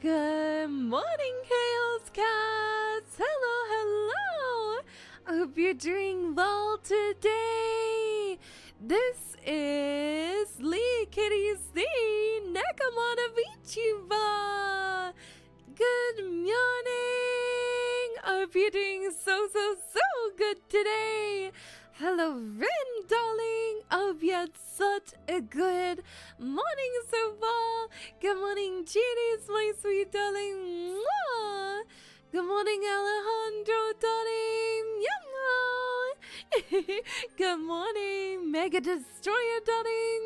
Good morning, Chaos Cats! Hello, hello! I hope you're doing well today! This is Leahkitties, the Nekomata VTuber! Good morning! I hope you're doing so good today! Hello, Ren, darling! I hope you had such a good morning so far! Good morning, Kitties, my sweet darling! Mwah! Good morning, Alejandro, darling! Yum! Good morning, Mega Destroyer, darling!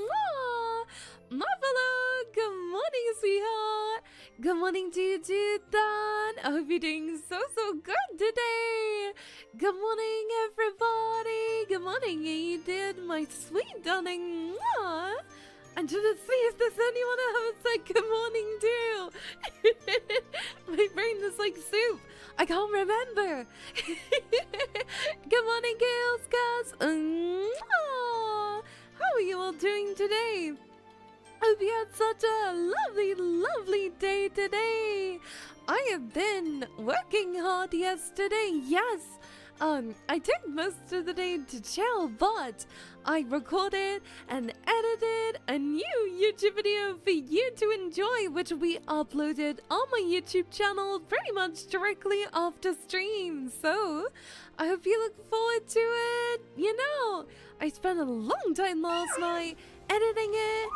Mwah! Marvelo! Good morning, sweetheart! Good morning to you too, Dan! I hope you're doing so good today! Good morning, everybody! Good morning, Aiden, my sweet darling! Mwah! I'm trying to see if there's anyone else said good morning too! My brain is like soup! I can't remember! Good morning, girls, guys! How are you all doing today? Hope you had such a lovely day today. I have been working hard yesterday, yes. I took most of the day to chill, but I recorded and edited a new YouTube video for you to enjoy, which we uploaded on my YouTube channel pretty much directly after stream. So, I hope you look forward to it. You know, I spent a long time last night editing it.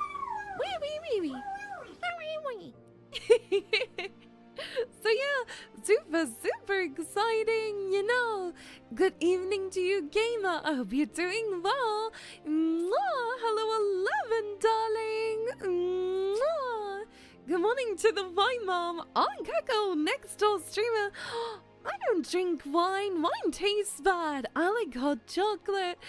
So yeah, super exciting, you know. Good evening to you, gamer. I hope you're doing well. Mwah. Hello, 11, darling. Mwah. Good morning to the wine mom, Aunt Kako, next door streamer. I don't drink wine. Wine tastes bad. I like hot chocolate.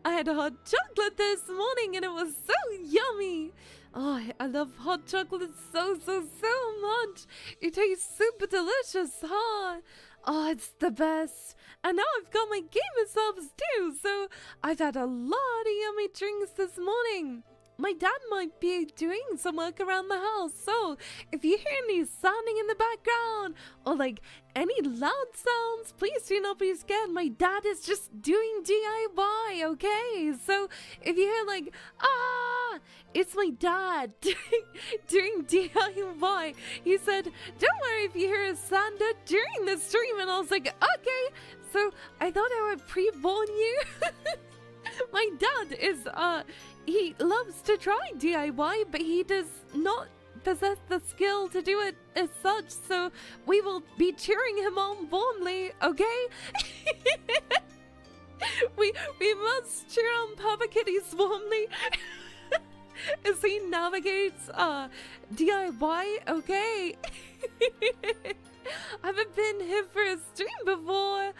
I had hot chocolate this morning and it was so yummy. Oh, I love hot chocolate so much. It tastes super delicious, huh? Oh, it's the best. And now I've got my gamer subs too, so I've had a lot of yummy drinks this morning. My dad might be doing some work around the house, so if you hear any sounding in the background or like any loud sounds, please do not be scared. My dad is just doing DIY, okay? So if you hear like, it's my dad doing DIY. He said, don't worry if you hear a sound during the stream, and I was like, okay. So I thought I would pre-warn you. My dad is, he loves to try DIY, but he does not possess the skill to do it as such, so we will be cheering him on warmly, okay? we must cheer on Papa Kitties warmly as he navigates DIY, okay? I haven't been here for a stream before.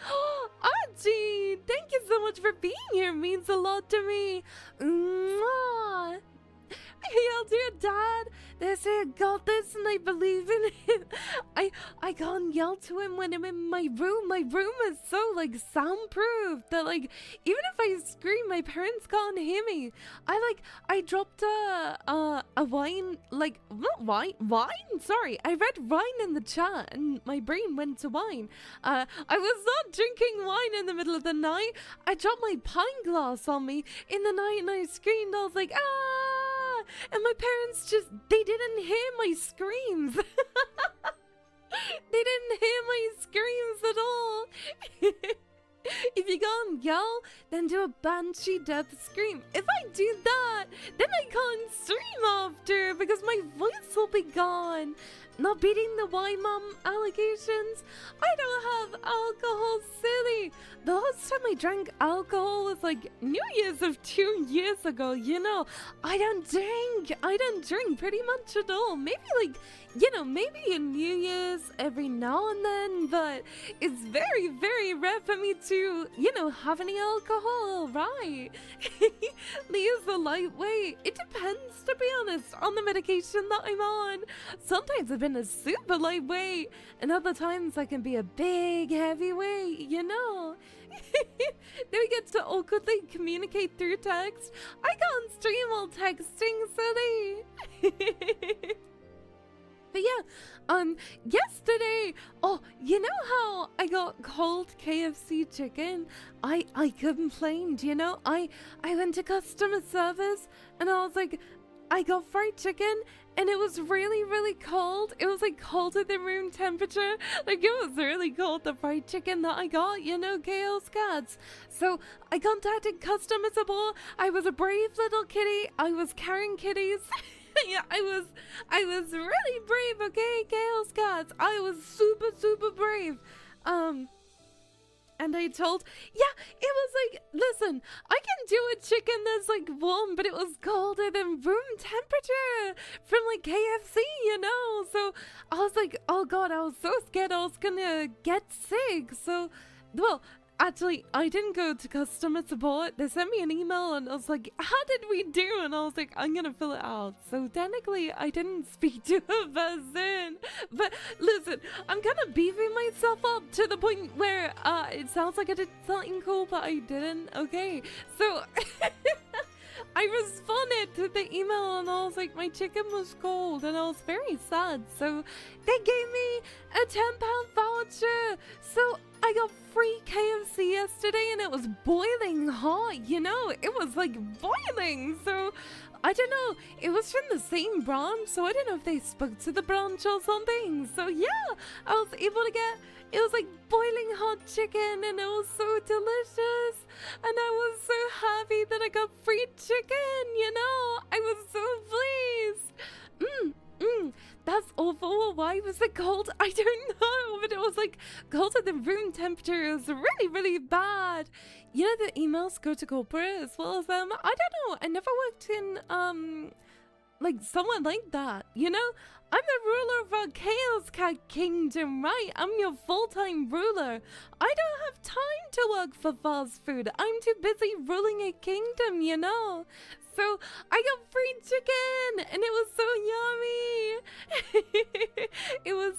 Archie, thank you so much for being here. It means a lot to me. Mwah. Hey, I'll do it, Dad. They say I got this and I believe in it. I can't yell to him when I'm in my room. My room is so, like, soundproof that, like, even if I scream, my parents can't hear me. I dropped a wine, like, not wine? Sorry, I read wine in the chat and my brain went to wine. I was not drinking wine in the middle of the night. I dropped my pint glass on me in the night and I screamed. I was like, ah! And my parents they didn't hear my screams. They didn't hear my screams at all. If you can't yell, then do a banshee death scream. If I do that, then I can't stream after because my voice will be gone. Not beating the wine mom allegations. I don't have alcohol, silly. The last time I drank alcohol was like New Year's of 2 years ago, you know. I don't drink pretty much at all. Maybe like, you know, maybe in New Year's every now and then, but it's very rare for me to, you know, have any alcohol, right? Leah's a lightweight. It depends, to be honest, on the medication that I'm on. Sometimes I've been a super lightweight, and other times I can be a big heavyweight, you know. Then we get to awkwardly communicate through text. I can't stream while texting, silly. Yesterday, oh, you know how I got cold KFC chicken? I complained, you know? I went to customer service and I was like, I got fried chicken and it was really, really cold. It was like colder than room temperature. Like it was really cold, the fried chicken that I got, you know, Chaos Cats. So I contacted customer support. I was a brave little kitty. I was carrying kitties. Yeah, I was really brave, okay, Chaos Cats. I was super, super brave. And I told, yeah, it was like, listen, I can do a chicken that's like warm, but it was colder than room temperature from like KFC, you know? So I was like, oh God, I was so scared I was gonna get sick. So, well, actually, I didn't go to customer support. They sent me an email and I was like, how did we do? And I was like, I'm gonna fill it out. So technically, I didn't speak to a person. But listen, I'm kind of beefing myself up to the point where it sounds like I did something cool, but I didn't. Okay, so I responded to the email and I was like, my chicken was cold and I was very sad. So they gave me a £10 voucher. So I got free KFC yesterday and it was boiling hot, you know? It was like boiling. So I don't know. It was from the same branch. So I don't know if they spoke to the branch or something. So yeah, I was able to get, it was like boiling hot chicken and it was so delicious. And I was so happy that I got free chicken, you know? I was so pleased. That's awful. Why was it cold? I don't know, but it was like colder than room temperature. It was really, really bad. You know, the emails go to corporate as well as them. I don't know. I never worked in, like someone like that, you know? I'm the ruler of our Chaos Cat Kingdom, right? I'm your full-time ruler. I don't have time to work for fast food. I'm too busy ruling a kingdom, you know? So I got free chicken and it was so yummy. it was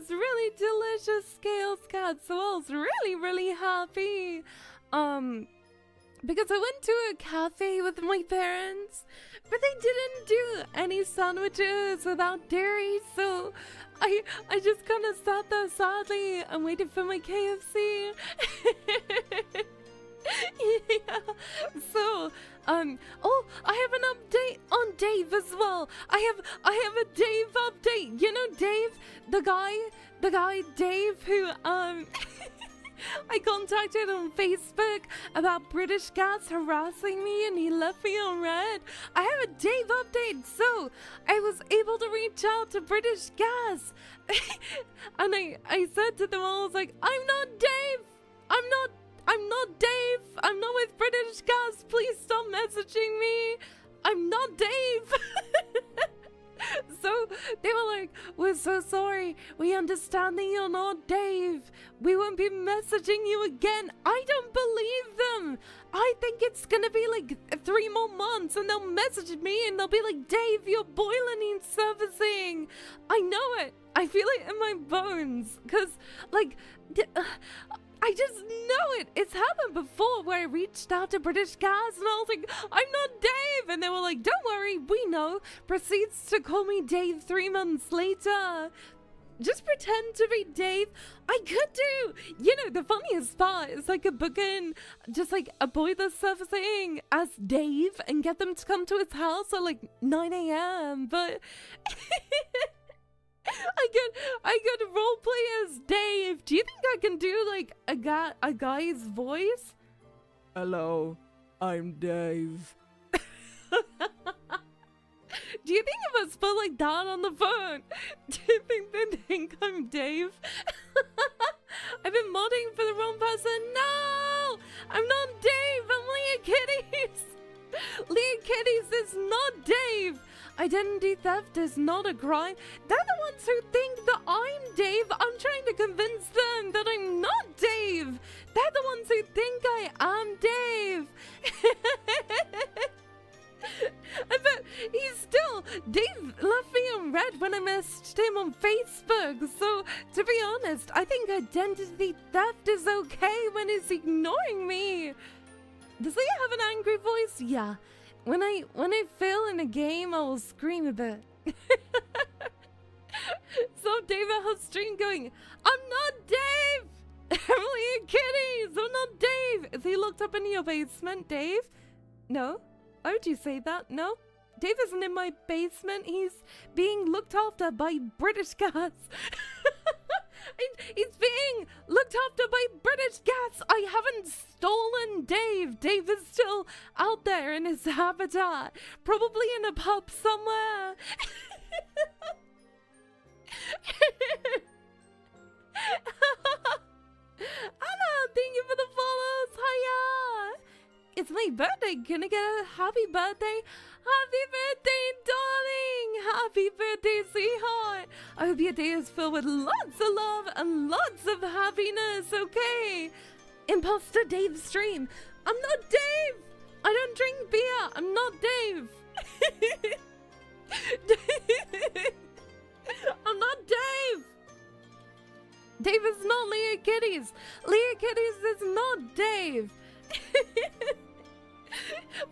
really delicious, Chaos Cat. So I was really, really happy. Because I went to a cafe with my parents, but they didn't do any sandwiches without dairy, so I just kind of sat there sadly and waited for my KFC. Yeah. So, oh, I have an update on Dave as well. I have a Dave update. You know Dave, the guy Dave who I contacted on Facebook about British cats harassing me and he left me on red. I have a Dave update, so I was able to reach out to British cats. And I said to them, I was like, I'm not Dave. I'm not Dave. I'm not with British cats. Please stop messaging me. I'm not Dave. So they were like, we're so sorry. We understand that you're not Dave. We won't be messaging you again. I don't believe them. I think it's gonna be like 3 more months and they'll message me and they'll be like, Dave, your boiler needs servicing. I know it. I feel it in my bones. Because, like, I just know it. It's happened before where I reached out to British cats and I was like, I'm not Dave. And they were like, don't worry, we know. Proceeds to call me Dave 3 months later. Just pretend to be Dave. I could do. You know, the funniest part is like a booking, just like a boiler servicing as Dave and get them to come to his house at like 9 a.m. But... I could roleplay as Dave. Do you think I can do like a guy's voice? Hello, I'm Dave. Do you think if I spell like that on the phone, do you think they think I'm Dave? I've been modding for the wrong person. No, I'm not Dave. I'm Leahkitties. Leahkitties is not Dave. Identity theft is not a crime. They're the ones who think that I'm Dave. I'm trying to convince them that I'm not Dave. They're the ones who think I am Dave. But he's still... Dave left me on red when I messaged him on Facebook. So, to be honest, I think identity theft is okay when he's ignoring me. Does he have an angry voice? Yeah. When I fail in a game, I will scream a bit. saw Dave at her stream going, I'm not Dave! I'm Leahkitties! I'm not Dave! Is he locked up in your basement, Dave? No? Why would you say that? No? Dave isn't in my basement. He's being looked after by British gas. He's being looked after by British gas. I haven't stolen Dave. Dave is still out there in his habitat. Probably in a pub somewhere. Anna, thank you for the follows. Hiya. It's my birthday. Can I get a happy birthday? Happy birthday, darling! Happy birthday, sweetheart! I hope your day is filled with lots of love and lots of happiness, okay? Imposter Dave stream. I'm not Dave! I don't drink beer. I'm not Dave. I'm not Dave! Dave is not Leahkitties. Leahkitties is not Dave.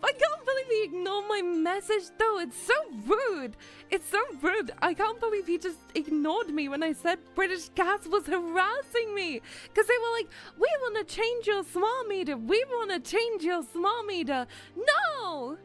I can't believe he ignored my message though. It's so rude. It's so rude. I can't believe he just ignored me when I said British gas was harassing me. Because they were like, we want to change your smart meter. We want to change your smart meter. No!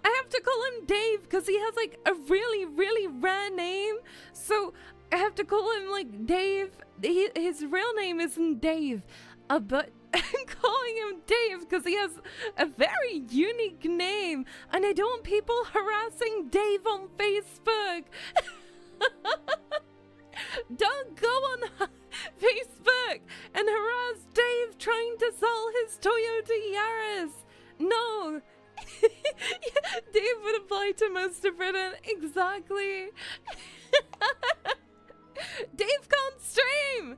I have to call him Dave because he has like a really, really rare name. So I have to call him like Dave. His real name isn't Dave. But I'm calling him Dave because he has a very unique name. And I don't want people harassing Dave on Facebook. Don't go on Facebook and harass Dave trying to sell his Toyota Yaris. No. Dave would apply to most of Britain. Exactly. Dave can't stream.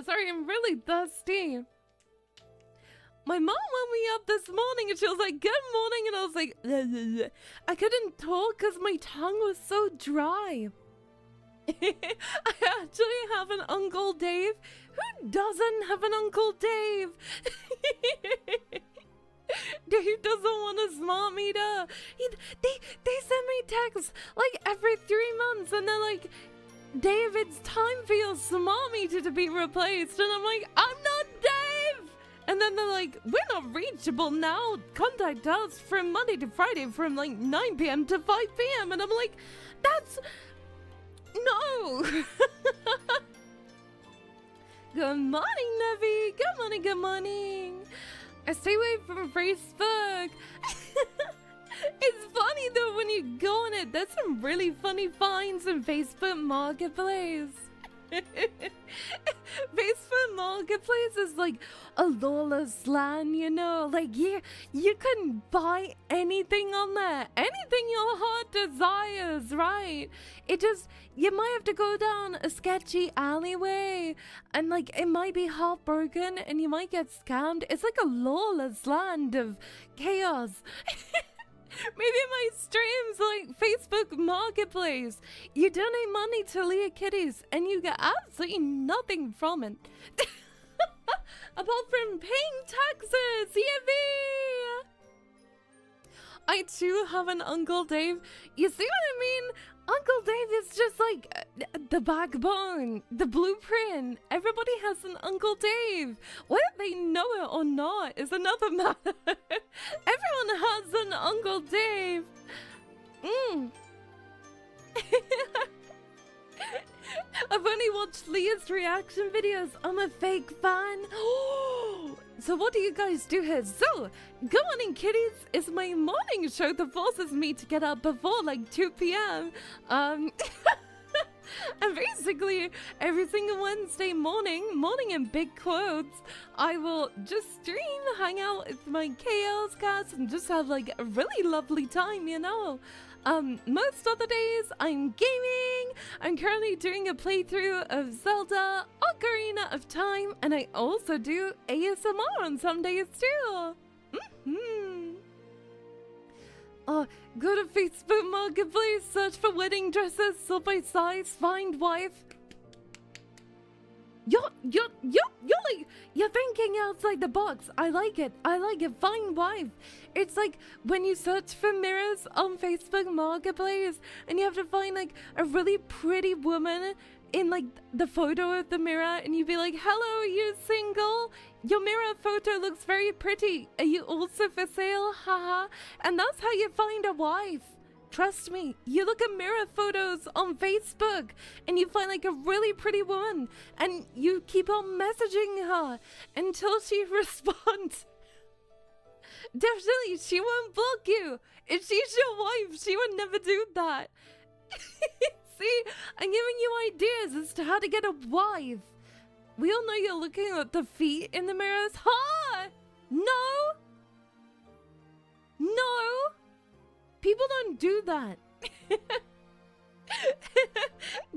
Sorry, I'm really thirsty. My mom woke me up this morning and she was like, good morning, and I was like, ugh. I couldn't talk because my tongue was so dry. I actually have an Uncle Dave. Who doesn't have an Uncle Dave? Dave doesn't want a smart meter. They send me texts like every 3 months and they're like, Dave, it's time for your smart meter to be replaced. And I'm like, I'm not Dave. And then they're like, we're not reachable now. Contact us from Monday to Friday from like 9 p.m. to 5 p.m. And I'm like, that's... No. Good morning, Nevi. Good morning, good morning. I stay away from Facebook. It's funny though when you go on it. There's some really funny finds in Facebook Marketplace. Facebook Marketplace is like a lawless land, you know. Like you can buy anything on there, anything your heart desires, right? It just, you might have to go down a sketchy alleyway and like it might be heartbroken and you might get scammed. It's like a lawless land of chaos. Maybe my streams like Facebook Marketplace. You donate money to Leahkitties and you get absolutely nothing from it. Apart from paying taxes. Yippee! I too have an Uncle Dave. You see what I mean? Uncle Dave is just like the backbone, the blueprint. Everybody has an Uncle Dave. Whether they know it or not is another matter. Everyone has an Uncle Dave. I've only watched Leah's reaction videos. I'm a fake fan. So what do you guys do here? So, good morning, kitties. It's my morning show that forces me to get up before like 2 p.m. And basically, every single Wednesday morning in big quotes, I will just stream, hang out with my chaos cats, and just have like a really lovely time, you know? Most other days, I'm gaming. I'm currently doing a playthrough of Zelda Ocarina of Time, and I also do ASMR on some days too. Go to Facebook Marketplace, search for wedding dresses, sort by size, find wife. You're like, You're thinking outside the box. I like it. I like it. Fine wife. It's like when you search for mirrors on Facebook Marketplace and you have to find like a really pretty woman in like the photo of the mirror and you'd be like, hello, are you single? Your mirror photo looks very pretty. Are you also for sale? Haha. And that's how you find a wife. Trust me, you look at mirror photos on Facebook and you find like a really pretty woman and you keep on messaging her until she responds. Definitely, she won't block you. If she's your wife, she would never do that. See, I'm giving you ideas as to how to get a wife. We all know you're looking at the feet in the mirrors. Ha! No! No! People don't do that.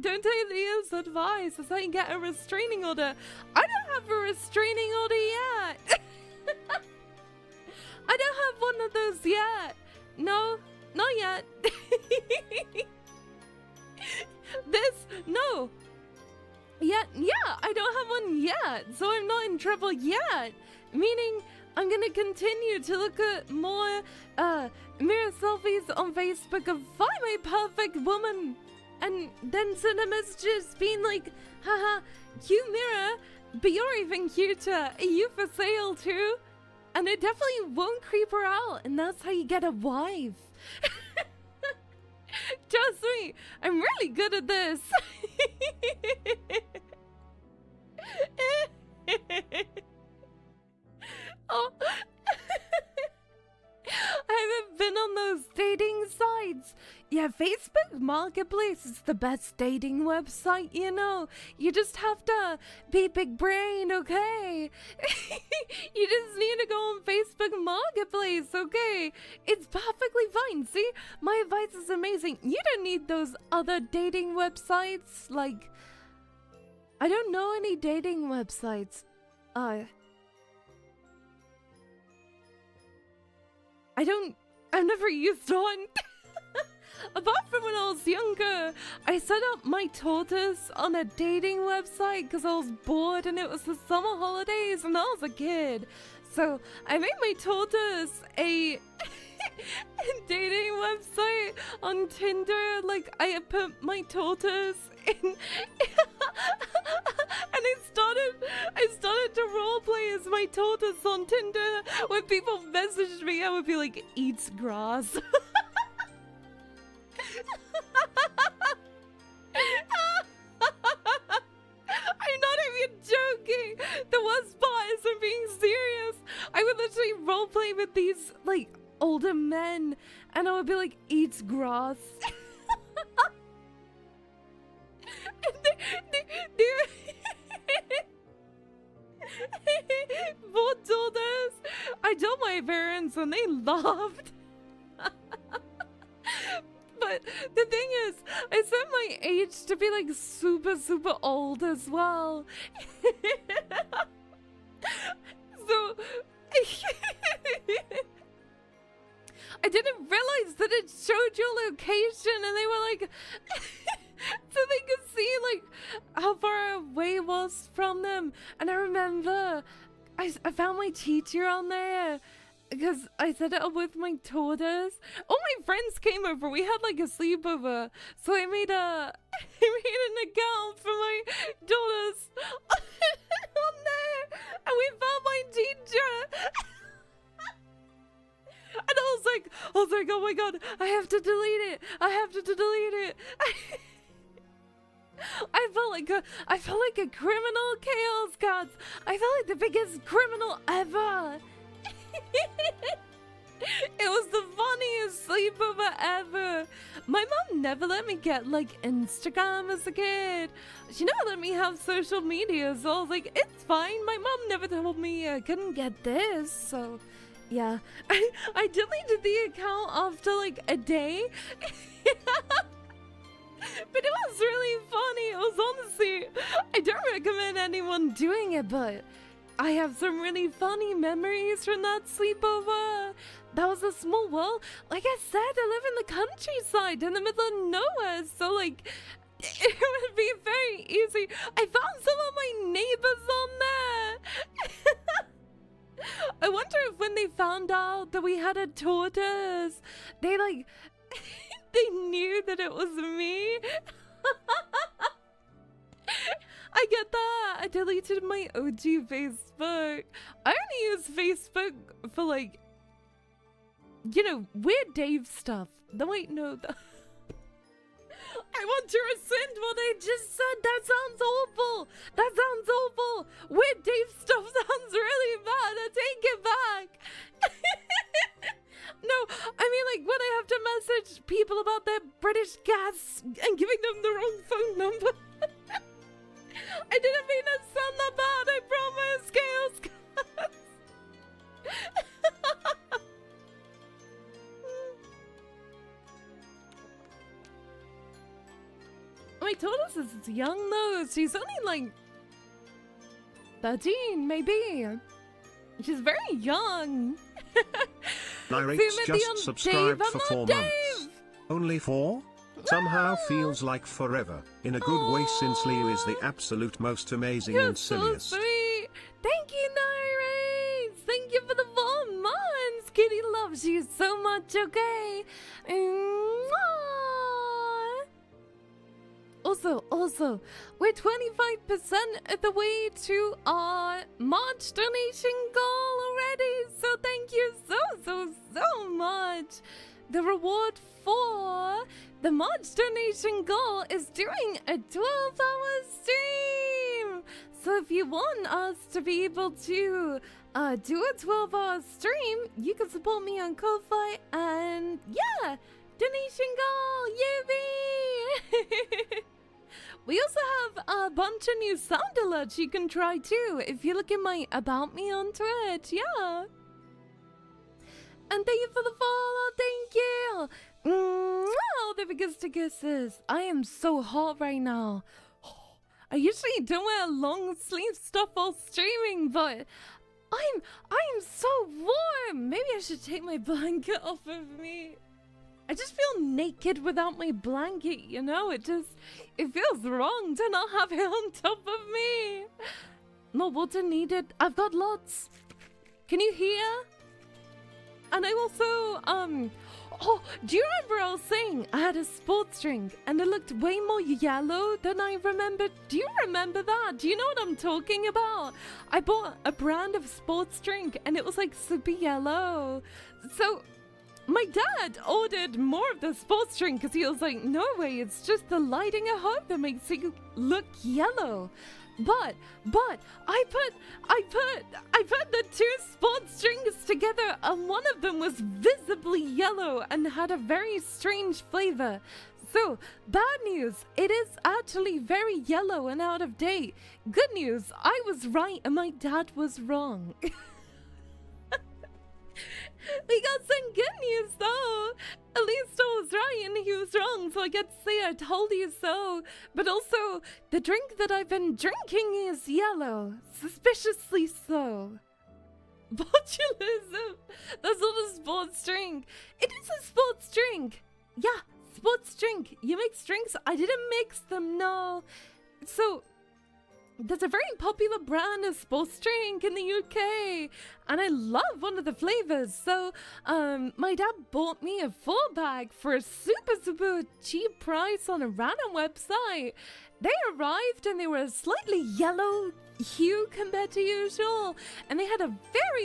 Don't take Leah's advice. That's how you get a restraining order. I don't have a restraining order yet. I don't have one of those yet. No, not yet. No. Yeah, I don't have one yet. So I'm not in trouble yet. Meaning, I'm gonna continue to look at more mirror selfies on Facebook of find my perfect woman and then send a messages being like, haha, cute mirror, but you're even cuter. Are you for sale too? And it definitely won't creep her out, and that's how you get a wife. Trust me, I'm really good at this. Oh. I haven't been on those dating sites. Yeah, Facebook Marketplace is the best dating website, you know. You just have to be big brain, okay? You just need to go on Facebook Marketplace, okay? It's perfectly fine. See, my advice is amazing. You don't need those other dating websites. Like, I don't know any dating websites. I've never used one. Apart from when I was younger, I set up my Tortoise on a dating website because I was bored and it was the summer holidays and I was a kid. So I made my Tortoise a dating website on Tinder. Like, I put my Tortoise in and I started to roleplay as my Tortoise on Tinder. When people messaged me, I would be like, eats grass. I'm not even joking. The worst part is I'm being serious. I would literally roleplay with these like older men and I would be like, eats grass. Both told us. I told my parents and they laughed. But the thing is, I set my age to be like super old as well. So I didn't realize that it showed your location and they were like so they could see like how far away it was from them. And I remember I found my teacher on there because I set it up with my Tortoise. All my friends came over. We had like a sleepover. So I made an account for my Tortoise on there. And we found my teacher. And I was like, oh my god, I have to delete it. I have to delete it. I felt like a criminal, Chaos Gods. I felt like the biggest criminal ever. It was the funniest sleepover ever. My mom never let me get like Instagram as a kid. She never let me have social media, so I was like, it's fine. My mom never told me I couldn't get this, so yeah. I deleted the account after like a day. But it was really funny. It was honestly, I don't recommend anyone doing it, but I have some really funny memories from that sleepover. That was a small world. Like I said, I live in the countryside in the middle of nowhere, so like it would be very easy. I found some of my neighbors on there. I wonder if when they found out that we had a tortoise, they like, they knew that it was me. I get that. I deleted my OG Facebook. I only use Facebook for like, you know, weird Dave stuff. No, wait, no. I want to rescind what I just said. That sounds awful. That sounds awful. Weird Dave stuff sounds really bad. I take it back. No, I mean like when I have to message people about their British gas and giving them the wrong phone number. I didn't mean to sound that bad. I promise, Chaos Cats. My tortoise is young though. She's only like 13, maybe. She's very young. Lyrics just subscribed for 4 months. Only 4? Somehow feels like forever. In a good way, since Leo is the absolute most amazing and silliest. So sweet. Thank you, Nyrates. Thank you for the 4 months. Kitty loves you so much, okay? Also, we're 25% of the way to our March donation goal already. So thank you so much. The reward for the March donation goal is doing a 12-hour stream. So if you want us to be able to do a 12-hour stream, you can support me on Ko-Fi and yeah, donation goal, yippee! We also have a bunch of new sound alerts you can try too if you look at my About Me on Twitch, yeah. And thank you for the follow, thank you! Oh, the biggest to kisses. I am so hot right now. I usually don't wear long sleeve stuff while streaming, but I'm so warm. Maybe I should take my blanket off of me. I just feel naked without my blanket, you know? It feels wrong to not have it on top of me. No water needed. I've got lots. Can you hear? And I also, oh, do you remember I was saying I had a sports drink and it looked way more yellow than I remembered? Do you remember that? Do you know what I'm talking about? I bought a brand of sports drink and it was like super yellow. So my dad ordered more of the sports drink because he was like, no way, it's just the lighting at home that makes it look yellow. But I put the 2 sports drinks together and one of them was visibly yellow and had a very strange flavor. So, bad news, it is actually very yellow and out of date. Good news, I was right and my dad was wrong. We got some good news though. At least I was right and he was wrong, so I get to say I told you so. But also, the drink that I've been drinking is yellow. Suspiciously so. Botulism. That's not a sports drink. It is a sports drink. Yeah, sports drink. You mix drinks? I didn't mix them, no. So, there's a very popular brand of sports drink in the UK, and I love one of the flavors. So, my dad bought me a 4-bag for a super cheap price on a random website. They arrived and they were a slightly yellow hue compared to usual, and they had a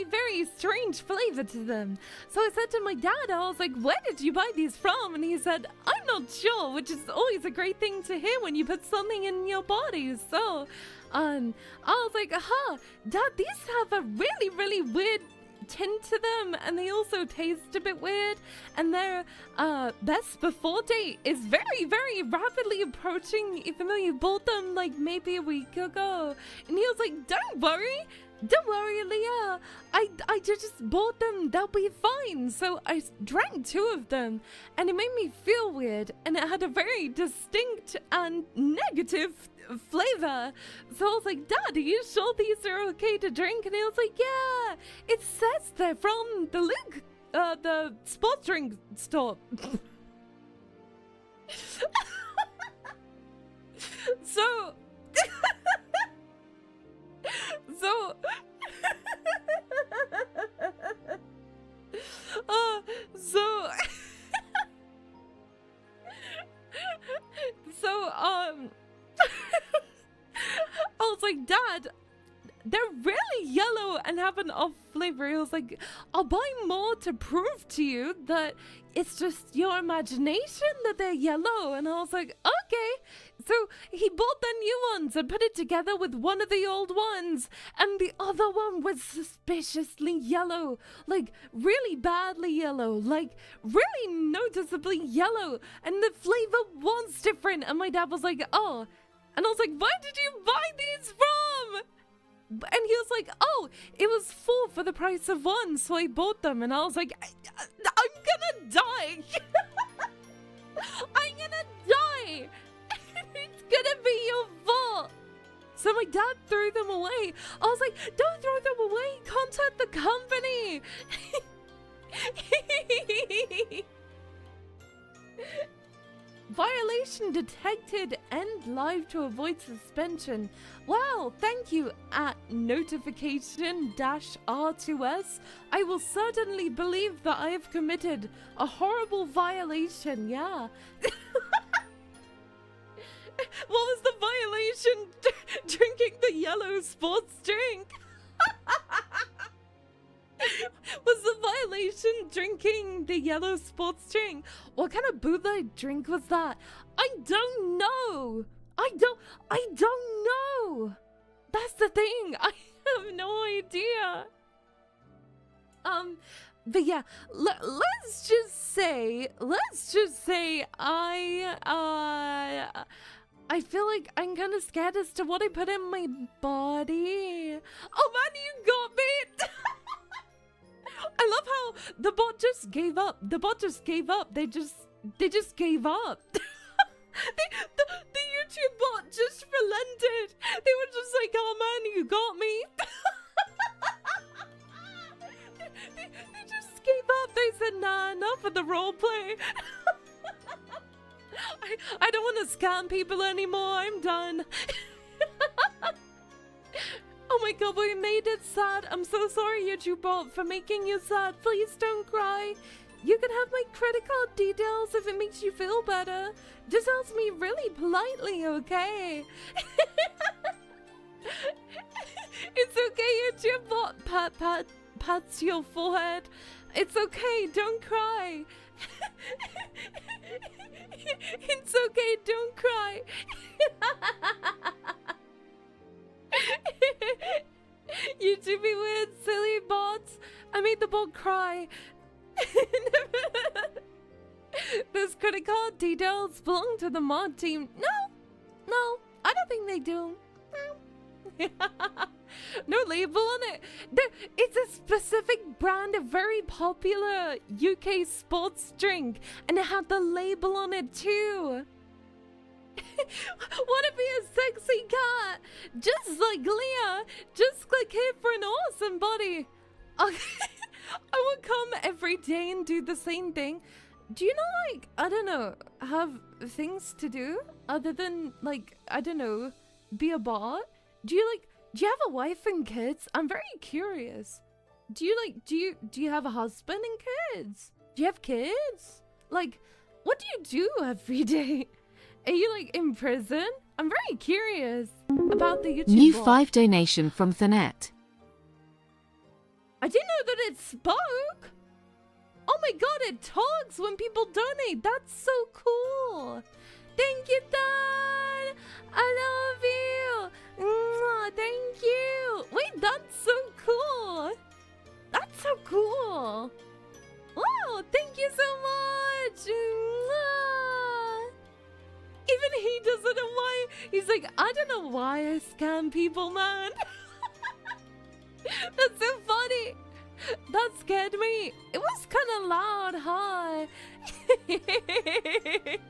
very strange flavor to them. So I said to my dad, I was like, where did you buy these from? And he said, I'm not sure, which is always a great thing to hear when you put something in your body. So I was like, aha, Dad, these have a really weird tint to them, and they also taste a bit weird, and their best before date is very rapidly approaching, even though you bought them like maybe a week ago. And he was like, don't worry, Leah, I just bought them, they'll be fine. So I drank 2 of them and it made me feel weird, and it had a very distinct and negative flavor. So I was like, Dad, are you sure these are okay to drink? And he was like, yeah, it says they're from the sports drink store. So, so, so, I was like, Dad, they're really yellow and have an off flavor. He was like, I'll buy more to prove to you that it's just your imagination that they're yellow. And I was like, okay. So he bought the new ones and put it together with one of the old ones. And the other one was suspiciously yellow. Like, really badly yellow. Like, really noticeably yellow. And the flavor was different. And my dad was like, oh. And I was like, where did you buy these from? And he was like, oh, it was 4 for the price of 1, so I bought them. And I was like, I'm gonna die. I'm gonna die. It's gonna be your fault. So my dad threw them away. I was like, don't throw them away. Contact the company. Violation detected. End live to avoid suspension. Wow, thank you at notification-R2S. I will certainly believe that I have committed a horrible violation, yeah. What was the violation? Drinking the yellow sports drink. Was the violation drinking the yellow sports drink? What kind of bootleg drink was that? I don't know. I don't know. That's the thing. I have no idea. But yeah, let's just say I feel like I'm kind of scared as to what I put in my body. Oh man, you got me. I love how the bot just gave up. The bot just gave up. They just gave up. The YouTube bot just relented. They were just like, oh man, you got me. they just gave up. They said, nah, enough of the roleplay. I don't want to scam people anymore. I'm done. Oh my god, we made it sad. I'm so sorry, YouTube bot, for making you sad. Please don't cry. You can have my credit card details if it makes you feel better. Just ask me really politely, okay? It's okay, YouTube bot pats your forehead. It's okay, don't cry. It's okay, don't cry. You do be weird, silly bots. I made the bot cry. Those credit card details belong to the mod team. No, I don't think they do. No label on it. It's a specific brand, a very popular UK sports drink, and it had the label on it too. Wanna be a sexy cat? Just like Leah. Just click here for an awesome body. I would come every day and do the same thing. Do you not, like, I don't know, have things to do other than, like, I don't know, be a bot? Do you have a wife and kids? I'm very curious. Do you have a husband and kids? Do you have kids? Like, what do you do every day? Are you, like, in prison? I'm very curious about the YouTube New bot. 5 donation from Fanart. I didn't know that it spoke. Oh my god, it talks when people donate. That's so cool. Thank you, Dad. I love you. Mwah, thank you. Wait, that's so cool. That's so cool. Wow, thank you so much. Mwah. Even he doesn't know why. He's like, I don't know why I scam people, man. That's so funny. That scared me. It was kind of loud, huh? It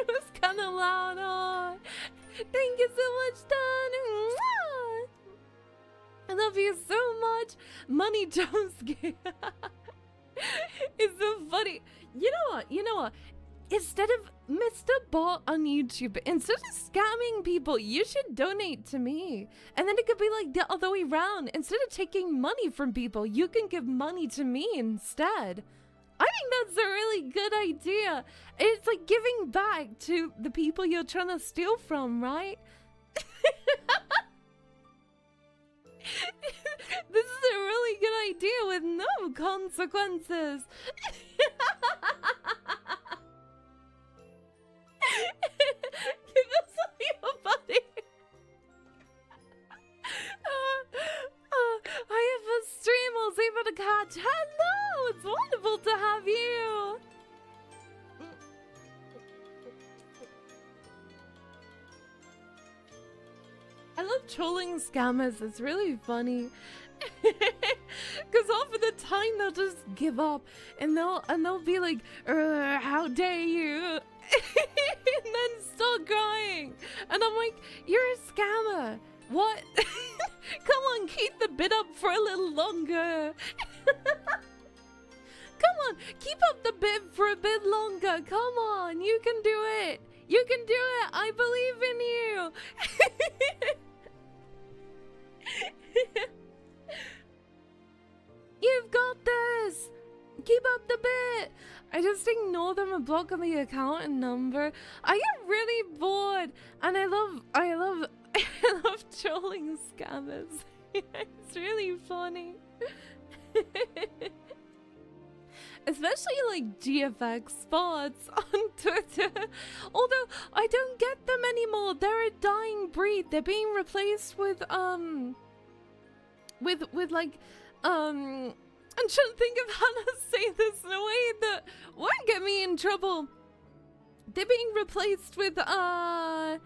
was kind of loud, huh? Thank you so much, Dan. I love you so much. Money jump scare. It's so funny. You know what? instead of Mr. Bot on YouTube, instead of scamming people, you should donate to me. And then it could be like the other way around. Instead of taking money from people, you can give money to me instead. I think that's a really good idea. It's like giving back to the people you're trying to steal from, right? This is a really good idea with no consequences. Give us your money. I have a stream. I was able to catch. Hello, it's wonderful to have you. I love trolling scammers. It's really funny. Because half of the time they'll just give up and they'll be like, how dare you? And then start crying. And I'm like, you're a scammer. What? Come on, keep the bid up for a little longer. Come on, keep up the bid for a bit longer. Come on, you can do it. You can do it. I believe in you. You've got this. Keep up the bit. I just ignore them and block on the account and number. I get really bored, and I love trolling scammers. It's really funny. Especially like GFX spots on Twitter. Although I don't get them anymore. They're a dying breed. They're being replaced with like I'm trying to think of how to say this in a way that won't get me in trouble. They're being replaced with well,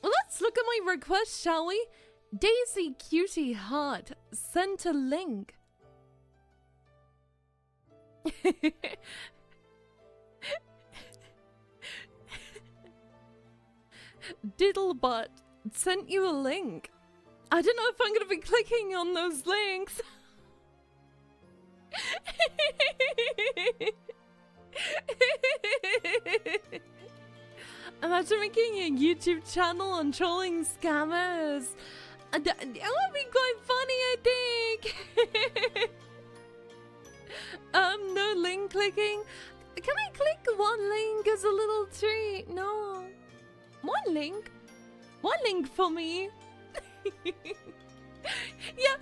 let's look at my request, shall we? Daisy Cutie Heart sent a link. Diddlebutt sent you a link. I don't know if I'm gonna be clicking on those links. Imagine making a YouTube channel on trolling scammers. That would be quite funny, I think. No link clicking. Can I click one link as a little treat? No. One link? One link for me. Yeah,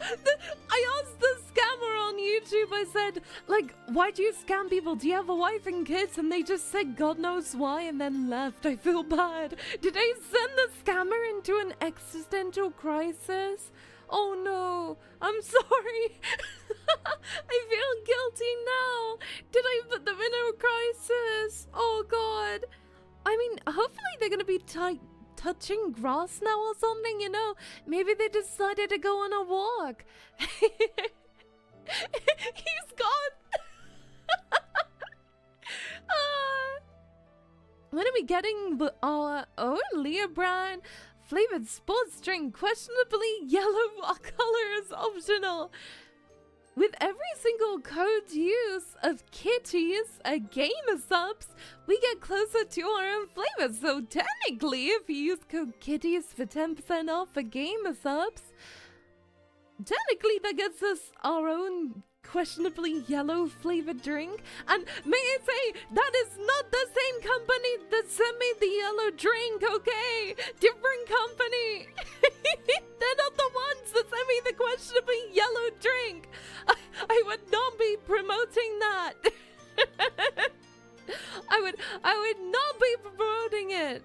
I asked the scammer on YouTube, I said, like, why do you scam people? Do you have a wife and kids? And they just said God knows why and then left. I feel bad. Did I send the scammer into an existential crisis? Oh no, I'm sorry. I feel guilty now. Did I put them in a crisis? Oh god. I mean, hopefully they're gonna be touching grass now or something, you know? Maybe they decided to go on a walk. He's gone. When are we getting our own Leah brand? Flavored sports drink, questionably yellow color is optional. With every single code use of Kitties, a gamer subs, we get closer to our own flavors. So technically, if you use code Kitties for 10% off for gamer subs, technically that gets us our own questionably yellow flavored drink. And may I say, that is not the same company that sent me the yellow drink, okay? Different company. They're not the ones that sent me the questionably yellow drink. I would not be promoting that. I would not be promoting it.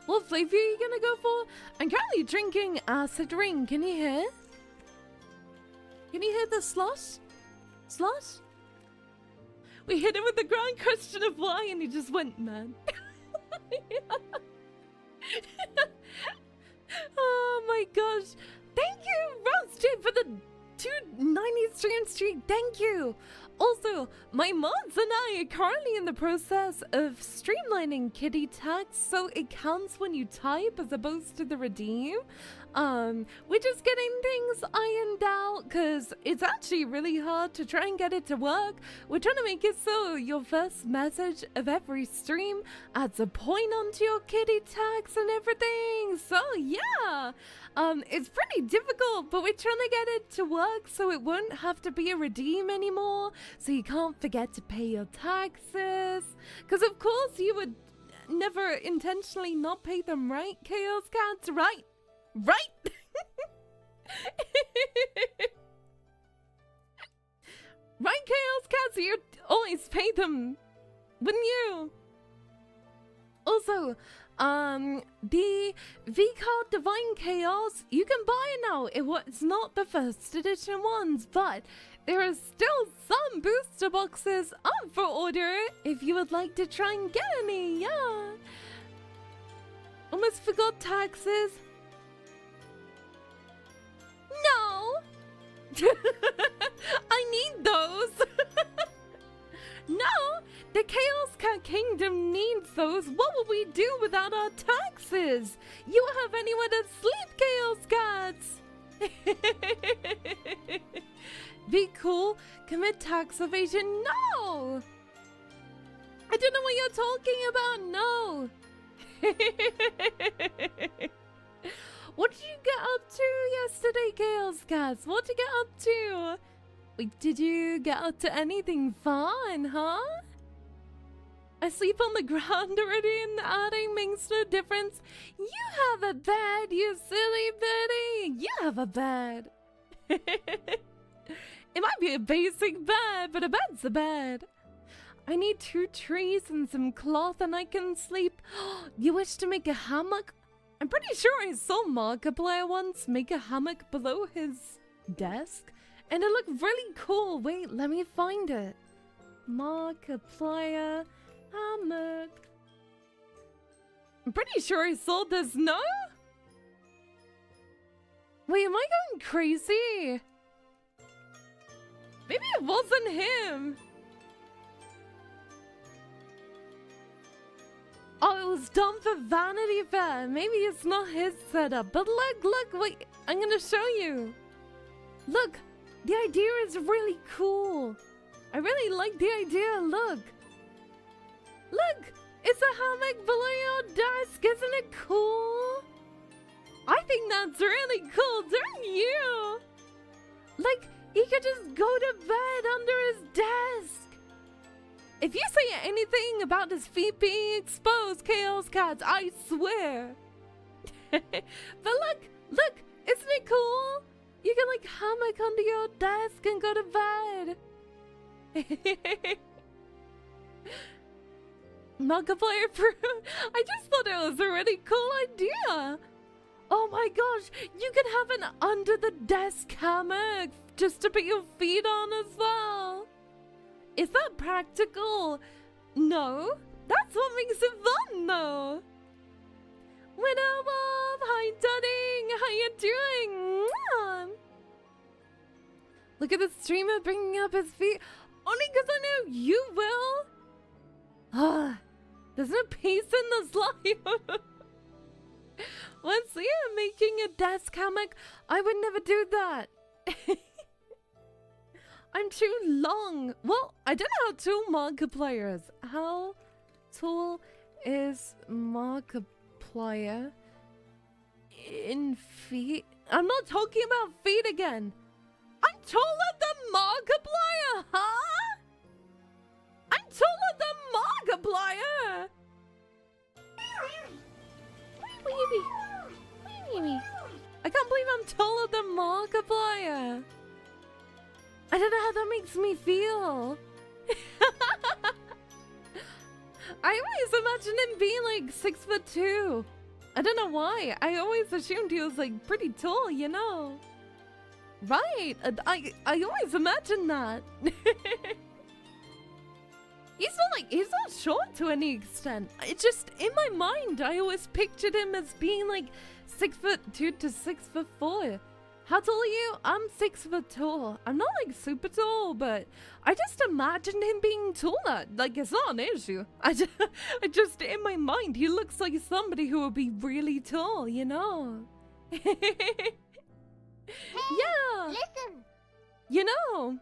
What flavor are you gonna go for? I'm currently drinking acid ring. Can you hear? Can you hear the slosh? Slosh? We hit him with the grand question of why, and he just went, man. Oh my gosh. Thank you, Roasted, for the 290 stream streak. Thank you. Also, you. My mods and I are currently in the process of streamlining kitty text so it counts when you type as opposed to the redeem. We're just getting things ironed out because it's actually really hard to try and get it to work. We're trying to make it so your first message of every stream adds a point onto your kitty text and everything. So yeah, it's pretty difficult, but we're trying to get it to work so it won't have to be a redeem anymore, so you can't forget to pay your taxes. Because of course you would never intentionally not pay them, right, Chaos Cats? Right? Right? Right, Chaos Cats? You always pay them, wouldn't you? Also, the V-Card Divine Chaos, you can buy it now. It's not the first edition ones, but there are still some booster boxes up for order if you would like to try and get any, yeah. Almost forgot taxes. No! I need those! No! The Chaos Cat Kingdom needs those! What would we do without our taxes? You have anywhere to sleep, Chaos Cats! Be cool, commit tax evasion, no! I don't know what you're talking about, no! What did you get up to yesterday, Chaos Cats? What did you get up to? Wait, did you get up to anything fun, huh? I sleep on the ground already and adding makes no difference. You have a bed, you silly bitty. You have a bed. It might be a basic bed, but a bed's a bed. I need 2 trees and some cloth and I can sleep. You wish to make a hammock? I'm pretty sure I saw Markiplier once make a hammock below his desk, and it looked really cool. Wait, let me find it. Markiplier hammock. I'm pretty sure I saw this, no? Wait, am I going crazy? Maybe it wasn't him. Oh, it was done for Vanity Fair. Maybe it's not his setup. But look, wait. I'm gonna show you. Look, the idea is really cool. I really like the idea. Look, it's a hammock below your desk. Isn't it cool? I think that's really cool, don't you? Like, he could just go to bed under his desk. If you say anything about his feet being exposed, Chaos Cats, I swear. But look, isn't it cool? You can like hammock under your desk and go to bed. Markiplier proof. I just thought it was a really cool idea. Oh my gosh, you can have an under the desk hammock just to put your feet on as well. Is that practical? No, that's what makes it fun though. Widow Wolf, hi Dudding, how you doing? Mwah. Look at the streamer bringing up his feet. Only because I know you will. Ah, there's no peace in this life. Once you're making a desk hammock, I would never do that. I'm too long. Well, I don't know how tall Markiplier is. How tall is Markiplier in feet? I'm not talking about feet again. I'm taller than Markiplier, huh? I'm taller than Markiplier. I can't believe I'm taller than Markiplier. I don't know how that makes me feel. I always imagined him being like 6'2". I don't know why. I always assumed he was like pretty tall, you know. Right. I always imagined that. He's not short to any extent. It's just in my mind I always pictured him as being like 6'2" to 6'4". How tall are you? I'm 6 foot tall. I'm not like super tall, but I just imagined him being taller. Like, it's not an issue. I just in my mind, he looks like somebody who would be really tall, you know? Hey, yeah. listen. You know.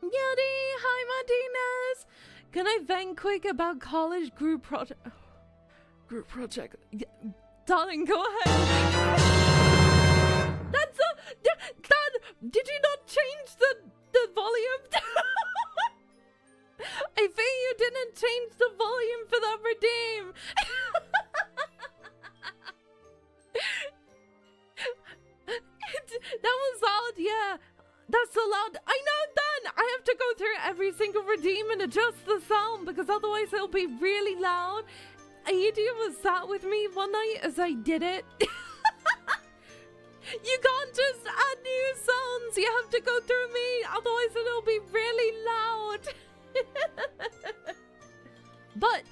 Yadi, hi Martinez. Can I vent quick about college group project? Group project. Yeah, darling, go ahead. That's Dad, did you not change the volume? I think you didn't change the volume for that redeem. That was loud, yeah. That's so loud. I know, Dan. I have to go through every single redeem and adjust the sound because otherwise it'll be really loud. Adia was sat with me one night as I did it. You can't just add new sounds. You have to go through me. Otherwise it'll be really loud. But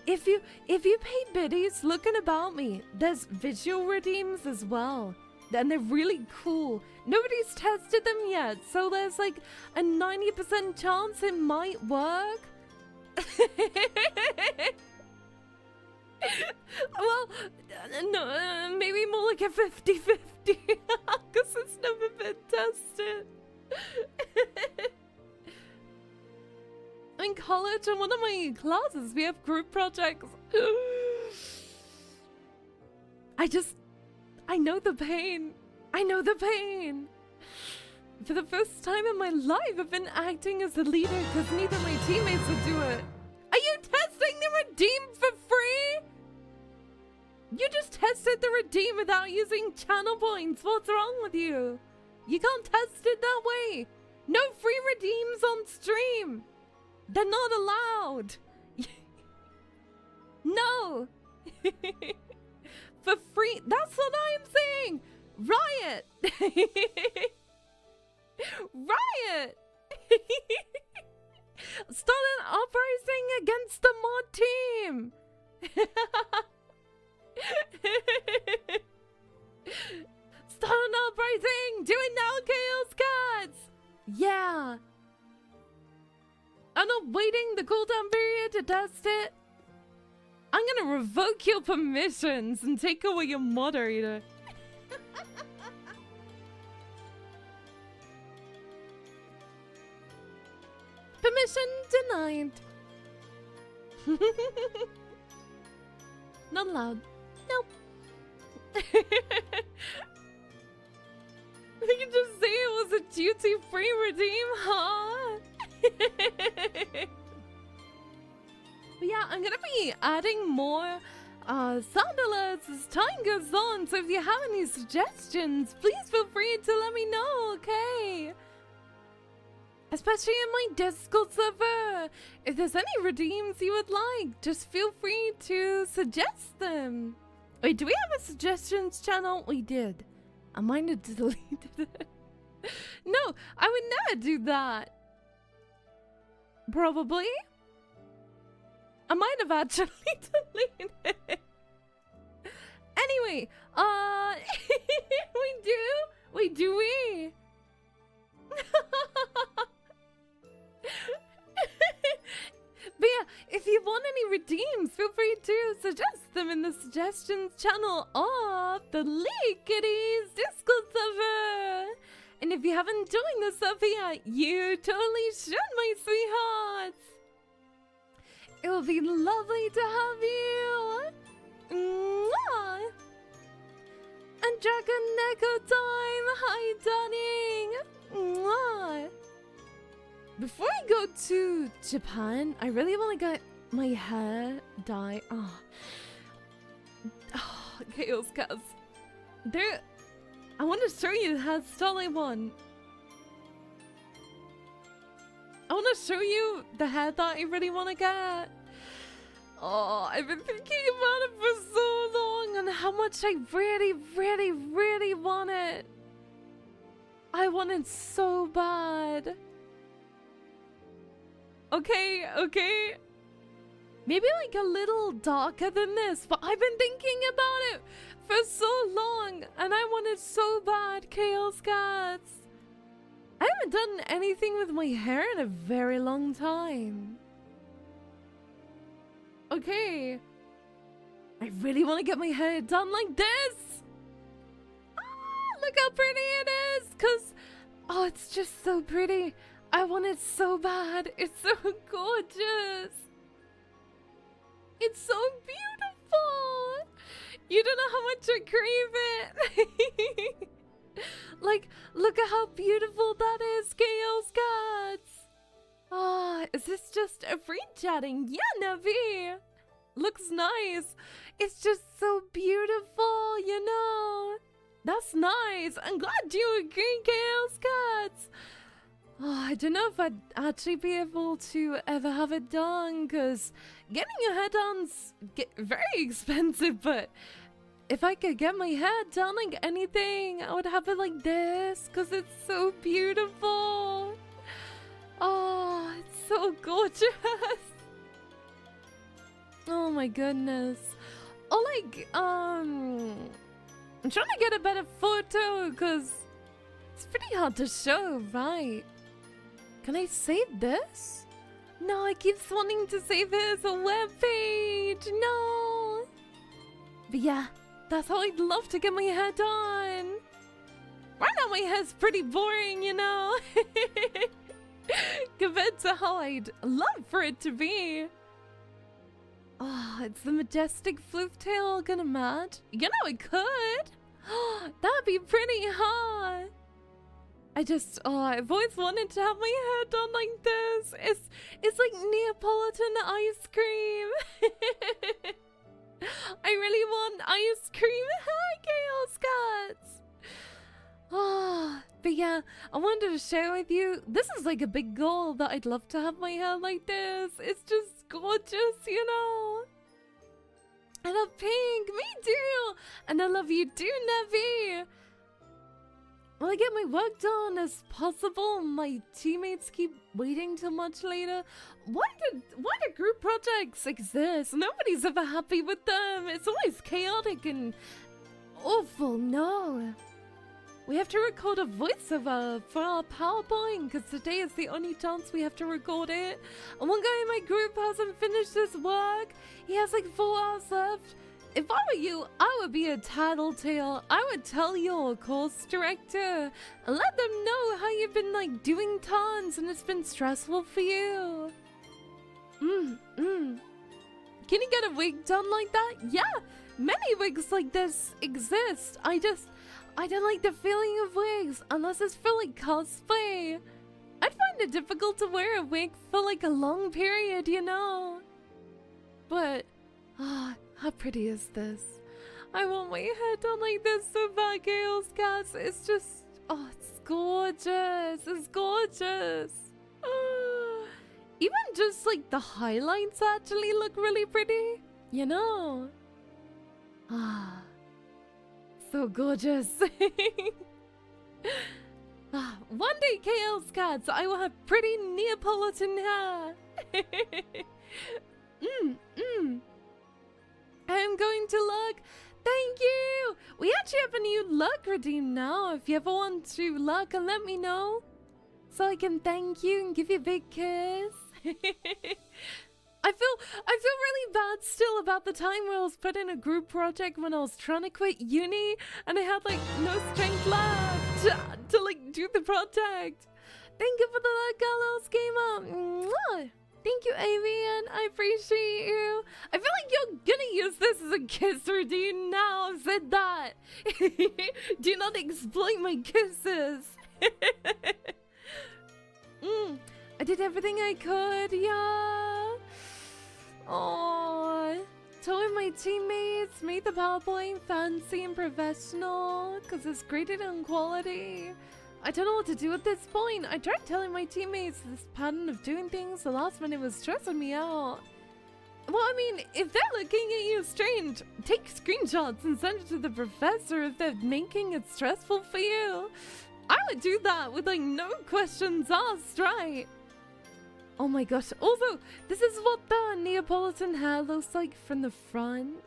if you paid biddies looking about me, there's visual redeems as well. And they're really cool. Nobody's tested them yet, so there's like a 90% chance it might work. Well, no, maybe more like a 50-50, because it's never been tested. In college, in one of my classes, we have group projects. I know the pain. I know the pain. For the first time in my life, I've been acting as a leader because neither of my teammates would do it. Are you testing the redeem for free? You just tested the redeem without using channel points. What's wrong with you? You can't test it that way. No free redeems on stream. They're not allowed. No. For free. That's what I'm saying. Riot. Riot. Start an uprising against the mod team. Start an uprising. Do it now, Chaos Cats. Yeah. I'm not waiting the cooldown period to test it. I'm gonna revoke your permissions and take away your moderator. Permission denied. Not allowed. Nope. You can just say it was a duty-free redeem, huh? But yeah, I'm gonna be adding more sound alerts as time goes on, so if you have any suggestions, please feel free to let me know, okay? Especially in my Discord server. If there's any redeems you would like, just feel free to suggest them. Wait, do we have a suggestions channel? We did. I might have deleted it. No, I would never do that. Probably. I might have actually deleted it. Anyway, we do. But yeah, if you want any redeems, feel free to suggest them in the suggestions channel of the Leahkitties Discord server. And if you haven't joined the server yet, you totally should, my sweethearts. It will be lovely to have you. Mwah. And Dragon Neko time. Hi, darling. Mwah. Before I go to Japan, I really want to get my hair dyed. Oh, Chaos Cats. I want to show you the hairstyle I want. I want to show you the hair that I really want to get. Oh, I've been thinking about it for so long and how much I really, really, really want it. I want it so bad. Okay. Maybe like a little darker than this, but I've been thinking about it for so long, and I want it so bad, Chaos Cats. I haven't done anything with my hair in a very long time. Okay. I really want to get my hair done like this. Ah, look how pretty it is, because, oh, it's just so pretty. I want it so bad. It's so gorgeous. It's so beautiful. You don't know how much I crave it. Like, look at how beautiful that is, Chaos Cats. Ah, is this just a free chatting? Yeah, Navi. Looks nice. It's just so beautiful, you know. That's nice. I'm glad you agree, Chaos Cats. Oh, I don't know if I'd actually be able to ever have it done, because getting your hair done's very expensive, but if I could get my hair done like anything, I would have it like this, because it's so beautiful. Oh, it's so gorgeous. Oh my goodness. Oh, like, I'm trying to get a better photo, because it's pretty hard to show, right? Can I save this? No, I keep wanting to save it as a web page. No. But yeah, that's how I'd love to get my hair done. Right now my hair's pretty boring, you know. Compared to how I'd love for it to be. Oh, it's the majestic floof tail gonna match? You know, it could. That'd be pretty hot. I've always wanted to have my hair done like this. It's like Neapolitan ice cream. I really want ice cream. Hi, Chaos Cats. Oh, but yeah, I wanted to share with you. This is like a big goal that I'd love to have my hair like this. It's just gorgeous, you know. I love pink. Me too. And I love you too, Nevi. Will I get my work done as possible? My teammates keep waiting till much later. Why do group projects exist? Nobody's ever happy with them. It's always chaotic and awful. No. We have to record a voiceover for our PowerPoint because today is the only chance we have to record it. And one guy in my group hasn't finished his work. He has like 4 hours left. If I were you, I would be a tattletale. I would tell your course director and let them know how you've been like doing tons and it's been stressful for you. Can you get a wig done like that? Yeah, many wigs like this exist. I don't like the feeling of wigs unless it's for like cosplay. I'd find it difficult to wear a wig for like a long period, you know. But, how pretty is this? I want my hair done like this so bad, Chaos Cats. It's just, oh, it's gorgeous. It's gorgeous. Even just like the highlights actually look really pretty, you know. So gorgeous. One day, Chaos Cats, I will have pretty Neapolitan hair. I am going to look. Thank you. We actually have a new look redeemed now. If you ever want to look, and let me know so I can thank you and give you a big kiss. I feel really bad still about the time where I was put in a group project when I was trying to quit uni and I had like no strength left to like do the project. Thank you for the Gallows Gamer. Mwah. Thank you, Avian. I appreciate you. I feel like you're gonna use this as a kiss routine now. I've said that. Do not exploit my kisses. I did everything I could, yeah. Aww. Told my teammates made the PowerPoint fancy and professional because it's graded on quality. I don't know what to do at this point. I tried telling my teammates this pattern of doing things the last minute was stressing me out. Well, I mean, if they're looking at you strange, take screenshots and send it to the professor if they're making it stressful for you. I would do that with like no questions asked, right? Oh my gosh. Also, this is what the Neapolitan hair looks like from the front.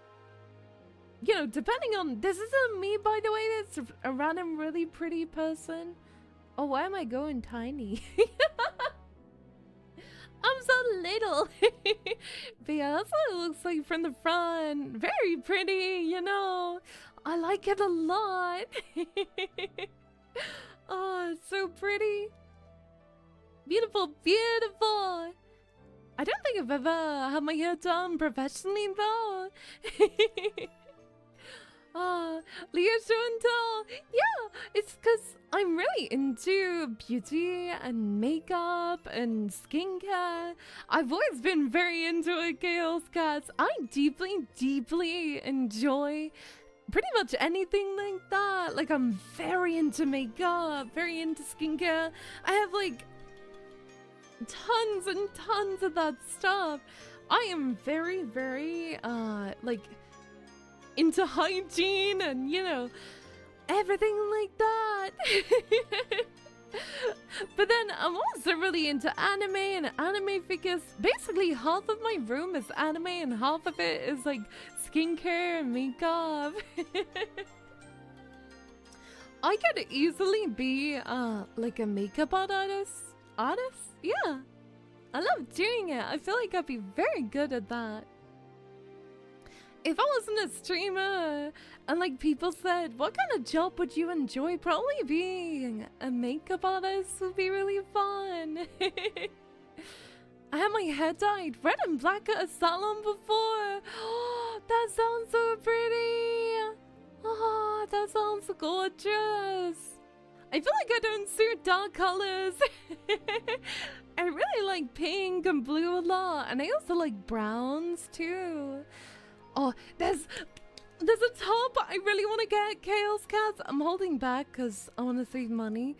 You know, depending on... This isn't me, by the way. It's a random really pretty person. Oh, why am I going tiny? I'm so little. But yeah, that's what it looks like from the front. Very pretty, you know. I like it a lot. Oh, it's so pretty. Beautiful, beautiful. I don't think I've ever had my hair done professionally though. Oh, Leahkitties1. Yeah, it's because I'm really into beauty and makeup and skincare. I've always been very into it, Chaos Cats. I deeply, deeply enjoy pretty much anything like that. Like, I'm very into makeup, very into skincare. I have like tons and tons of that stuff. I am very, very, like, into hygiene and, you know, everything like that. But then I'm also really into anime and anime figures. Basically, half of my room is anime and half of it is like skincare and makeup. I could easily be like a makeup artist. Yeah, I love doing it. I feel like I'd be very good at that. If I wasn't a streamer and like people said, what kind of job would you enjoy? Probably being a makeup artist would be really fun. I had my hair dyed red and black at a salon before. Oh, that sounds so pretty. Oh, that sounds gorgeous. I feel like I don't suit dark colors. I really like pink and blue a lot, and I also like browns too. Oh, there's a top I really want to get, Chaos Cats. I'm holding back because I want to save money.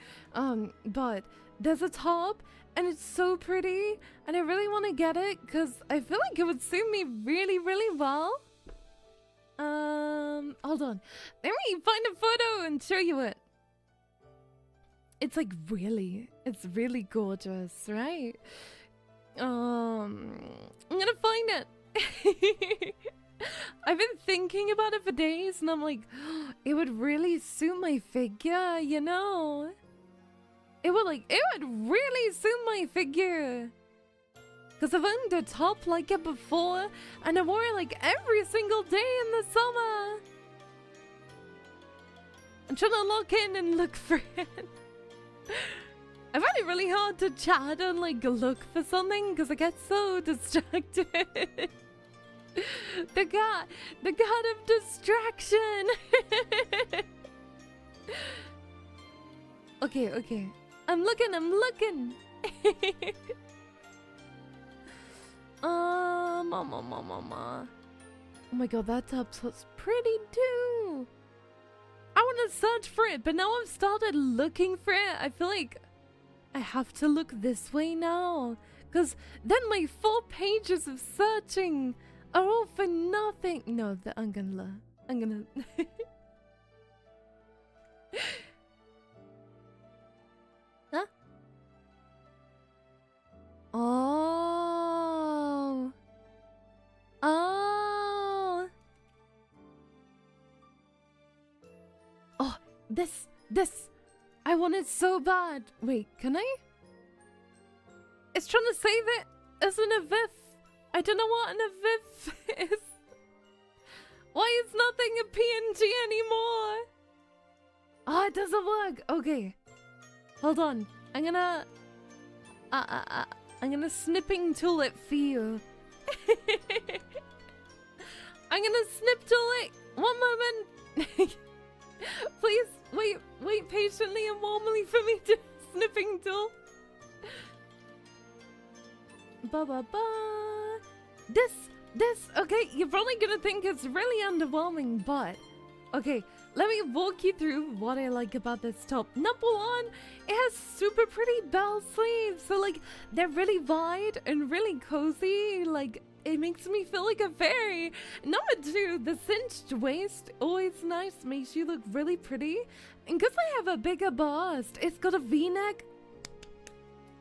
But there's a top and it's so pretty and I really want to get it because I feel like it would suit me really, really well. Hold on. Let me find a photo and show you it. It's like it's really gorgeous, right? I'm gonna find it. I've been thinking about it for days and I'm like, oh, it would really suit my figure, you know? It would really suit my figure. Because I've owned a top like it before and I wore it like every single day in the summer. I'm trying to lock in and look for it. I find it really hard to chat and like look for something because I get so distracted. The god of distraction. Okay. I'm looking. Mama. Oh my god, that top's pretty too. I want to search for it, but now I've started looking for it. I feel like I have to look this way now, because then my 4 pages of searching are all for nothing. No, I'm gonna Huh? Oh. Oh, this. I want it so bad. Wait, can I? It's trying to save it as an AVIF. I don't know what an AVIF is. Why is nothing a PNG anymore? Ah, it doesn't work. Okay. Hold on. I'm gonna snipping tool it for you. I'm gonna snip tool it. 1 moment. Please wait patiently and warmly for me to snipping tool. This, okay, you're probably gonna think it's really underwhelming, but okay, let me walk you through what I like about this top. Number 1, it has super pretty bell sleeves, so like they're really wide and really cozy. Like it makes me feel like a fairy. Number 2, the cinched waist, always nice, makes you look really pretty. And because I have a bigger bust, it's got a V-neck.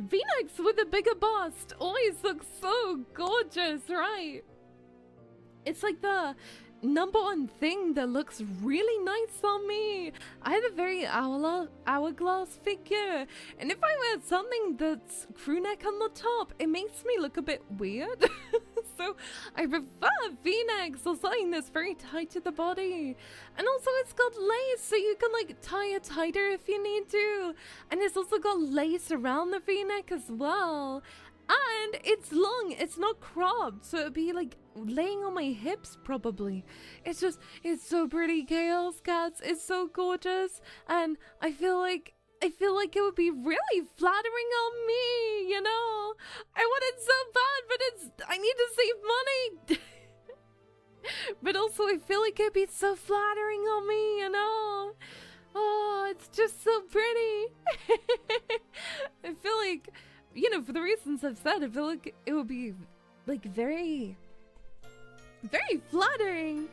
V-necks with a bigger bust always look so gorgeous, right? It's like the #1 thing that looks really nice on me. I have a very hourglass figure, and if I wear something that's crew neck on the top, it makes me look a bit weird. So I prefer V-necks or something that's very tight to the body. And also it's got lace, so you can like tie it tighter if you need to. And it's also got lace around the V-neck as well. And it's long, it's not cropped, so it'd be like laying on my hips probably. It's so pretty, Chaos Cats. It's so gorgeous, and I feel like it would be really flattering on me, you know? I want it so bad, but I need to save money. But also I feel like it'd be so flattering on me, you know? Oh, it's just so pretty. I feel like, you know, for the reasons I've said, I feel like it would be like very flattering.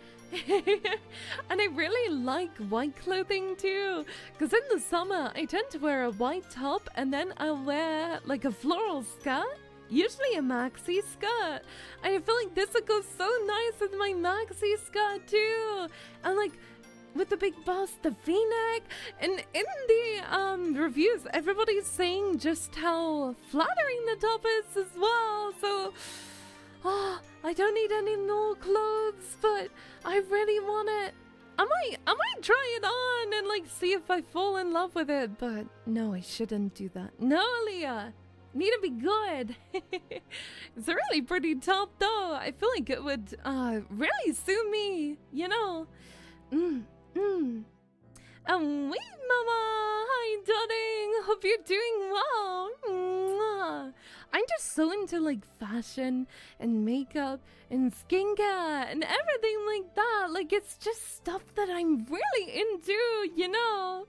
And I really like white clothing too, because in the summer I tend to wear a white top and then I'll wear like a floral skirt, usually a maxi skirt, and I feel like this would go so nice with my maxi skirt too. And like with the big bust, the V-neck, and in the reviews everybody's saying just how flattering the top is as well. So I don't need any more clothes, but I really want it. I might try it on and like see if I fall in love with it, but no, I shouldn't do that. No, Leah, need to be good. It's a really pretty top though. I feel like it would really suit me, you know. Wait, Mama, hi, darling. Hope you're doing well. Mwah. I'm just so into like fashion and makeup and skincare and everything like that. Like, it's just stuff that I'm really into, you know.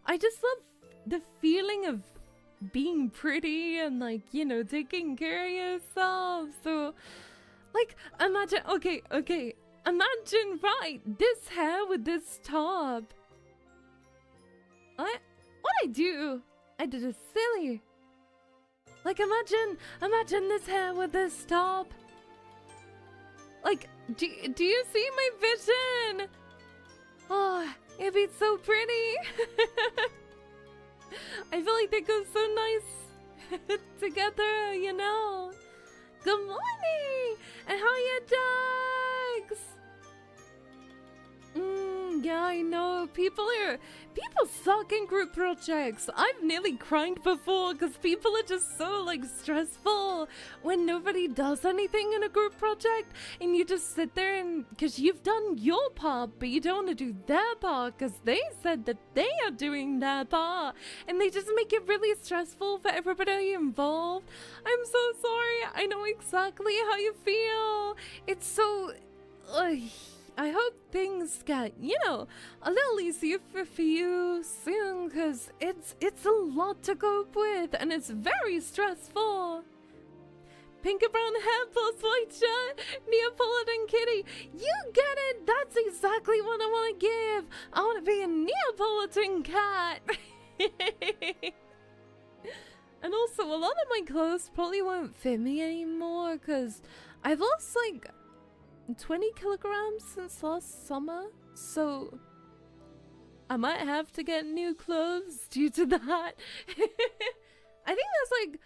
I just love the feeling of being pretty and like, you know, taking care of yourself. So like, imagine, okay, imagine, right, this hair with this top. What I do? I did it silly. Like, imagine this hair with this top. Like, do you see my vision? Oh, it'd be so pretty. I feel like they go so nice together, you know. Good morning, and how are your dogs? Yeah, I know. People suck in group projects. I've nearly cried before because people are just so like stressful when nobody does anything in a group project, and you just sit there and because you've done your part, but you don't want to do their part because they said that they are doing their part, and they just make it really stressful for everybody involved. I'm so sorry. I know exactly how you feel. It's so. I hope things get, you know, a little easier for you soon, because it's a lot to cope with, and it's very stressful. Pink and brown hair plus white shirt, Neapolitan kitty. You get it! That's exactly what I want to give. I want to be a Neapolitan cat. And also, a lot of my clothes probably won't fit me anymore, because I've lost, like, 20 kilograms since last summer, so I might have to get new clothes due to that. I think that's like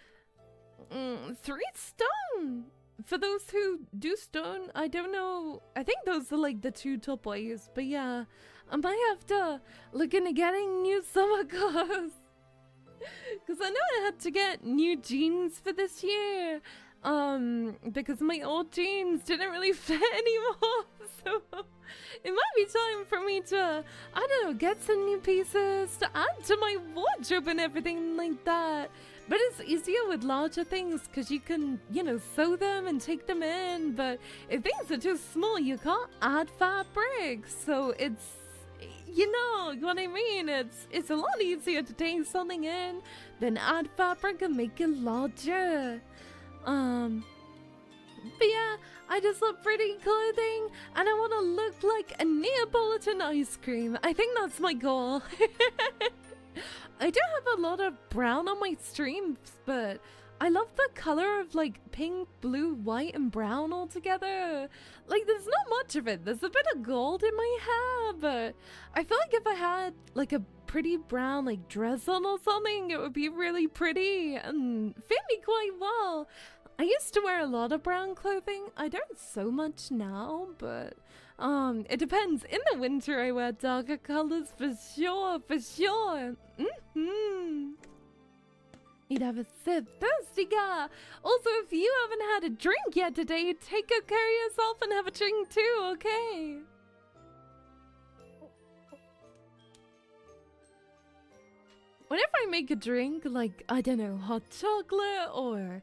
3 stone. For those who do stone, I don't know. I think those are like the 2 top ways, but yeah, I might have to look into getting new summer clothes. Because I know I had to get new jeans for this year. Because my old jeans didn't really fit anymore, so it might be time for me to, I don't know, get some new pieces to add to my wardrobe and everything like that. But it's easier with larger things because you can, you know, sew them and take them in, but if things are too small, you can't add fabric, so it's, you know what I mean, it's a lot easier to take something in than add fabric and make it larger. But yeah, I just love pretty clothing, and I want to look like a Neapolitan ice cream. I think that's my goal. I don't have a lot of brown on my streams, but I love the color of like pink, blue, white, and brown all together. Like there's not much of it. There's a bit of gold in my hair, but I feel like if I had like a pretty brown like dress on or something, it would be really pretty and fit me quite well. I used to wear a lot of brown clothing. I don't so much now, but it depends. In the winter, I wear darker colors for sure, for sure. You'd have a sip, thirsty guy. Also, if you haven't had a drink yet today, take good care of yourself and have a drink too, okay? Whenever I make a drink, like, I don't know, hot chocolate or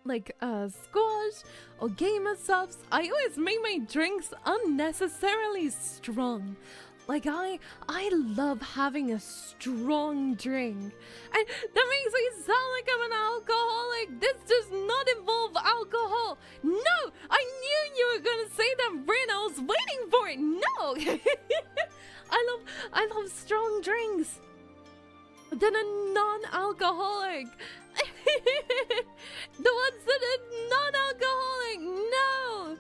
like squash or gamer subs, I always make my drinks unnecessarily strong. Like I love having a strong drink. And that makes me sound like I'm an alcoholic. This does not involve alcohol. No, I knew you were gonna say that, Bryn. I was waiting for it. No. I love strong drinks. Than a non-alcoholic. The ones that are non-alcoholic. No.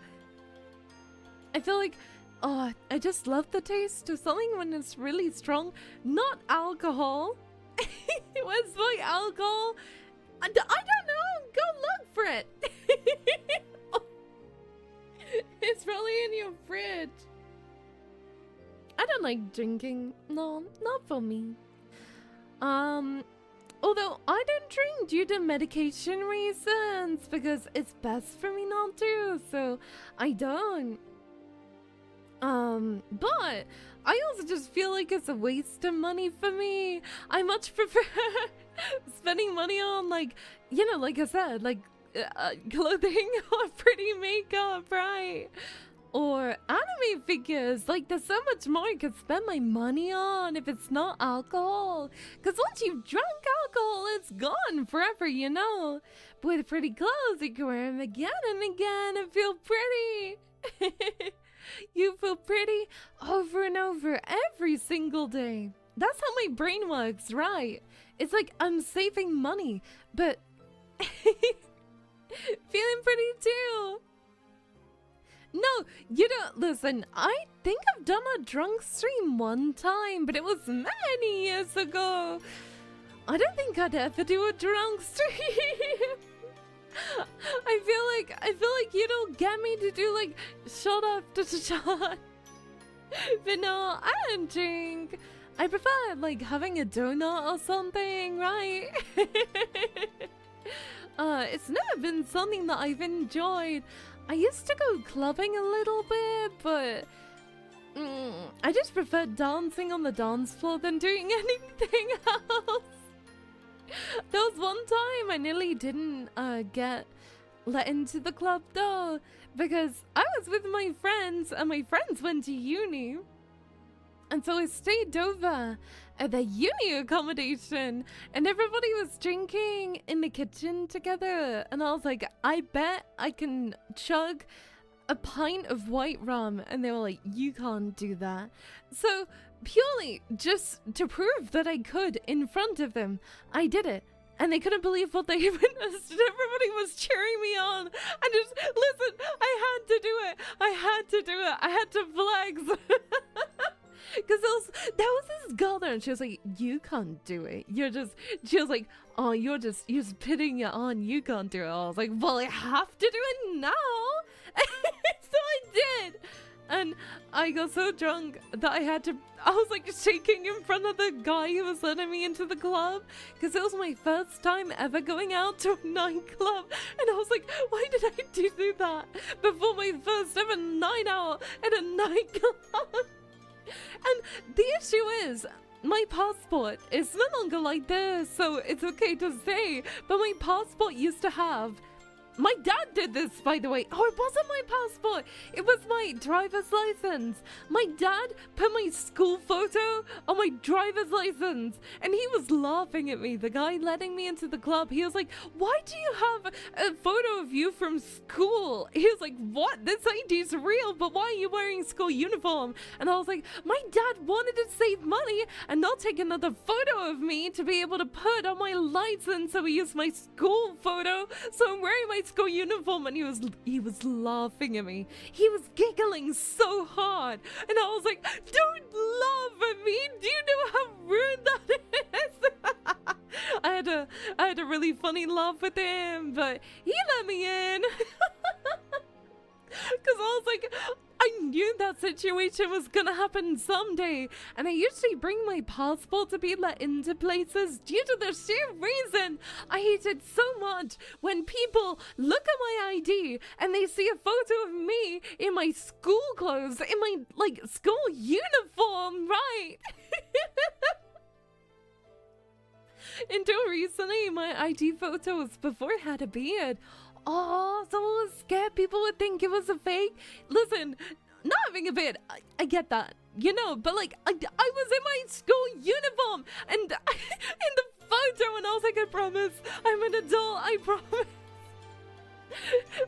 I feel like, oh, I just love the taste of something when it's really strong. Not alcohol. Where's my alcohol? I don't know. Go look for it. It's probably in your fridge. I don't like drinking. No, not for me. Although I don't drink due to medication reasons because it's best for me not to, so I don't. But I also just feel like it's a waste of money for me. I much prefer spending money on, like, you know, like I said, like clothing or pretty makeup, right? Or anime figures. Like, there's so much more I could spend my money on if it's not alcohol. Because once you've drunk alcohol, it's gone forever, you know. But with pretty clothes, you can wear them again and again and feel pretty. You feel pretty over and over every single day. That's how my brain works, right? It's like I'm saving money, but feeling pretty too. No, you don't. Listen, I think I've done a drunk stream one time, but it was many years ago. I don't think I'd ever do a drunk stream. I feel like you don't get me to do like shot after shot. But no, I don't drink. I prefer like having a donut or something, right? It's never been something that I've enjoyed. I used to go clubbing a little bit, but I just prefer dancing on the dance floor than doing anything else. There was one time I nearly didn't get let into the club though, because I was with my friends and my friends went to uni. And so I stayed over at the uni accommodation and everybody was drinking in the kitchen together. And I was like, I bet I can chug a pint of white rum. And they were like, you can't do that. So purely just to prove that I could in front of them, I did it. And they couldn't believe what they witnessed. And everybody was cheering me on. And just, listen, I had to do it. I had to do it. I had to flex. Because there was this girl there and she was like, you can't do it. She was like, oh, you're just putting it on. You can't do it. I was like, well, I have to do it now. So I did. And I got so drunk that I was like shaking in front of the guy who was letting me into the club. Because it was my first time ever going out to a nightclub. And I was like, why did I do that before my first ever night out at a nightclub? And the issue is, my passport is no longer like this, so it's okay to say, but my passport used to have My dad did this, by the way. Oh, it wasn't my passport. It was my driver's license. My dad put my school photo on my driver's license. And he was laughing at me. The guy letting me into the club. He was like, why do you have a photo of you from school? He was like, what? This ID's real, but why are you wearing school uniform? And I was like, my dad wanted to save money and not take another photo of me to be able to put on my license. So he used my school photo. So I'm wearing my school uniform, and he was laughing at me. He was giggling so hard, and I was like, don't laugh at me. Do you know how rude that is? I had a really funny laugh with him, but he let me in. Because I was like, I knew that situation was gonna happen someday, and I usually bring my passport to be let into places due to the sheer reason I hate it so much when people look at my ID and they see a photo of me in my school clothes, in my, like, school uniform, right? Until recently, my ID photo was before I had a beard. Oh, so I was scared people would think it was a fake. Listen, not having a beard, I get that, you know, but like, I was in my school uniform and in the photo, and I was like, I promise, I'm an adult, I promise.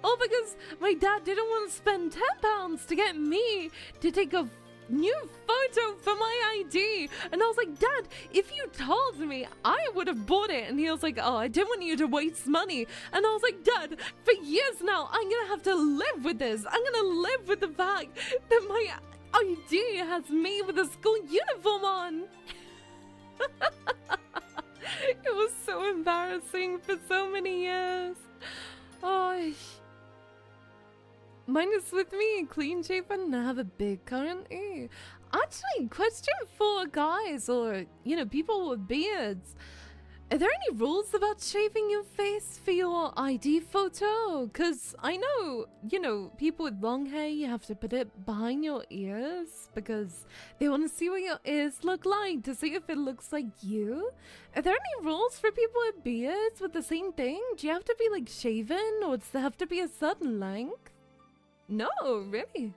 All because my dad didn't want to spend £10 to get me to take a new photo for my ID, and I was like, Dad, if you told me, I would have bought it. And he was like, oh, I didn't want you to waste money. And I was like, Dad, for years now, I'm gonna have to live with this. I'm gonna live with the fact that my ID has me with a school uniform on. It was so embarrassing for so many years. Oh, mine is with me, clean shaven, and I have a big currently. Actually, question for guys or, you know, people with beards. Are there any rules about shaving your face for your ID photo? Because I know, you know, people with long hair, you have to put it behind your ears because they want to see what your ears look like to see if it looks like you. Are there any rules for people with beards with the same thing? Do you have to be like shaven, or does there have to be a certain length? No, really?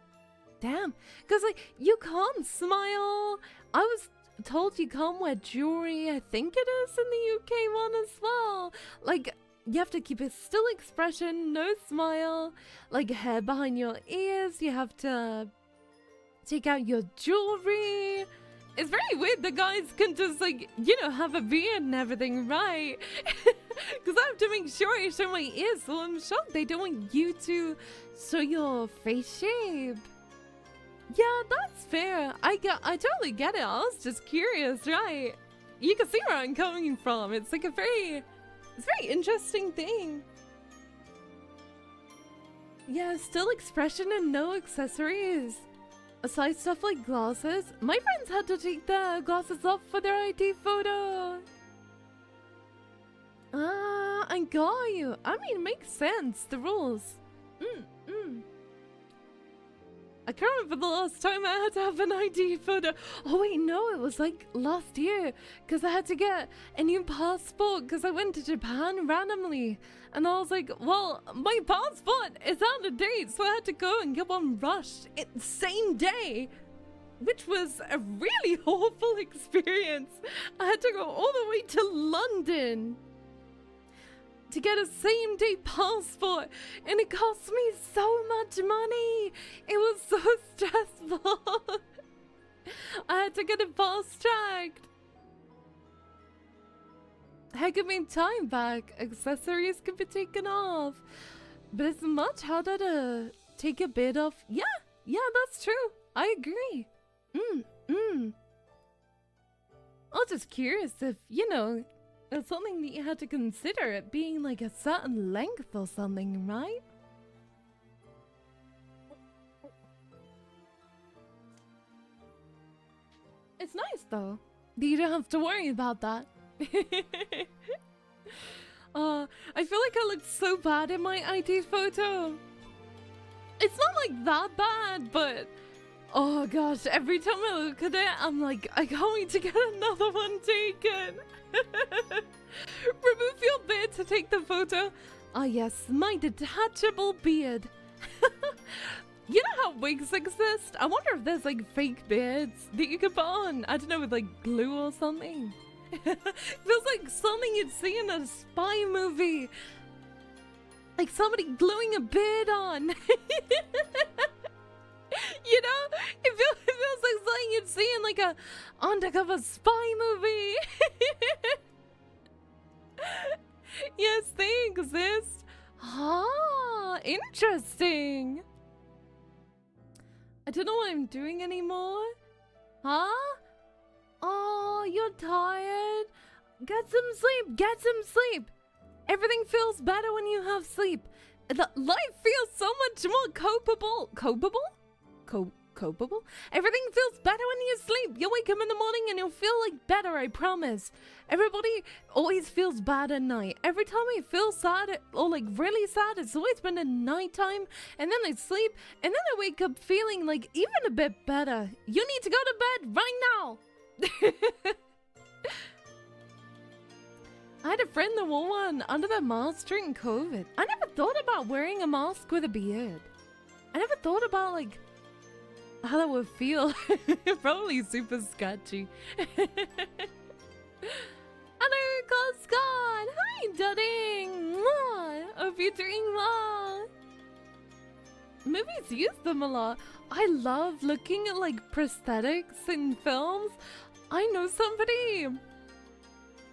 Damn. Because, like, you can't smile. I was told you can't wear jewelry. I think it is in the UK one as well. Like, you have to keep a still expression, no smile. Like, hair behind your ears. You have to take out your jewelry. It's very weird the guys can just, like, you know, have a beard and everything, right? Because I have to make sure I show my ears, so I'm shocked they don't want you to show your face shape. Yeah, that's fair. I totally get it. I was just curious, right? You can see where I'm coming from. It's like it's a very interesting thing. Yeah, still expression and no accessories. Aside stuff like glasses, my friends had to take their glasses off for their ID photo. Ah, I got you. I mean, it makes sense, the rules. I can't remember the last time I had to have an ID photo. Oh wait, no, it was like last year, because I had to get a new passport because I went to Japan randomly. And I was like, well, my passport is out of date, so I had to go and get one rushed the same day, which was a really awful experience. I had to go all the way to London to get a same-day passport, and it cost me so much money. It was so stressful. I had to get it fast-tracked. I could make time back. Accessories could be taken off, but it's much harder to take a bit off. Yeah, that's true. I agree. I was just curious if, you know, it's something that you had to consider, it being like a certain length or something, right? It's nice though. You don't have to worry about that. I feel like I looked so bad in my ID photo. It's not like that bad, but oh gosh, every time I look at it, I'm like, I can't wait to get another one taken. Remove your beard to take the photo. Ah yes, my detachable beard. You know how wigs exist? I wonder if there's like fake beards that you could put on. I don't know, with like glue or something. Feels like something you'd see in a spy movie. Like somebody gluing a beard on. You know? It feels like something you'd see in like a undercover spy movie. Yes, they exist. Ah, interesting. I don't know what I'm doing anymore. Huh? Oh, you're tired? Get some sleep, get some sleep. Everything feels better when you have sleep. Life feels so much more copable. Copable? Everything feels better when you sleep. You'll wake up in the morning and you'll feel like better, I promise. Everybody always feels bad at night. Every time I feel sad or like really sad, it's always been at nighttime, and then I sleep, and then I wake up feeling like even a bit better. You need to go to bed right now. I had a friend that wore one under their mask during COVID. I never thought about wearing a mask with a beard. I never thought about like how that would feel. Probably super sketchy. Hello, Coscon! Hi, Dudding! Hope you're doing well. Movies use them a lot. I love looking at like prosthetics in films. I know somebody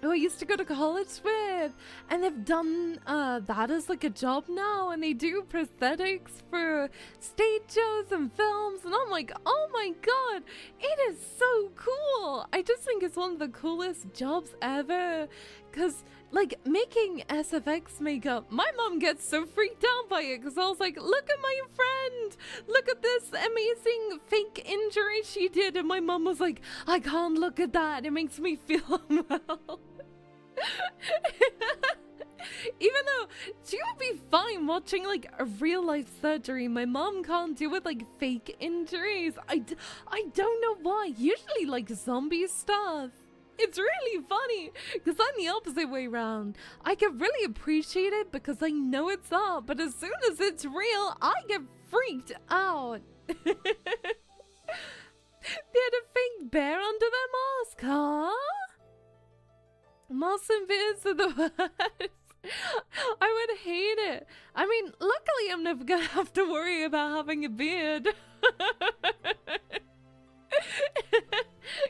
who I used to go to college with, and they've done that as like a job now, and they do prosthetics for stage shows and films, and I'm like, oh my god, it is so cool. I just think it's one of the coolest jobs ever, because like making SFX makeup, my mom gets so freaked out by it, because I was like, look at my friend, look at this amazing fake injury she did, and my mom was like, I can't look at that, it makes me feel unwell. Even though she would be fine watching like a real life surgery, my mom can't deal with like fake injuries. I don't know why. Usually like zombie stuff. It's really funny because I'm the opposite way around. I can really appreciate it because I know it's art, but as soon as it's real, I get freaked out. They had a fake bear under their mask, huh? Masks and beards are the worst. I would hate it. I mean, luckily I'm never gonna have to worry about having a beard.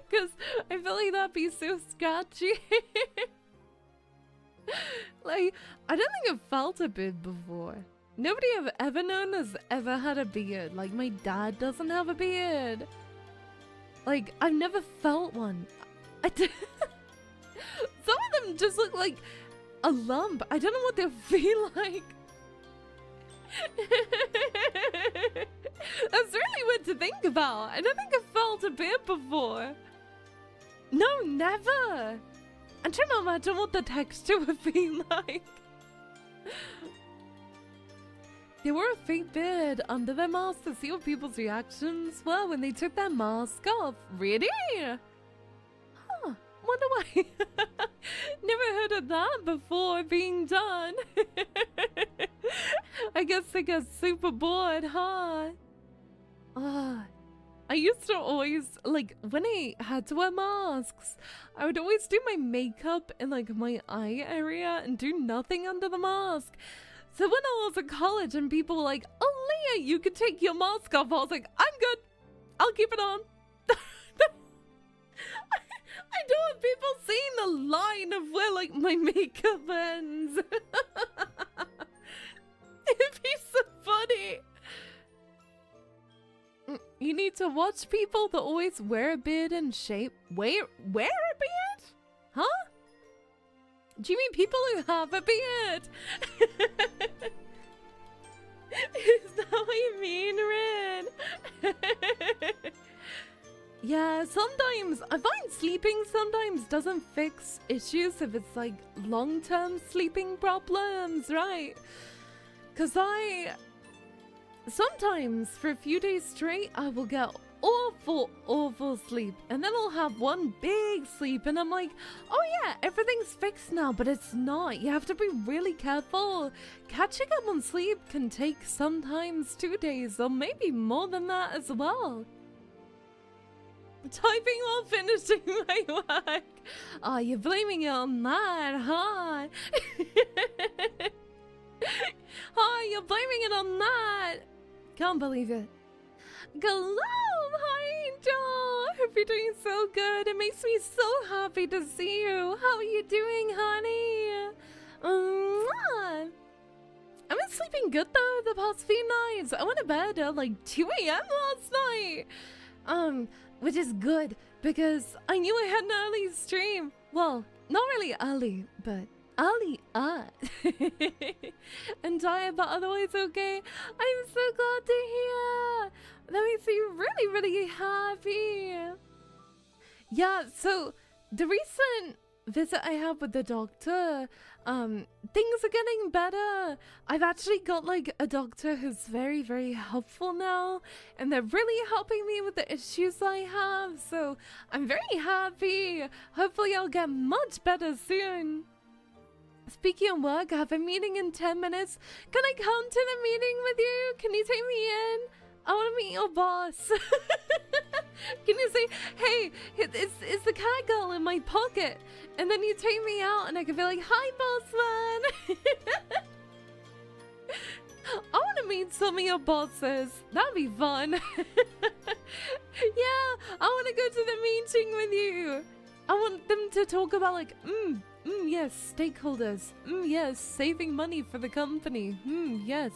Because I feel like that'd be so sketchy. Like, I don't think I've felt a beard before. Nobody I've ever known has ever had a beard. Like, my dad doesn't have a beard. Like, I've never felt one. Some of them just look like a lump. I don't know what they feel like. That's really weird to think about. I don't think I've felt a beard before. No, never. I'm trying to imagine what the texture would be like. They wore a fake beard under their mask to see what people's reactions were when they took their mask off. Really? Huh. Wonder why. Never heard of that before being done. I guess they got super bored, huh? I used to always, like, when I had to wear masks, I would always do my makeup in, like, my eye area and do nothing under the mask. So when I was at college and people were like, oh, Leah, you could take your mask off, I was like, I'm good. I'll keep it on. I don't want people seeing the line of where, like, my makeup ends. It'd be so funny. You need to watch people that always wear a beard and shape. Wear a beard? Huh? Do you mean people who have a beard? Is that what you mean, Rin? Yeah, sometimes I find sleeping sometimes doesn't fix issues if it's like long-term sleeping problems, right? Because sometimes for a few days straight I will get awful sleep, and then I'll have one big sleep, and I'm like, oh yeah, everything's fixed now, but it's not. You have to be really careful. Catching up on sleep can take sometimes 2 days, or maybe more than that as well. Typing while finishing my work. Oh, you're blaming it on that, huh? Oh, you're blaming it on that. Can't believe it. Hello, hi Angel! Hope you're doing so good. It makes me so happy to see you. How are you doing, honey? I've been sleeping good though the past few nights. I went to bed at like 2 a.m. last night. Which is good because I knew I had an early stream. Well, not really early, but early. And tired, but otherwise okay. I'm so glad to hear. That makes me really, really happy. Yeah, so the recent visit I had with the doctor, things are getting better. I've actually got like a doctor who's very, very helpful now, and they're really helping me with the issues I have, so I'm very happy. Hopefully I'll get much better soon. Speaking of work, I have a meeting in 10 minutes. Can I come to the meeting with you? Can you take me in? I want to meet your boss. Can you say, hey, it's the cat girl in my pocket? And then you take me out and I can be like, hi, boss man. I want to meet some of your bosses. That'd be fun. Yeah, I want to go to the meeting with you. I want them to talk about like, yes, stakeholders. Yes, saving money for the company. Yes.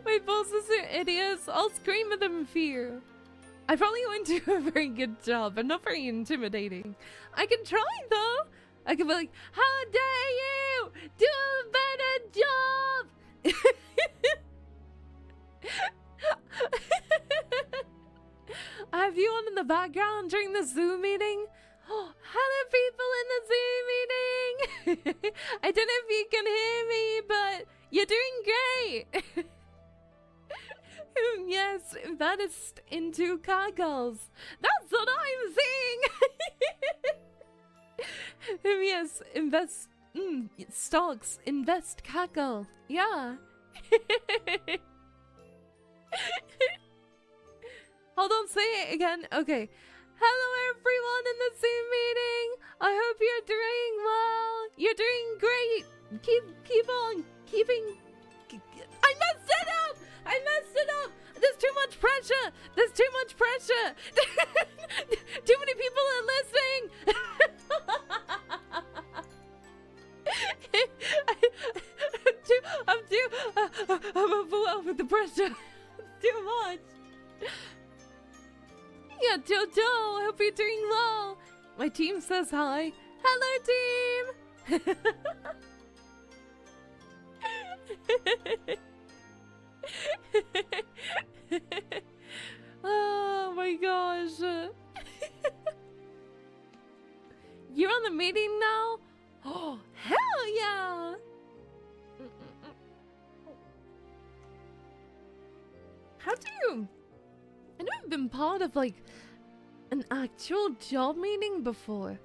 My bosses are idiots. I'll scream at them for you. I probably won't do a very good job, but not very intimidating. I can try though. I can be like, how dare you do a better job? I have you on in the background during the Zoom meeting. Oh, hello people in the Zoom meeting. I don't know if you can hear me, but you're doing great. Yes, invest into cargos. That's what I'm saying. Yes, invest stocks. Invest cargo. Yeah. Hold on, say it again. Okay. Hello everyone in the Zoom meeting. I hope you're doing well. You're doing great. Keep on keeping. I messed it up. I messed it up. There's too much pressure. There's too much pressure. Too many people are listening. I'm overwhelmed with the pressure. Too much. Yeah, Jojo, I hope you're doing well. My team says hi. Hello, team. Oh my gosh. You're on the meeting now? Oh, hell yeah. How do you... I never been part of like an actual job meeting before.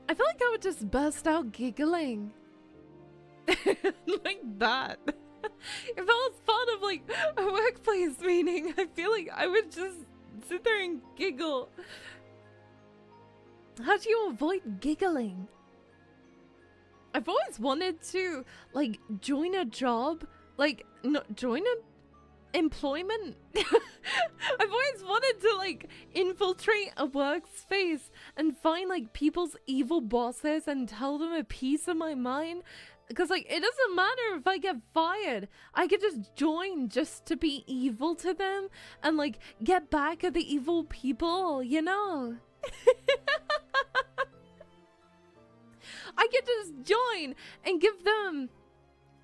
I feel like I would just burst out giggling. Like that. If I was part of like a workplace meeting, I feel like I would just sit there and giggle. How do you avoid giggling? I've always wanted to like join a job, like join a employment. I've always wanted to like infiltrate a workspace and find like people's evil bosses and tell them a piece of my mind, because like it doesn't matter if I get fired. I could just join just to be evil to them and like get back at the evil people, you know. I could just join and give them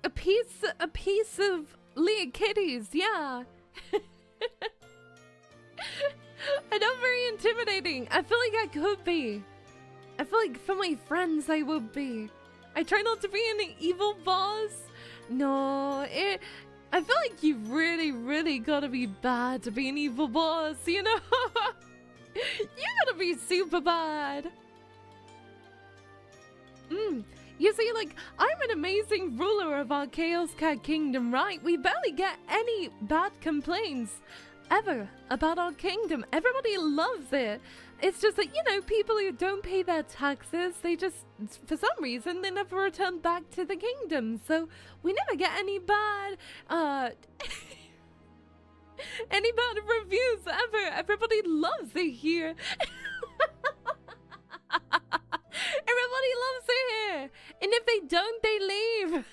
a piece of Leahkitties, yeah. I know, very intimidating. I feel like I could be. I feel like for my friends I would be. I try not to be an evil boss. No, I feel like you really gotta be bad to be an evil boss, you know? You gotta be super bad. You see, like, I'm an amazing ruler of our Chaos Cat Kingdom, right? We barely get any bad complaints ever about our kingdom. Everybody loves it. It's just that, you know, people who don't pay their taxes, they just, for some reason, they never return back to the kingdom. So we never get any bad, any bad reviews ever. Everybody loves it here. Everybody loves it here. And if they don't, they leave.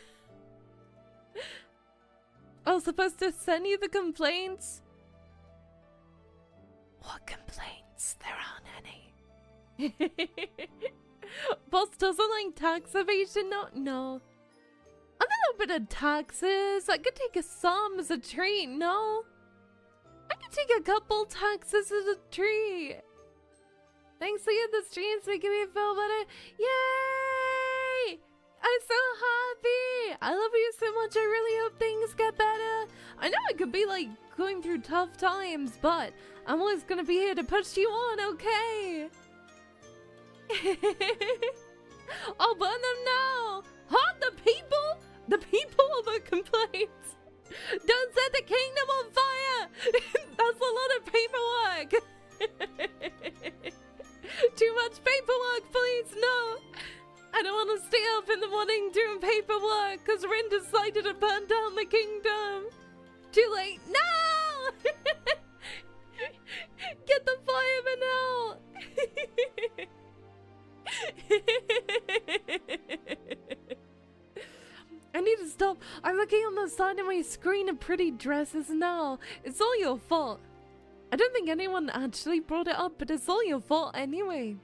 I was supposed to send you the complaints. What complaints? There aren't any. Boss doesn't like tax evasion? No. A little bit of taxes. I could take some as a treat, no? I could take a couple taxes as a treat. Thanks to you, the streams making me feel better. Yay! I'm so happy. I love you so much. I really hope things get better. I know I could be like going through tough times, but I'm always gonna be here to push you on, okay? I'll burn them now. Huh? The people of the complaints. Don't set the kingdom on fire. That's a lot of paperwork. Too much paperwork, please, no! I don't want to stay up in the morning doing paperwork because Rin decided to burn down the kingdom. Too late. No! Get the firemen out! I need to stop. I'm looking on the side of my screen of pretty dresses now. It's all your fault. I don't think anyone actually brought it up, but it's all your fault anyway.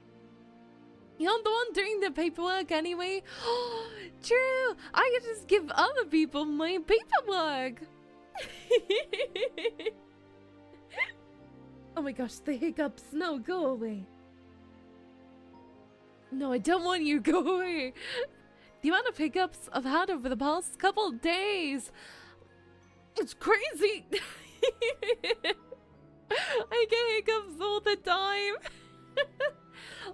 You're the one doing the paperwork anyway. Oh, true. I could just give other people my paperwork. Oh my gosh, the hiccups. No, go away. No, I don't want you to go away. The amount of hiccups I've had over the past couple of days. It's crazy. I get hiccups all the time.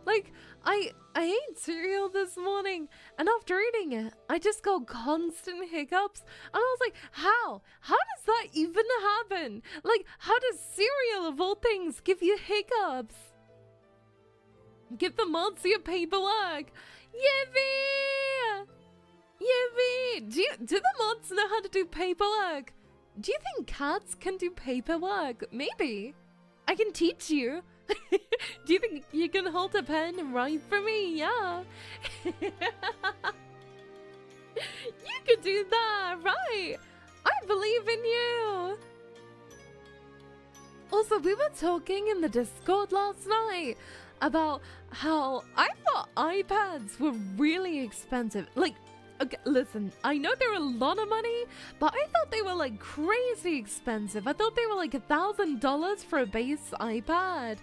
Like, I ate cereal this morning, and after eating it, I just got constant hiccups. And I was like, how? How does that even happen? Like, how does cereal, of all things, give you hiccups? Give the mods your paperwork. Yippee! Yippee! Do the mods know how to do paperwork? Do you think cats can do paperwork? Maybe. I can teach you. Do you think you can hold a pen and write for me? Yeah. You could do that, right? I believe in you. Also, we were talking in the Discord last night about how I thought iPads were really expensive. Like, okay, listen, I know they're a lot of money, but I thought they were like crazy expensive. I thought they were like $1,000 for a base iPad.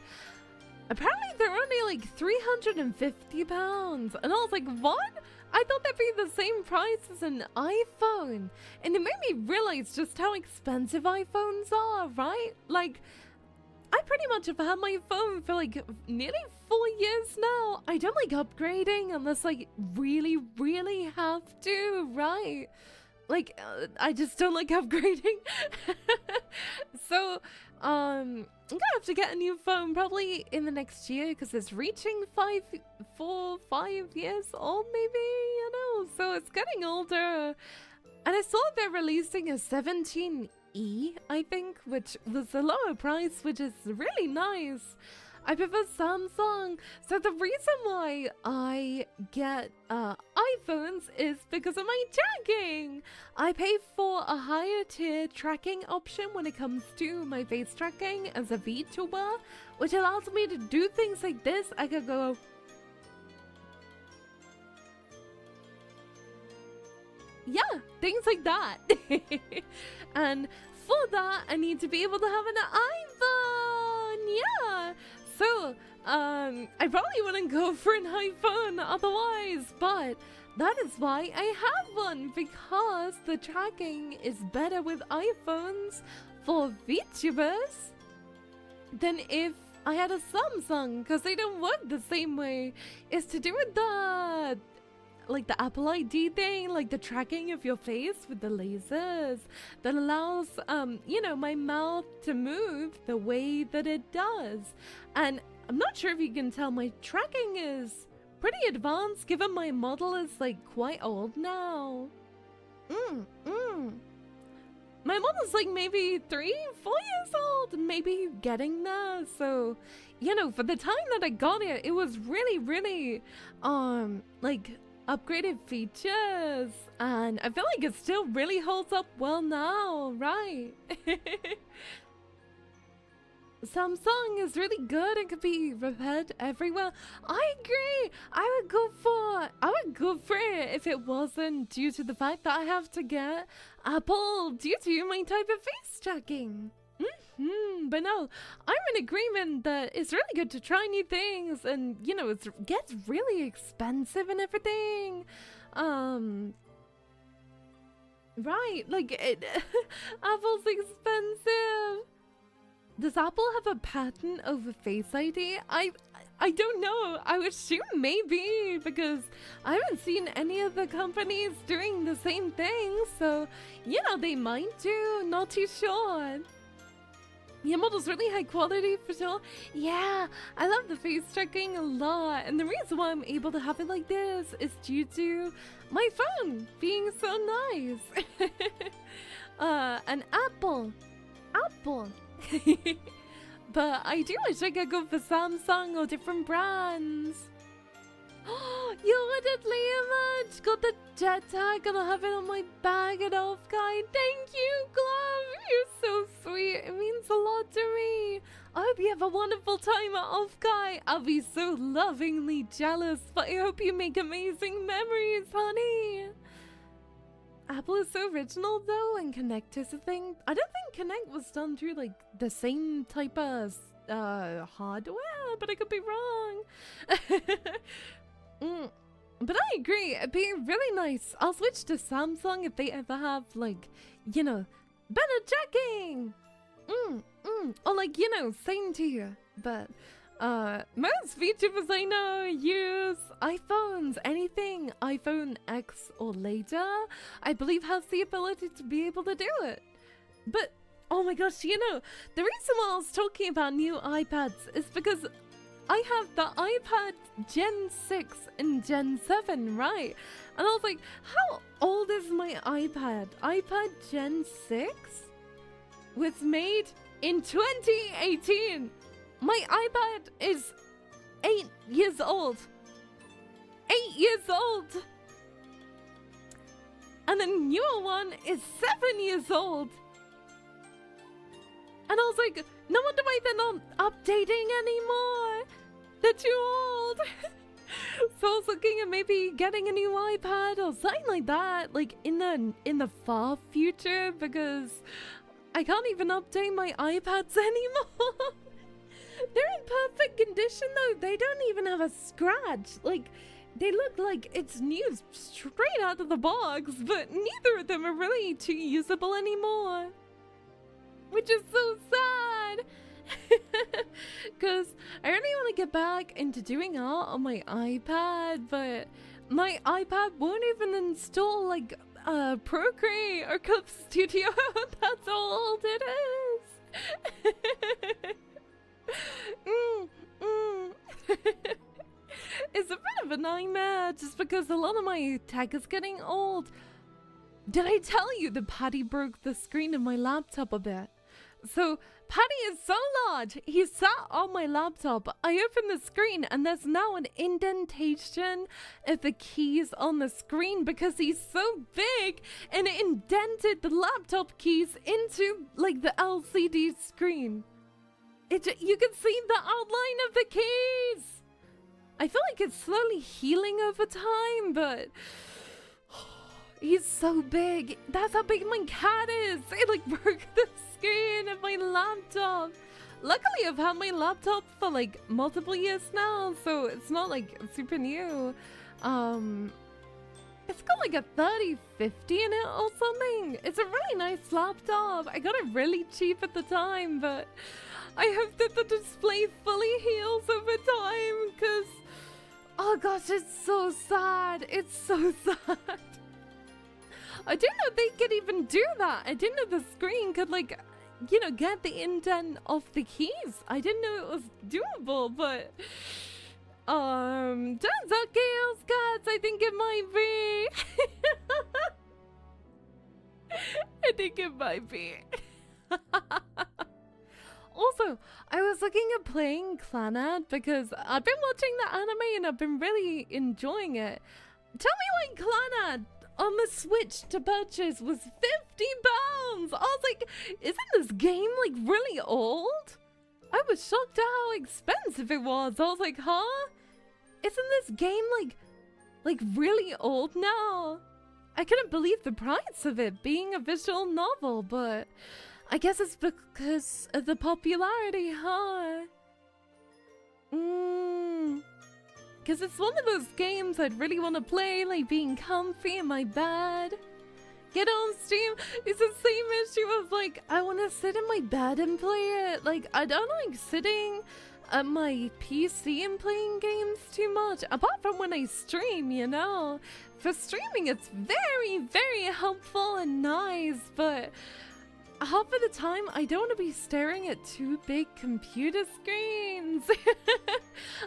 Apparently they're only like £350. And I was like, what? I thought they'd be the same price as an iPhone. And it made me realize just how expensive iPhones are, right? Like, I pretty much have had my phone for like nearly 4 years now. I don't like upgrading unless like really have to, right? Like, I just don't like upgrading. So, I'm gonna have to get a new phone probably in the next year because it's reaching 5 years old maybe, you know? So it's getting older. And I saw they're releasing a 17E, I think, which was a lower price, which is really nice. I prefer Samsung. So the reason why I get iPhones is because of my tracking. I pay for a higher tier tracking option when it comes to my face tracking as a VTuber, which allows me to do things like this. I could go... yeah, things like that. And for that, I need to be able to have an iPhone. Yeah. so, I probably wouldn't go for an iPhone otherwise, but that is why I have one, because the tracking is better with iPhones for VTubers than if I had a Samsung, because they don't work the same way. It's to do with the Apple ID thing, like the tracking of your face with the lasers that allows, you know, my mouth to move the way that it does. And I'm not sure if you can tell, my tracking is pretty advanced given my model is like quite old now. My model's like maybe 3-4 years old, maybe getting there. So, you know, for the time that I got it, it was really, like upgraded features, and I feel like it still really holds up well now, right? Samsung is really good. It could be repaired everywhere. I agree. I would go for it if it wasn't due to the fact that I have to get Apple due to my type of face tracking. But no, I'm in agreement that it's really good to try new things, and you know, it gets really expensive and everything. Right, like Apple's expensive. Does Apple have a patent over Face ID? I don't know. I would assume maybe, because I haven't seen any of the companies doing the same thing, so you know, they might do, not too sure. Your model's really high quality for sure. Yeah, I love the face tracking a lot, and the reason why I'm able to have it like this is due to my phone being so nice. An Apple. But I do wish I could go for Samsung or different brands. You ordered Liam, got the jet tag, and I'll have it on my bag at Offguy. Thank you, Glove. You're so sweet. It means a lot to me. I hope you have a wonderful time at Offguy. I'll be so lovingly jealous, but I hope you make amazing memories, honey. Apple is so original though, and Connect is a thing. I don't think Connect was done through like the same type of hardware, but I could be wrong. But I agree, it'd be really nice. I'll switch to Samsung if they ever have, like, you know, better tracking. Or like, you know, same tier. But most VTubers I know use iPhones. Anything iPhone X or later, I believe, has the ability to be able to do it. But oh my gosh, you know, the reason why I was talking about new iPads is because I have the iPad Gen 6 and Gen 7, right? And I was like, how old is my iPad? iPad Gen 6 was made in 2018. My iPad is 8 years old. 8 years old. And the newer one is 7 years old. And I was like, no wonder why they're not updating anymore. They're too old. So I was looking at maybe getting a new iPad or something like that, like in the far future, because I can't even update my iPads anymore. They're in perfect condition though. They don't even have a scratch. Like, they look like it's new straight out of the box, but neither of them are really too usable anymore. Which is so sad. Because I really want to get back into doing art on my iPad, but my iPad won't even install like Procreate or Cup Studio. That's how old it is. It's a bit of a nightmare just because a lot of my tech is getting old. Did I tell you that Patty broke the screen of my laptop a bit? So Patty is so large, he sat on my laptop. I opened the screen and there's now an indentation of the keys on the screen because he's so big, and it indented the laptop keys into like the LCD screen. You can see the outline of the keys. I feel like it's slowly healing over time, but he's so big. That's how big my cat is. It like broke the screen of my laptop. Luckily, I've had my laptop for like multiple years now, so it's not like super new. It's got like a 3050 in it or something. It's a really nice laptop. I got it really cheap at the time, but I hope that the display fully heals over time, because, oh gosh, it's so sad. It's so sad. I didn't know they could even do that. I didn't know the screen could, like, you know, get the indent of the keys. I didn't know it was doable, but turns out Chaos Cats, I think it might be. I think it might be. Also, I was looking at playing Clannad because I've been watching the anime and I've been really enjoying it. Tell me why Clannad on the Switch to purchase was £50. I was like, isn't this game like really old? I was shocked at how expensive it was. I was like, huh? Isn't this game like really old now? I couldn't believe the price of it being a visual novel, but I guess it's because of the popularity, huh? Because it's one of those games I'd really want to play, like being comfy in my bed. Get on Steam, it's the same issue of like, I want to sit in my bed and play it. Like, I don't like sitting at my PC and playing games too much, apart from when I stream, you know. For streaming, it's very, very helpful and nice, but half of the time, I don't want to be staring at two big computer screens.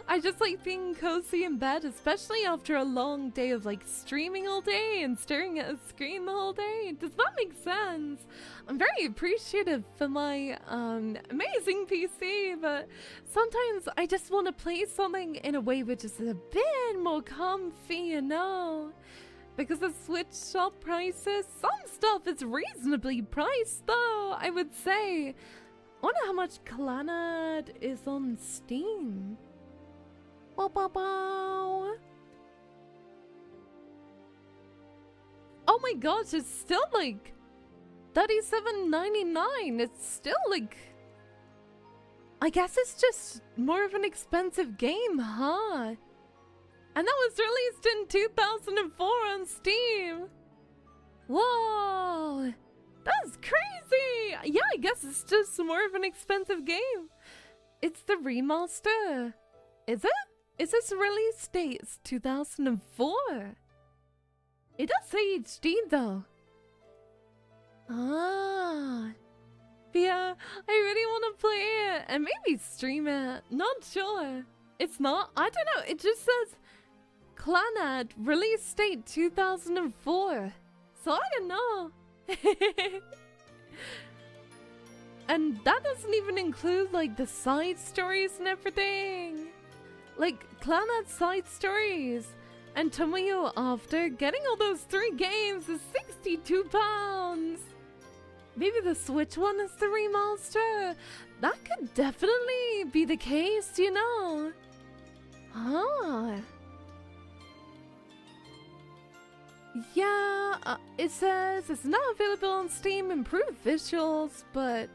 I just like being cozy in bed, especially after a long day of like streaming all day and staring at a screen the whole day. Does that make sense? I'm very appreciative for my amazing PC, but sometimes I just want to play something in a way which is a bit more comfy, you know? Because of Switch shop prices, some stuff is reasonably priced though, I would say. I wonder how much Clannad is on Steam. Bow, bow, bow. Oh my gosh, it's still like $37.99. It's still like, I guess it's just more of an expensive game, huh? And that was released in 2004 on Steam. Whoa, that's crazy. Yeah, I guess it's just more of an expensive game. It's the remaster. Is it? Is this release date? It's 2004. It does say HD though. Ah. Yeah, I really want to play it and maybe stream it. Not sure. It's not? I don't know. It just says Clannad release date 2004. So I don't know. And that doesn't even include like the side stories and everything. Like Clannad side stories and Tomoyo after getting all those 3 games is £62. Maybe the Switch one is the remaster. That could definitely be the case, you know. Ah. Yeah, it says it's not available on Steam, improved visuals, but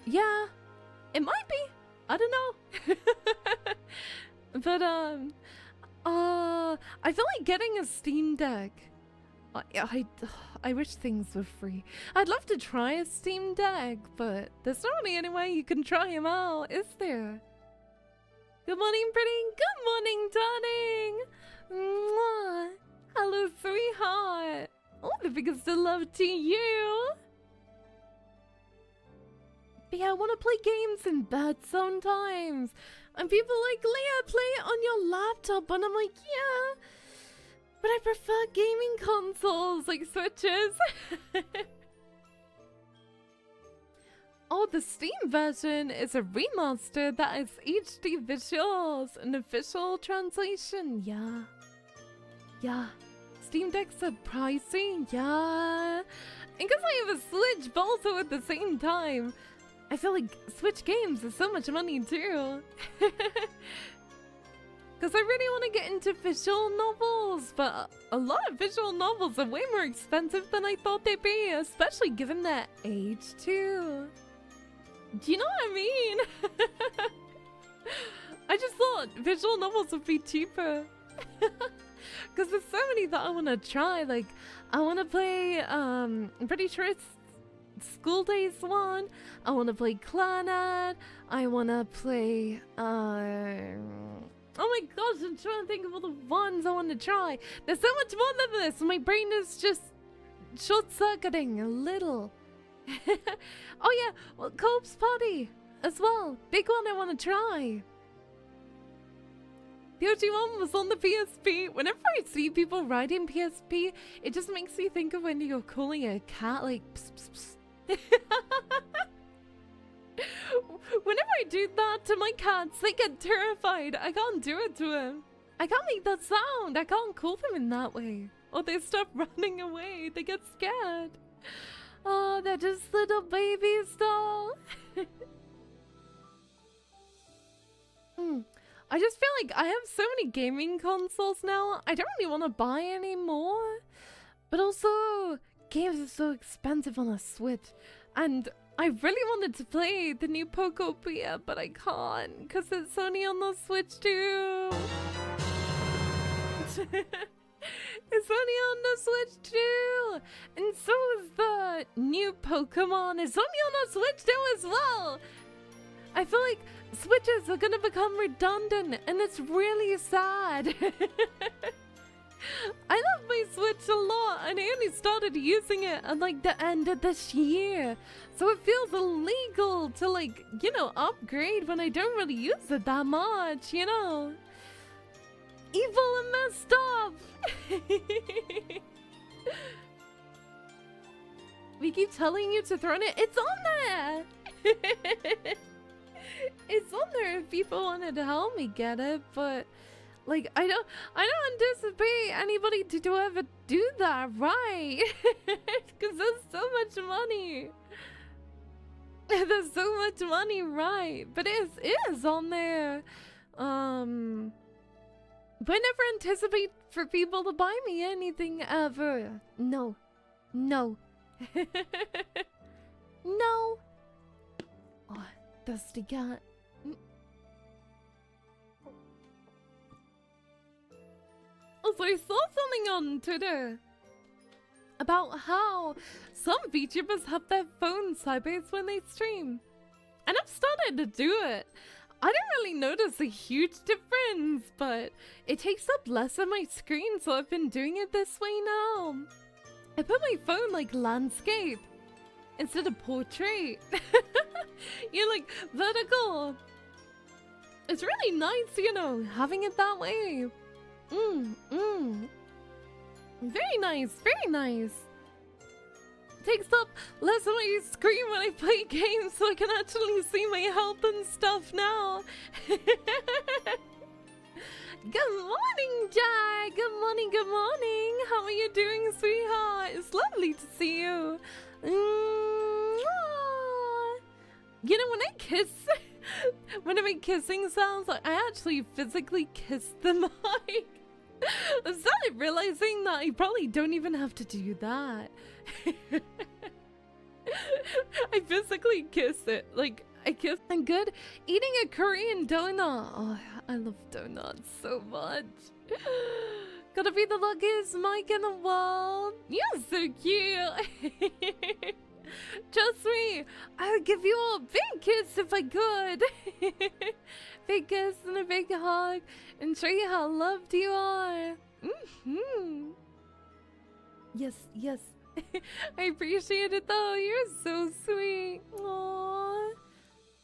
yeah, it might be. I don't know. But I feel like getting a Steam Deck. I wish things were free. I'd love to try a Steam Deck, but there's not really any way you can try them out, is there? Good morning, pretty. Good morning, darling. Mwah. Hello, sweetheart. Oh, the biggest of love to you. But yeah, I want to play games in bed sometimes. And people are like, Leah, play it on your laptop. And I'm like, yeah. But I prefer gaming consoles, like Switches. Oh, the Steam version is a remaster that is HD visuals, an official translation, yeah. Yeah. Steam Decks are pricey, yeah. And because I have a Switch, but also at the same time, I feel like Switch games are so much money too. Because I really want to get into visual novels, but a lot of visual novels are way more expensive than I thought they'd be, especially given their age too. Do you know what I mean? I just thought visual novels would be cheaper. Because there's so many that I want to try. Like, I want to play, I'm pretty sure it's School Days one. I want to play Clannad. I want to play, oh my gosh, I'm trying to think of all the ones I want to try. There's so much more than this. My brain is just short-circuiting a little. Oh yeah, well, Cope's Party as well. Big one I want to try. The OG one was on the PSP. Whenever I see people riding PSP, it just makes me think of when you're calling a cat like pss, pss, pss. Whenever I do that to my cats, they get terrified. I can't do it to them. I can't make that sound. I can't call them in that way. Or they stop running away. They get scared. Oh, they're just little babies though. I just feel like I have so many gaming consoles now. I don't really want to buy any more. But also, games are so expensive on a Switch. And I really wanted to play the new Pokopia, but I can't. Because it's only on the Switch too. It's only on the Switch too. And so is the new Pokemon. It's only on the Switch too as well. I feel like Switches are gonna become redundant, and it's really sad. I love my Switch a lot, and I only started using it at like the end of this year. So it feels illegal to like, you know, upgrade when I don't really use it that much, you know. Evil and messed up. We keep telling you to throw it. It's on there. It's on there if people wanted to help me get it, but like I don't anticipate anybody to ever do that, right? Because there's so much money. There's so much money, right? But it is on there. But I never anticipate for people to buy me anything ever. No. No. No. Oh, dusty cat. Also, I saw something on Twitter about how some VTubers have their phones sideways when they stream. And I've started to do it. I don't really notice a huge difference, but it takes up less of my screen, so I've been doing it this way now. I put my phone like landscape instead of portrait. You're like vertical. It's really nice, you know, having it that way. Very nice, very nice. Takes up less of my screen when I play games, so I can actually see my health and stuff now. Good morning, Jack. Good morning, good morning. How are you doing, sweetheart? It's lovely to see you. You know, when I kiss, when I make kissing sounds, I actually physically kiss the mic. I started realizing that I probably don't even have to do that. I physically kiss it. Like, I kiss. I'm good. Eating a Korean donut. Oh, I love donuts so much. Gotta be the luckiest mic in the world. You're so cute. Trust me, I would give you a big kiss if I could. Big kiss and a big hug and show you how loved you are. Yes, yes. I appreciate it though. You're so sweet. Aww.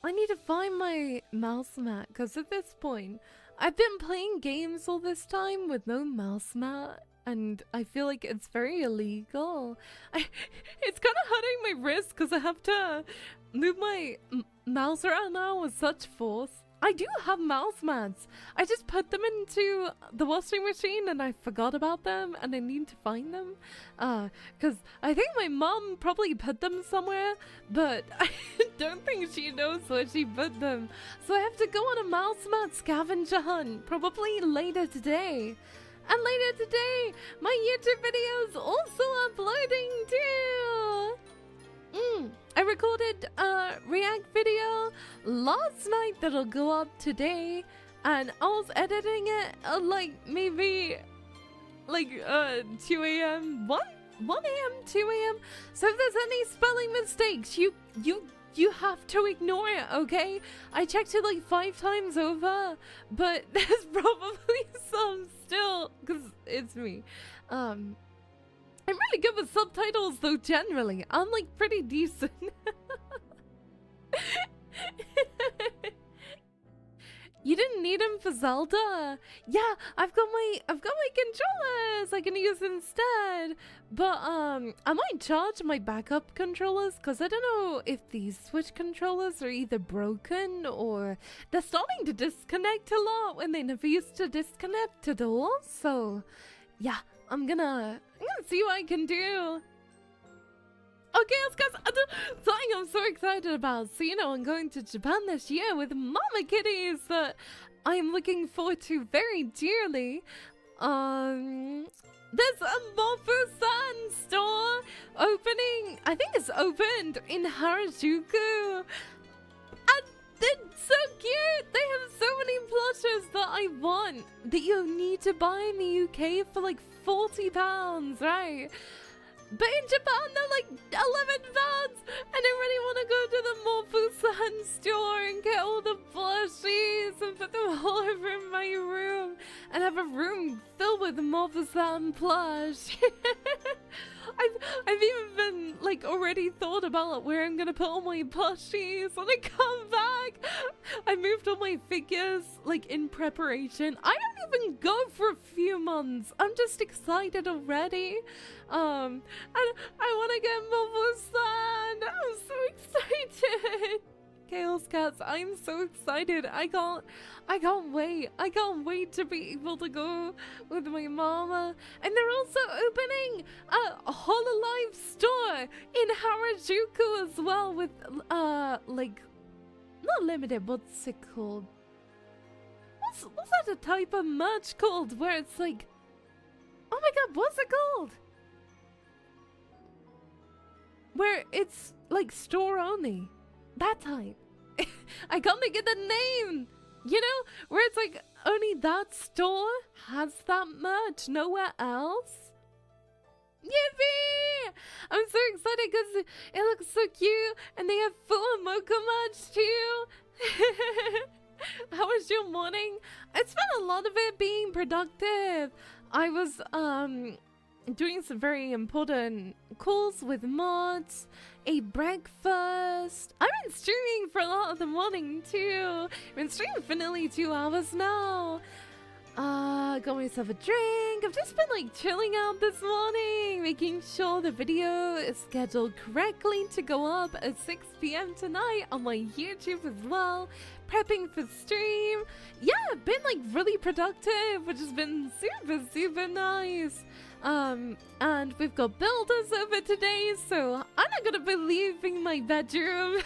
I need to find my mouse mat because at this point, I've been playing games all this time with no mouse mat. And I feel like it's very illegal. It's kind of hurting my wrist because I have to move my mouse around now with such force. I do have mouse mats. I just put them into the washing machine and I forgot about them and I need to find them. Because I think my mom probably put them somewhere, but I don't think she knows where she put them. So I have to go on a mouse mat scavenger hunt, probably later today. And later today, my YouTube video is also uploading too. I recorded a react video last night that'll go up today, and I was editing it at like maybe like 2 a.m. 1 a.m. 2 a.m. So if there's any spelling mistakes, you have to ignore it, okay? I checked it like 5 times over, but there's probably some still, because it's me. I'm really good with subtitles though, generally. I'm like pretty decent. You didn't need them for Zelda? Yeah, I've got my controllers I can use instead. But I might charge my backup controllers because I don't know if these Switch controllers are either broken or they're starting to disconnect a lot when they never used to disconnect at all. So yeah, I'm gonna see what I can do. Okay, guys, something I'm so excited about. So, you know, I'm going to Japan this year with Mama Kitties that I'm looking forward to very dearly. There's a Mofu-san store opening. I think it's opened in Harajuku. And they're so cute. They have so many plushes that I want that you need to buy in the UK for like £40, right? But in Japan, they're like £11, and I really want to go to the Mofu-san store and get all the plushies and put them all over in my room and have a room filled with Mofu-san plush. I've even been like already thought about where I'm gonna put all my plushies when I come back. I moved all my figures like in preparation. I don't even go for a few months. I'm just excited already. And I want to get Mofu-san. I'm so excited. Chaos Cats, I'm so excited. I can't wait. I can't wait to be able to go with my mama. And they're also opening a HoloLive store in Harajuku as well with like not limited, what's it called? What's that a type of merch called where it's like, oh my god, what's it called? Where it's like store only. That type. I can't think of the name. You know, where it's like only that store has that merch, nowhere else. Yippee! I'm so excited because it looks so cute, and they have Fuamoko merch too. How was your morning? I spent a lot of it being productive. I was doing some very important calls with mods, ate breakfast. I've been streaming for a lot of the morning too. I've been streaming for nearly 2 hours now. Got myself a drink. I've just been like chilling out this morning, making sure the video is scheduled correctly to go up at 6 p.m. tonight on my YouTube as well. Prepping for stream. Yeah, I've been like really productive, which has been super nice. And we've got builders over today, so I'm not gonna be leaving my bedroom.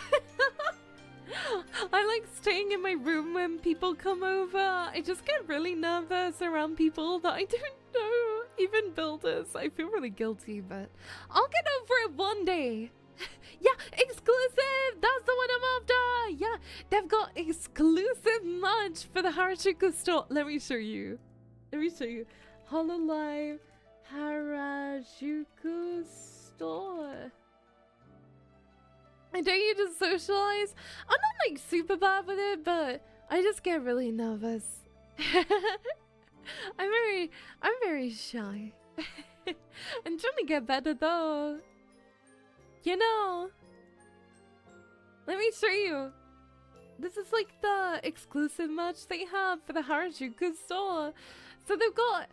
I like staying in my room when people come over. I just get really nervous around people that I don't know, even builders. I feel really guilty, but I'll get over it one day. Yeah, exclusive! That's the one I'm after! Yeah, they've got exclusive merch for the Harajuku store. Let me show you. HoloLive Harajuku store. I dare you to socialize. I'm not like super bad with it, but I just get really nervous. I'm very shy. I'm trying to get better though. You know. Let me show you. This is like the exclusive merch they have for the Harajuku store. So they've got...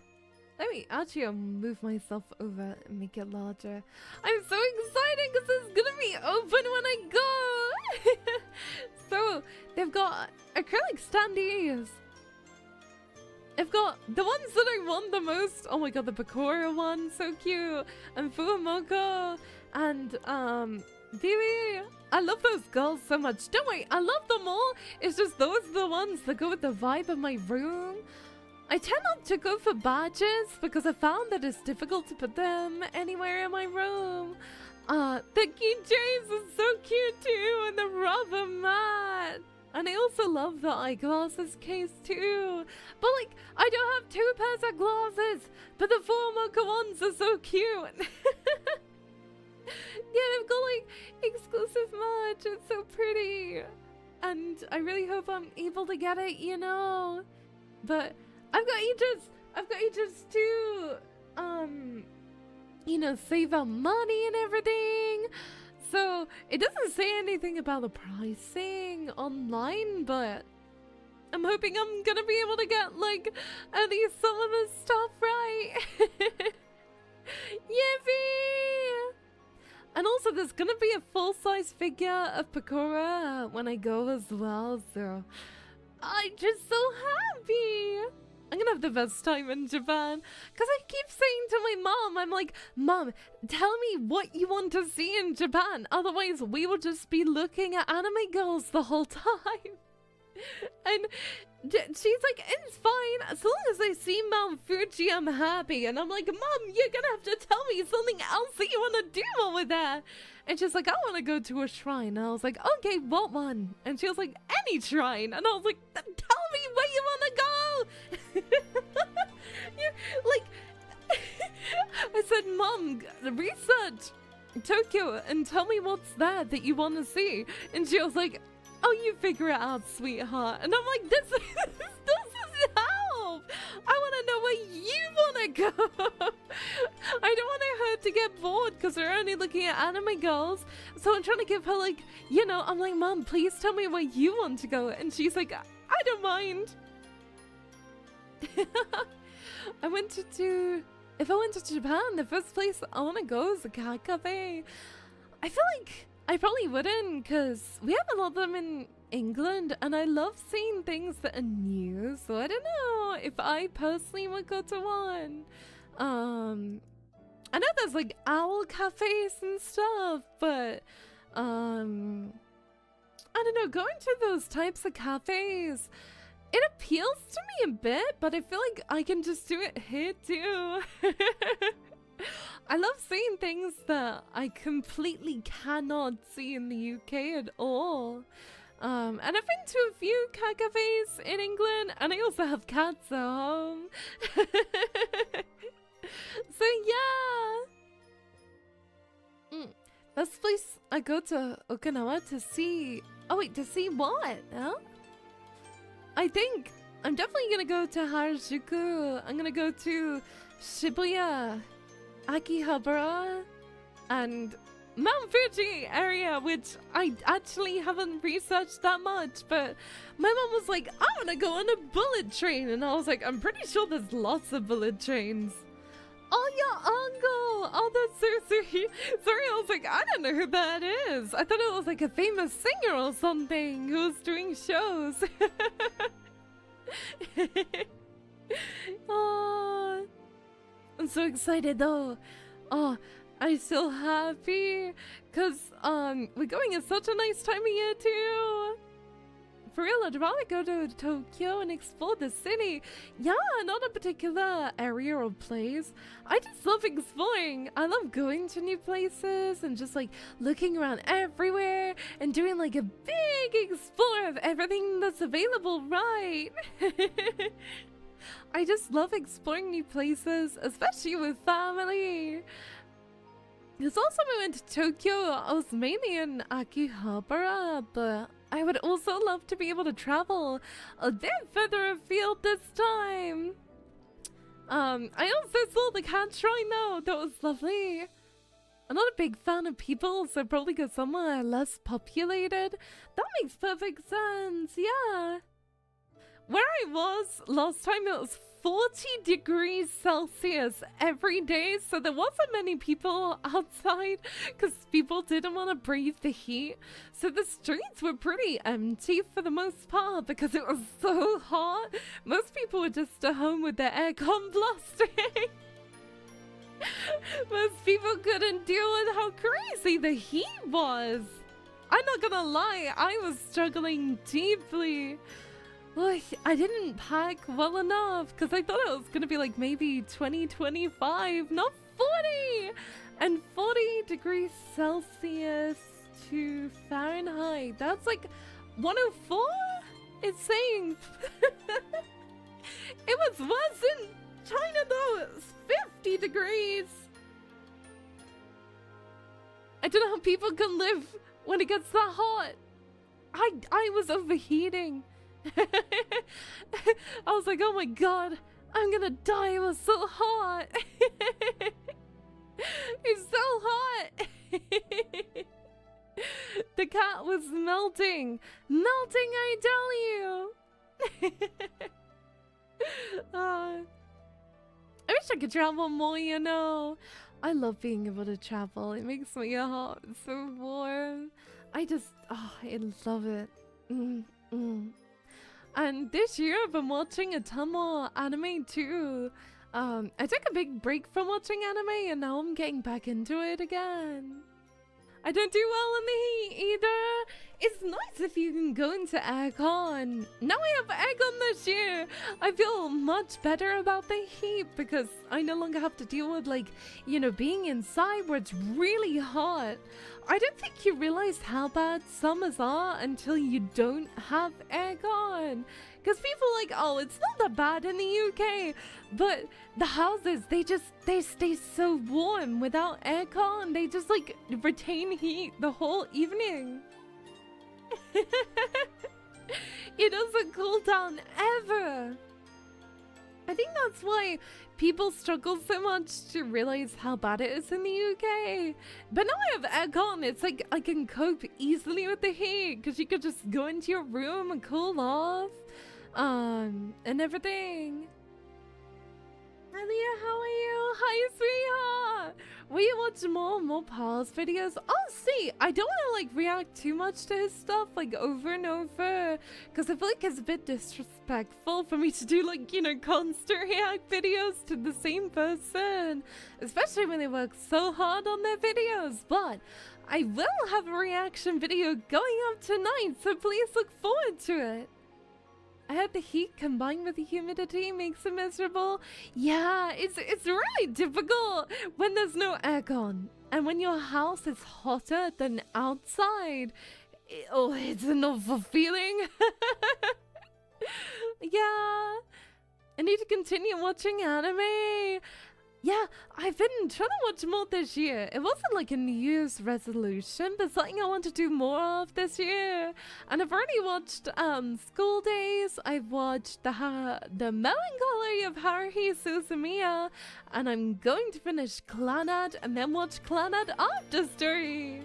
Let me actually move myself over and make it larger. I'm so excited because it's gonna be open when I go. So they've got acrylic standees. I've got the ones that I want the most. Oh my god, the Bakura one, so cute. And Fuamoko and Vivi. I love those girls so much. Don't worry, I love them all. It's just those are the ones that go with the vibe of my room. I tend not to go for badges because I found that it's difficult to put them anywhere in my room. The keychains are so cute too, and the rubber mat. And I also love the eyeglasses case too. But like, I don't have 2 pairs of glasses, but the 4 mocha ones are so cute. Yeah, they've got like exclusive merch. It's so pretty. And I really hope I'm able to get it, you know. But I've got ages to, you know, save up money and everything. So it doesn't say anything about the pricing online, but I'm hoping I'm gonna be able to get like at least some of the stuff right. Yippee! And also there's gonna be a full-size figure of Pakura when I go as well, so I'm just so happy. I'm gonna have the best time in Japan. Because I keep saying to my mom, I'm like, Mom, tell me what you want to see in Japan. Otherwise, we will just be looking at anime girls the whole time. And she's like, it's fine. As long as I see Mount Fuji, I'm happy. And I'm like, Mom, you're gonna have to tell me something else that you want to do over there. And she's like, I want to go to a shrine. And I was like, okay, what one? And she was like, any shrine. And I was like, tell me where you want to go. Like, I said, Mom, research Tokyo and tell me what's there that you want to see. And she was like, oh, you figure it out, sweetheart. And I'm like, this doesn't help. I want to know where you want to go. I don't want her to get bored because we're only looking at anime girls. So I'm trying to give her, like, you know, I'm like, Mom, please tell me where you want to go. And she's like, I don't mind. If I went to Japan, the first place I want to go is a cat cafe. I feel like I probably wouldn't because we have a lot of them in England and I love seeing things that are new. So I don't know if I personally would go to one. I know there's like owl cafes and stuff, but I don't know, going to those types of cafes, it appeals to me a bit, but I feel like I can just do it here too. I love seeing things that I completely cannot see in the UK at all. And I've been to a few cat cafes in England, and I also have cats at home. So yeah. Best place I go to Okinawa to see... Oh wait, to see what? Huh? I think I'm definitely gonna go to Harajuku. I'm gonna go to Shibuya, Akihabara, and Mount Fuji area, which I actually haven't researched that much, but my mom was like, I want to go on a bullet train, and I was like, I'm pretty sure there's lots of bullet trains. Oh, your uncle! Oh, that's so sweet. Sorry, I was like, I don't know who that is. I thought it was like a famous singer or something who was doing shows. Oh, I'm so excited though. Oh, I'm so happy because we're going at such a nice time of year too. For real, I'd rather go to Tokyo and explore the city. Yeah, not a particular area or place. I just love exploring. I love going to new places and just like looking around everywhere and doing like a big explore of everything that's available, right? I just love exploring new places, especially with family. Because also we went to Tokyo, I was mainly in Akihabara, but I would also love to be able to travel a bit further afield this time. I also saw the cat shrine though, that was lovely. I'm not a big fan of people, so probably go somewhere less populated. That makes perfect sense, yeah. Where I was last time, it was 40 degrees Celsius every day, so there wasn't many people outside because people didn't want to breathe the heat. So the streets were pretty empty for the most part because it was so hot. Most people were just at home with their aircon blasting. Most people couldn't deal with how crazy the heat was. I'm not gonna lie, I was struggling deeply. Look, I didn't pack well enough because I thought it was gonna be like maybe 20, 25, not 40. and 40 degrees Celsius to Fahrenheit. That's like 104? It's saying. It was worse in China though. It's 50 degrees. I don't know how people can live when it gets that hot. I was overheating. I was like, oh my god, I'm gonna die. It was so hot. It's so hot. The cat was melting. Melting, I tell you. I wish I could travel more, you know. I love being able to travel. It makes my heart so warm. I love it. And this year I've been watching a ton more anime too. I took a big break from watching anime and now I'm getting back into it again. I don't do well in the heat either. It's nice if you can go into aircon. Now I have aircon this year. I feel much better about the heat because I no longer have to deal with, like, you know, being inside where it's really hot. I don't think you realize how bad summers are until you don't have aircon. Because people are like, oh, it's not that bad in the UK. But the houses, they stay so warm without aircon. They just, like, retain heat the whole evening. It doesn't cool down ever. I think that's why people struggle so much to realize how bad it is in the UK. But now I have aircon. It's like I can cope easily with the heat because you could just go into your room and cool off. And everything. Alia, how are you? Hi, sweetheart. Will you watch more Paul's videos? Oh, see, I don't want to, like, react too much to his stuff, like, over and over. Because I feel like it's a bit disrespectful for me to do, like, you know, constant react videos to the same person. Especially when they work so hard on their videos. But I will have a reaction video going up tonight, so please look forward to it. I heard the heat combined with the humidity makes it miserable. Yeah, it's really difficult when there's no aircon. And when your house is hotter than outside. It's an awful feeling. Yeah. I need to continue watching anime. Yeah, I've been trying to watch more this year. It wasn't like a New Year's resolution, but something I want to do more of this year. And I've already watched School Days. I've watched the Melancholy of Haruhi Suzumiya. And I'm going to finish Clannad and then watch Clannad After Story.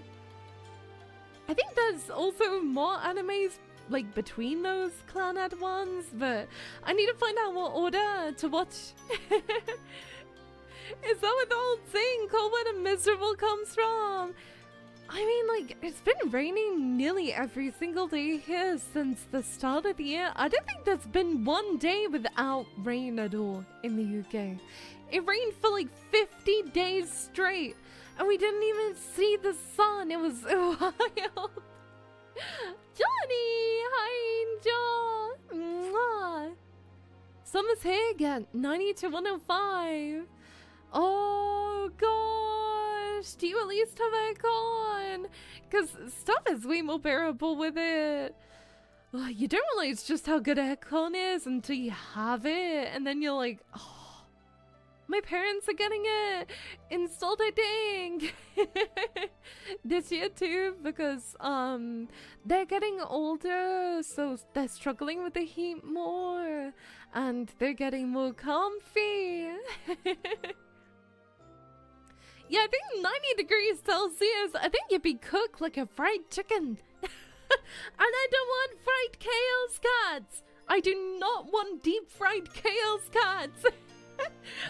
I think there's also more animes like between those Clannad ones, but I need to find out what order to watch. Is that what the old saying, cold weather miserable, comes from? I mean, like, it's been raining nearly every single day here since the start of the year. I don't think there's been one day without rain at all in the UK. It rained for like 50 days straight, and we didn't even see the sun. It was wild. Johnny! Hi, Angel! Mwah. Summer's here again, 90 to 105. Oh gosh, do you at least have aircon? Because stuff is way more bearable with it. Oh, you don't realize just how good aircon is until you have it, and then you're like, oh, my parents are getting it installed, I think. This year too, because they're getting older, so they're struggling with the heat more, and they're getting more comfy. Yeah, I think 90 degrees Celsius, I think you'd be cooked like a fried chicken. And I don't want fried chaos cats. I do not want deep fried chaos cats.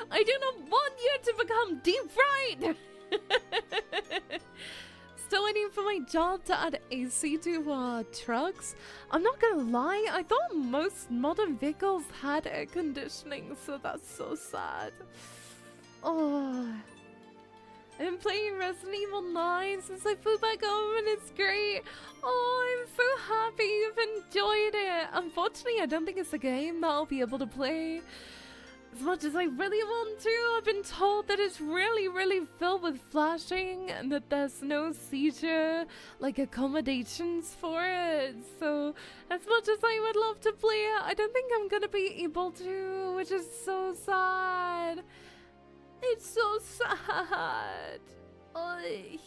I do not want you to become deep fried. Still waiting for my job to add AC to trucks. I'm not gonna lie, I thought most modern vehicles had air conditioning, so that's so sad. Oh. I've been playing Resident Evil 9 since I flew back home and it's great. Oh, I'm so happy you've enjoyed it. Unfortunately, I don't think it's a game that I'll be able to play as much as I really want to. I've been told that it's really filled with flashing and that there's no seizure like accommodations for it. So as much as I would love to play it, I don't think I'm gonna be able to, which is so sad. It's so sad. Oy.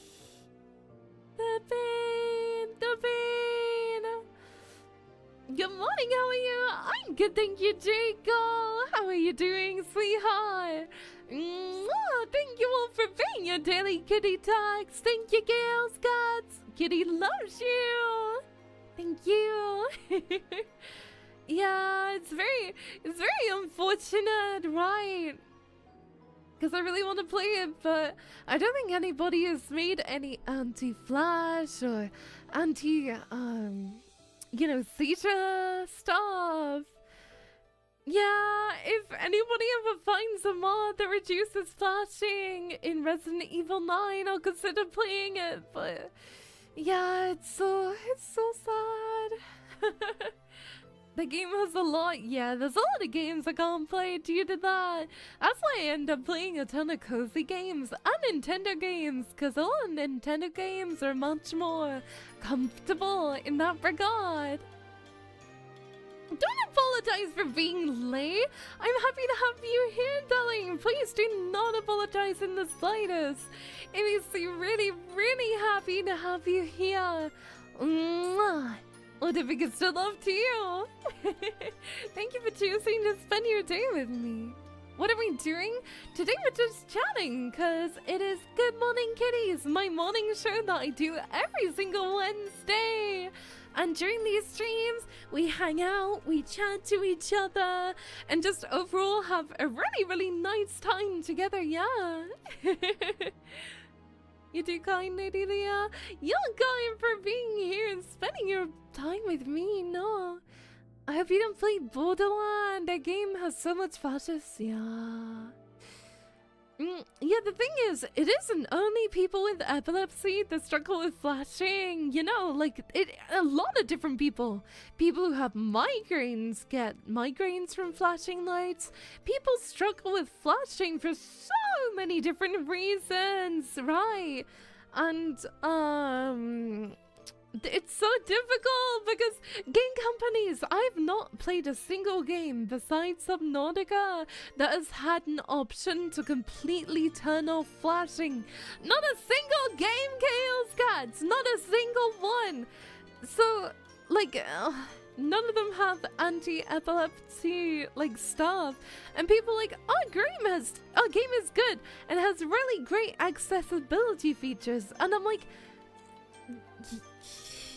The pain, the pain. Good morning, how are you? I'm good, thank you, Jacob. How are you doing, sweetheart? Thank you all for being your daily kitty talks. Thank you, Gail Scotts. Kitty loves you. Thank you. Yeah, it's very unfortunate, right? Because I really want to play it, but I don't think anybody has made any anti-flash or seizure stuff. Yeah, if anybody ever finds a mod that reduces flashing in Resident Evil 9, I'll consider playing it, but yeah, it's so sad. The game has a lot, yeah, there's a lot of games I can't play due to that. That's why I end up playing a ton of cozy games and Nintendo games, because a lot of Nintendo games are much more comfortable in that regard. Don't apologize for being late. I'm happy to have you here, darling. Please do not apologize in the slightest. It makes me really happy to have you here. Mwah. Well, the biggest of love to you. Thank you for choosing to spend your day with me. What are we doing? Today we're just chatting, because it is Good Morning Kitties, my morning show that I do every single Wednesday. And during these streams, we hang out, we chat to each other, and just overall have a really nice time together, yeah. You too kind, Lady Leah. You're kind for being here and spending your time with me, no. I hope you don't play Borderlands. That game has so much flashes, yeah. Yeah, the thing is, it isn't only people with epilepsy that struggle with flashing. You know, like, a lot of different people. People who have migraines get migraines from flashing lights. People struggle with flashing for so many different reasons, right? And, it's so difficult because game companies, I've not played a single game besides Subnautica that has had an option to completely turn off flashing. Not a single game, Chaos Cats! Not a single one! So, like, none of them have anti-epilepsy, like, stuff. And people like, our game is good and has really great accessibility features. And I'm like,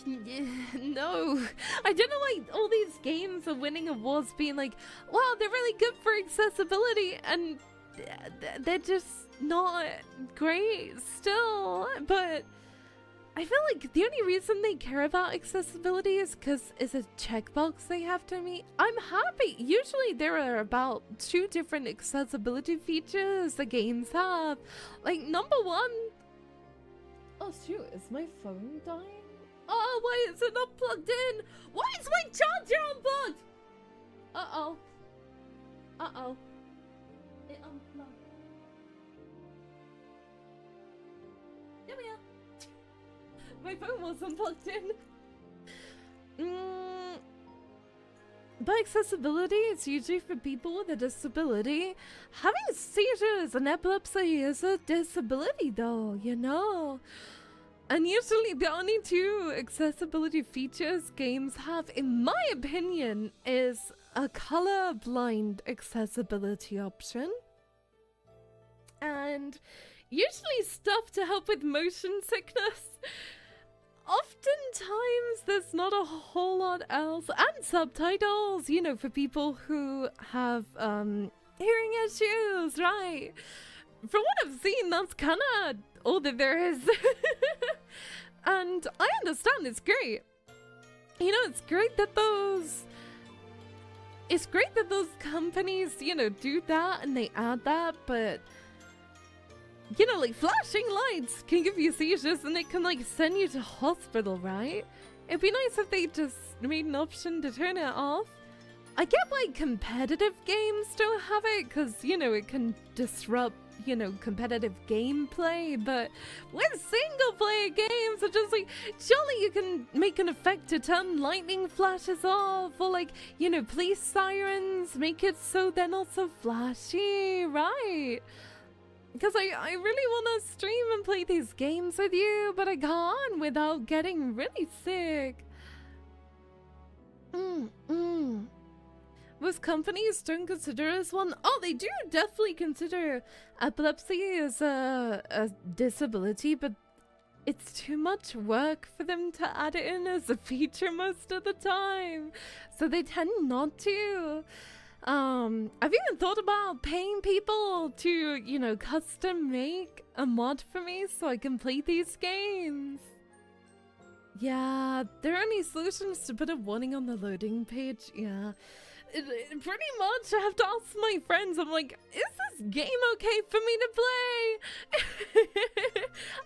no, I don't know why all these games are winning awards being like, wow, they're really good for accessibility, and they're just not great still. But I feel like the only reason they care about accessibility is because it's a checkbox they have to meet. I'm happy. Usually there are about 2 different accessibility features the games have. Like, number 1... Oh shoot, is my phone dying? Oh, why is it not plugged in? Why is my charger unplugged? Uh-oh. Uh-oh. It unplugged. There we are. My phone wasn't plugged in. By accessibility, it's usually for people with a disability. Having seizures and epilepsy is a disability though, you know? And usually the only 2 accessibility features games have, in my opinion, is a colorblind accessibility option. And usually stuff to help with motion sickness. Oftentimes there's not a whole lot else. And subtitles, you know, for people who have hearing issues, right? From what I've seen, that's kind of all that there is. And I understand, it's great. You know, it's great that those companies, you know, do that and they add that, but you know, like, flashing lights can give you seizures and it can, like, send you to hospital, right? It'd be nice if they just made an option to turn it off. I get why competitive games don't have it, because, you know, it can disrupt, you know, competitive gameplay, but with single player games, it's just like, surely you can make an effect to turn lightning flashes off, or like, you know, police sirens, make it so they're not so flashy, right? Because I really want to stream and play these games with you, but I can't without getting really sick. Most companies don't consider as one. Oh, they do definitely consider epilepsy as a disability, but it's too much work for them to add it in as a feature most of the time. So they tend not to. I've even thought about paying people to, you know, custom make a mod for me so I can play these games. Yeah, there are any solutions to put a warning on the loading page? Yeah. Pretty much, I have to ask my friends. I'm like, is this game okay for me to play?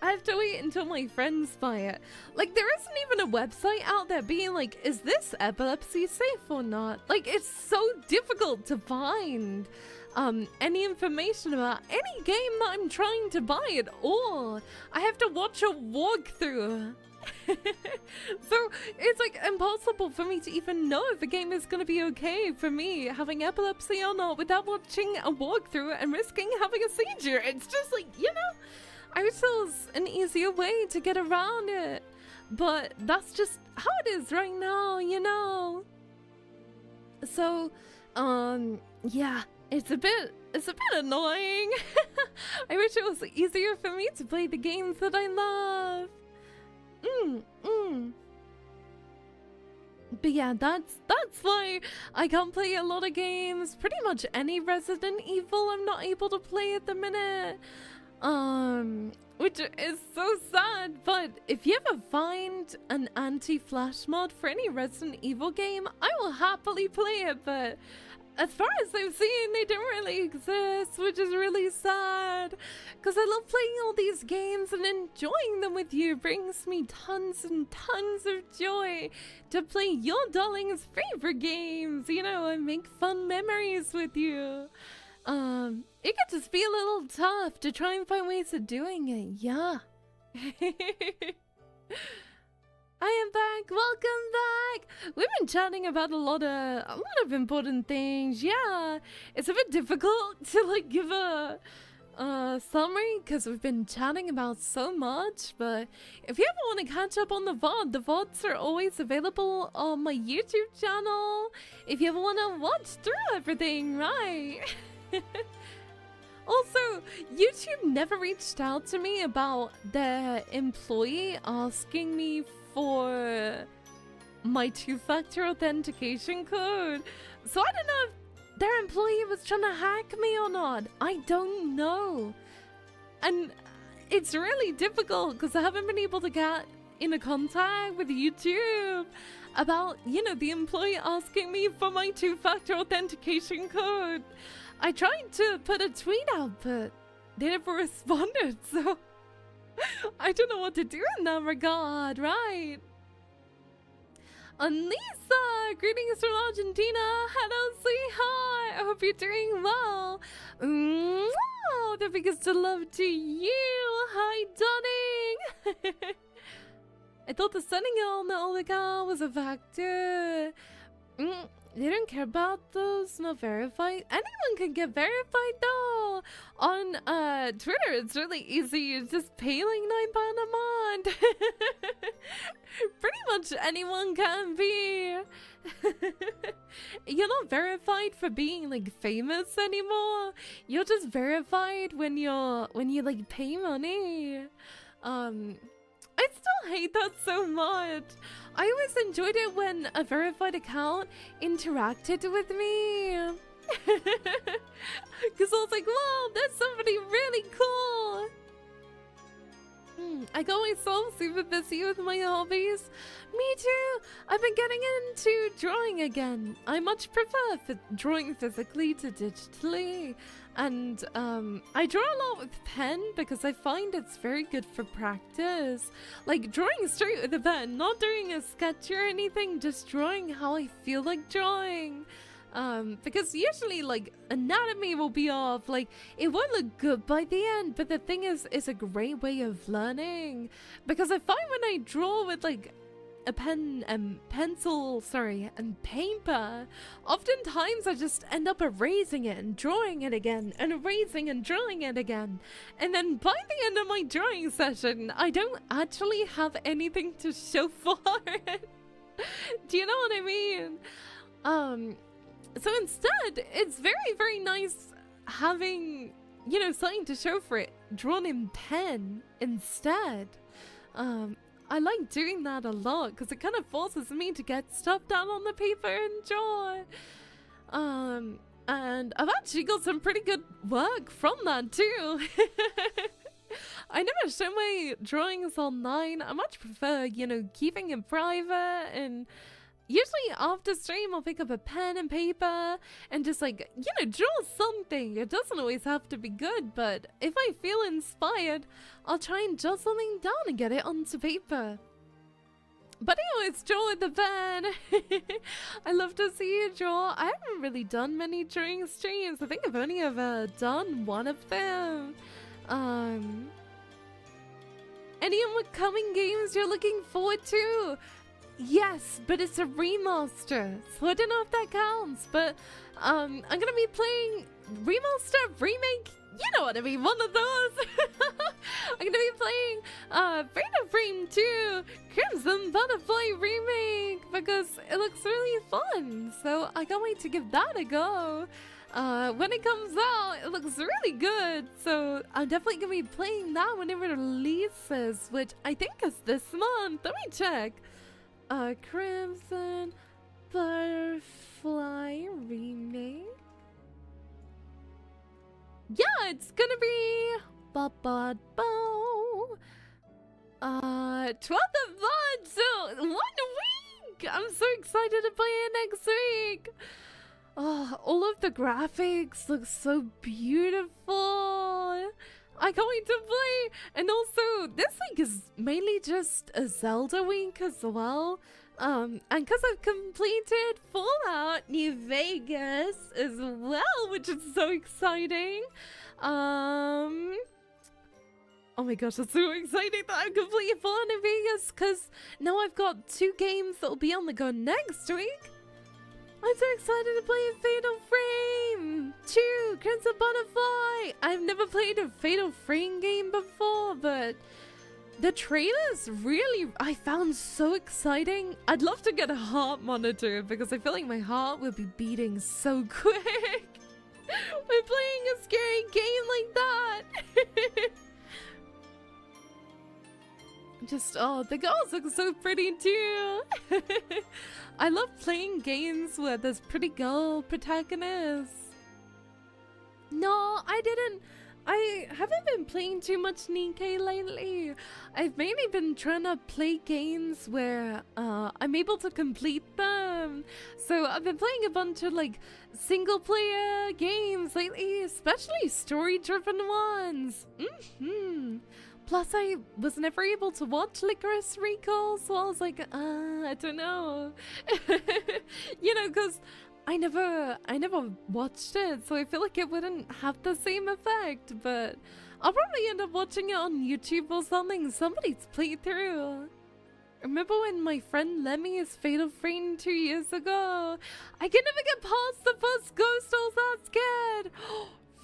I have to wait until my friends buy it. Like, there isn't even a website out there being like, is this epilepsy safe or not? Like, it's so difficult to find any information about any game that I'm trying to buy at all. I have to watch a walkthrough. So it's like impossible for me to even know if a game is gonna be okay for me having epilepsy or not without watching a walkthrough and risking having a seizure. It's just like, you know, I wish there was an easier way to get around it, but that's just how it is right now, you know. So yeah, it's a bit annoying. I wish it was easier for me to play the games that I love. But yeah, that's why I can't play a lot of games. Pretty much any Resident Evil I'm not able to play at the minute. Which is so sad, but if you ever find an anti-flash mod for any Resident Evil game, I will happily play it, but as far as I've seen, they don't really exist, which is really sad. Because I love playing all these games and enjoying them with you. It brings me tons and tons of joy to play your darling's favorite games, you know, and make fun memories with you. It could just be a little tough to try and find ways of doing it, yeah. I am back. Welcome back. We've been chatting about a lot of important things. Yeah, it's a bit difficult to like give a summary because we've been chatting about so much. But if you ever want to catch up on the VODs are always available on my YouTube channel. If you ever want to watch through everything, right? Also, YouTube never reached out to me about their employee asking me for my two-factor authentication code. So I don't know if their employee was trying to hack me or not. I don't know. And it's really difficult because I haven't been able to get in a contact with YouTube about, you know, the employee asking me for my two-factor authentication code. I tried to put a tweet out, but they never responded, so I don't know what to do in that regard, right? Lisa, greetings from Argentina. Hello, sweetheart. I hope you're doing well. Mwah! The biggest love to you. Hi, darling. I thought the setting on the Oliga was a factor. They don't care about those, not verified. Anyone can get verified though. On Twitter, it's really easy. You just pay like £9 a month. Pretty much anyone can be. You're not verified for being like famous anymore. You're just verified when you like pay money. I still hate that so much. I always enjoyed it when a verified account interacted with me. Because I was like, wow, that's somebody really cool. I got myself super busy with my hobbies. Me too. I've been getting into drawing again. I much prefer drawing physically to digitally. And I draw a lot with pen because I find it's very good for practice. Like drawing straight with a pen, not doing a sketch or anything, just drawing how I feel like drawing. Because usually like anatomy will be off, like it won't look good by the end, but the thing is, it's a great way of learning, because I find when I draw with like a pen and pencil, and paper, oftentimes I just end up erasing it and drawing it again, and erasing and drawing it again, and then by the end of my drawing session, I don't actually have anything to show for it. Do you know what I mean? So instead, it's very, very nice having, you know, something to show for it drawn in pen instead. I like doing that a lot because it kind of forces me to get stuff down on the paper and draw. And I've actually got some pretty good work from that too. I never show my drawings online. I much prefer, you know, keeping it private, and usually after stream I'll pick up a pen and paper and just like, you know, draw something. It doesn't always have to be good, but if I feel inspired, I'll try and jot something down and get it onto paper. But I always draw with the pen. I love to see you draw. I haven't really done many drawing streams. I think I've only ever done one of them. Any upcoming games you're looking forward to? Yes, but it's a remaster, so I don't know if that counts, but I'm gonna be playing remaster, remake, you know what I mean, one of those. I'm gonna be playing Freedom Frame 2 Crimson Butterfly Remake because it looks really fun, so I can't wait to give that a go. When it comes out, it looks really good, so I'm definitely gonna be playing that when it releases, which I think is this month. Let me check. Crimson Butterfly Remake. Yeah, it's gonna be 12th of March, so 1 week. I'm so excited to play it next week. Oh, all of the graphics look so beautiful. I can't wait to play. And also, this week is mainly just a Zelda week as well. And because I've completed Fallout New Vegas as well, which is so exciting. Oh my gosh, it's so exciting that I've completed Fallout New Vegas, because now I've got 2 games that will be on the go next week. I'm so excited to play Fatal Frame 2 Crimson Butterfly. I've never played a Fatal Frame game before, but the trailers really, I found so exciting. I'd love to get a heart monitor because I feel like my heart would be beating so quick when playing a scary game like that. Just, oh, the girls look so pretty too. I love playing games where there's pretty girl protagonists. No, I haven't been playing too much Nikkei lately. I've mainly been trying to play games where I'm able to complete them. So I've been playing a bunch of like single player games lately, especially story-driven ones. Plus, I was never able to watch Licorice Recall, so I was like, I don't know. You know, because I never watched it, so I feel like it wouldn't have the same effect, but I'll probably end up watching it on YouTube or something, somebody's playthrough. Remember when my friend lent me his Fatal Frame 2 years ago? I could never get past the first ghost, I was that scared.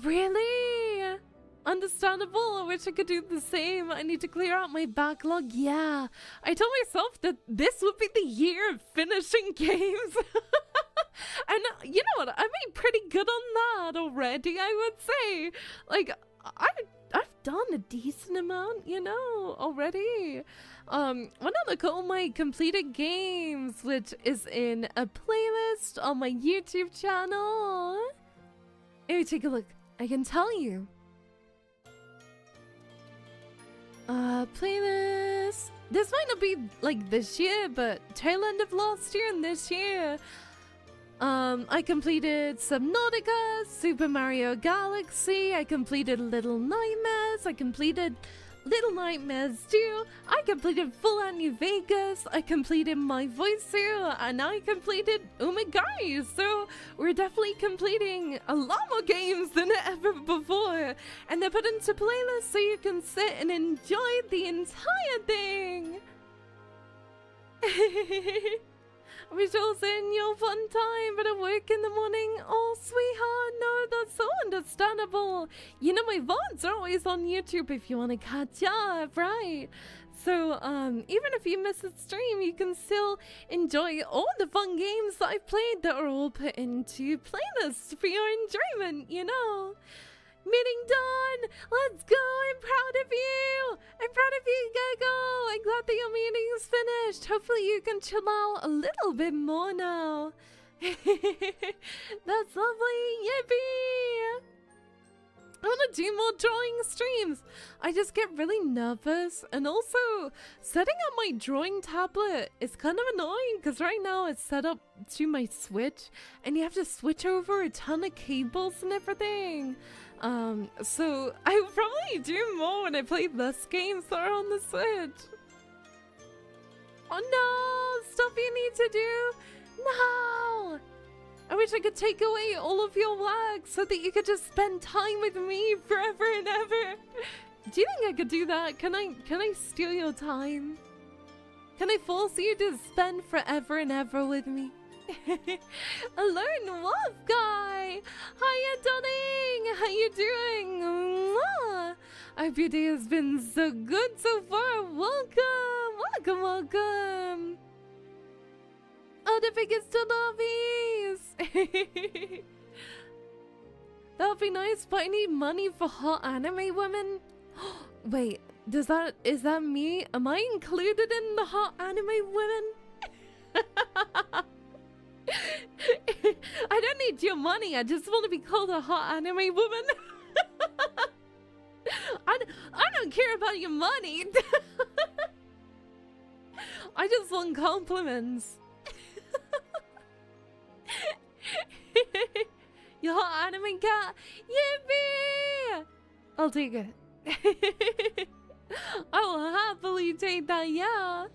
Really? Understandable. I wish I could do the same. I need to clear out my backlog. Yeah, I told myself that this would be the year of finishing games. And you know what? I made pretty good on that already, I would say. Like, I've done a decent amount, you know, already. Why not look at all my completed games, which is in a playlist on my YouTube channel. Let me take a look. I can tell you. Playlist. This might not be like this year, but tail end of last year and this year. I completed Subnautica, Super Mario Galaxy, I completed Little Nightmares, I completed Little Nightmares too. I completed Full On New Vegas. I completed My Voice too, and I completed Umigari. So we're definitely completing a lot more games than ever before, and they're put into playlists so you can sit and enjoy the entire thing. I wish you also in your fun time, but I work in the morning. Oh, sweetheart, no, that's so understandable. You know, my VODs are always on YouTube if you want to catch up, right? So, even if you miss a stream, you can still enjoy all the fun games that I've played that are all put into playlists for your enjoyment, you know? Meeting done! Let's go! I'm proud of you! I'm proud of you, Gago! I'm glad that your meeting is finished. Hopefully you can chill out a little bit more now. That's lovely! Yippee! I want to do more drawing streams. I just get really nervous, and also setting up my drawing tablet is kind of annoying because right now it's set up to my Switch and you have to switch over a ton of cables and everything. So I will probably do more when I play less games that are on the Switch. Oh no! Stuff you need to do? No! I wish I could take away all of your work so that you could just spend time with me forever and ever. Do you think I could do that? Can I steal your time? Can I force you to spend forever and ever with me? A lone wolf guy! Hiya, darling! How you doing? Mwah! I hope your day has been so good so far. Welcome! Welcome, welcome! Oh, the biggest to lovies! That would be nice, but I need money for hot anime women. Wait, is that me? Am I included in the hot anime women? I don't need your money, I just want to be called a hot anime woman. I don't care about your money. I just want compliments. Your hot anime cat. Yippee! I'll take it. I will happily take that, yeah.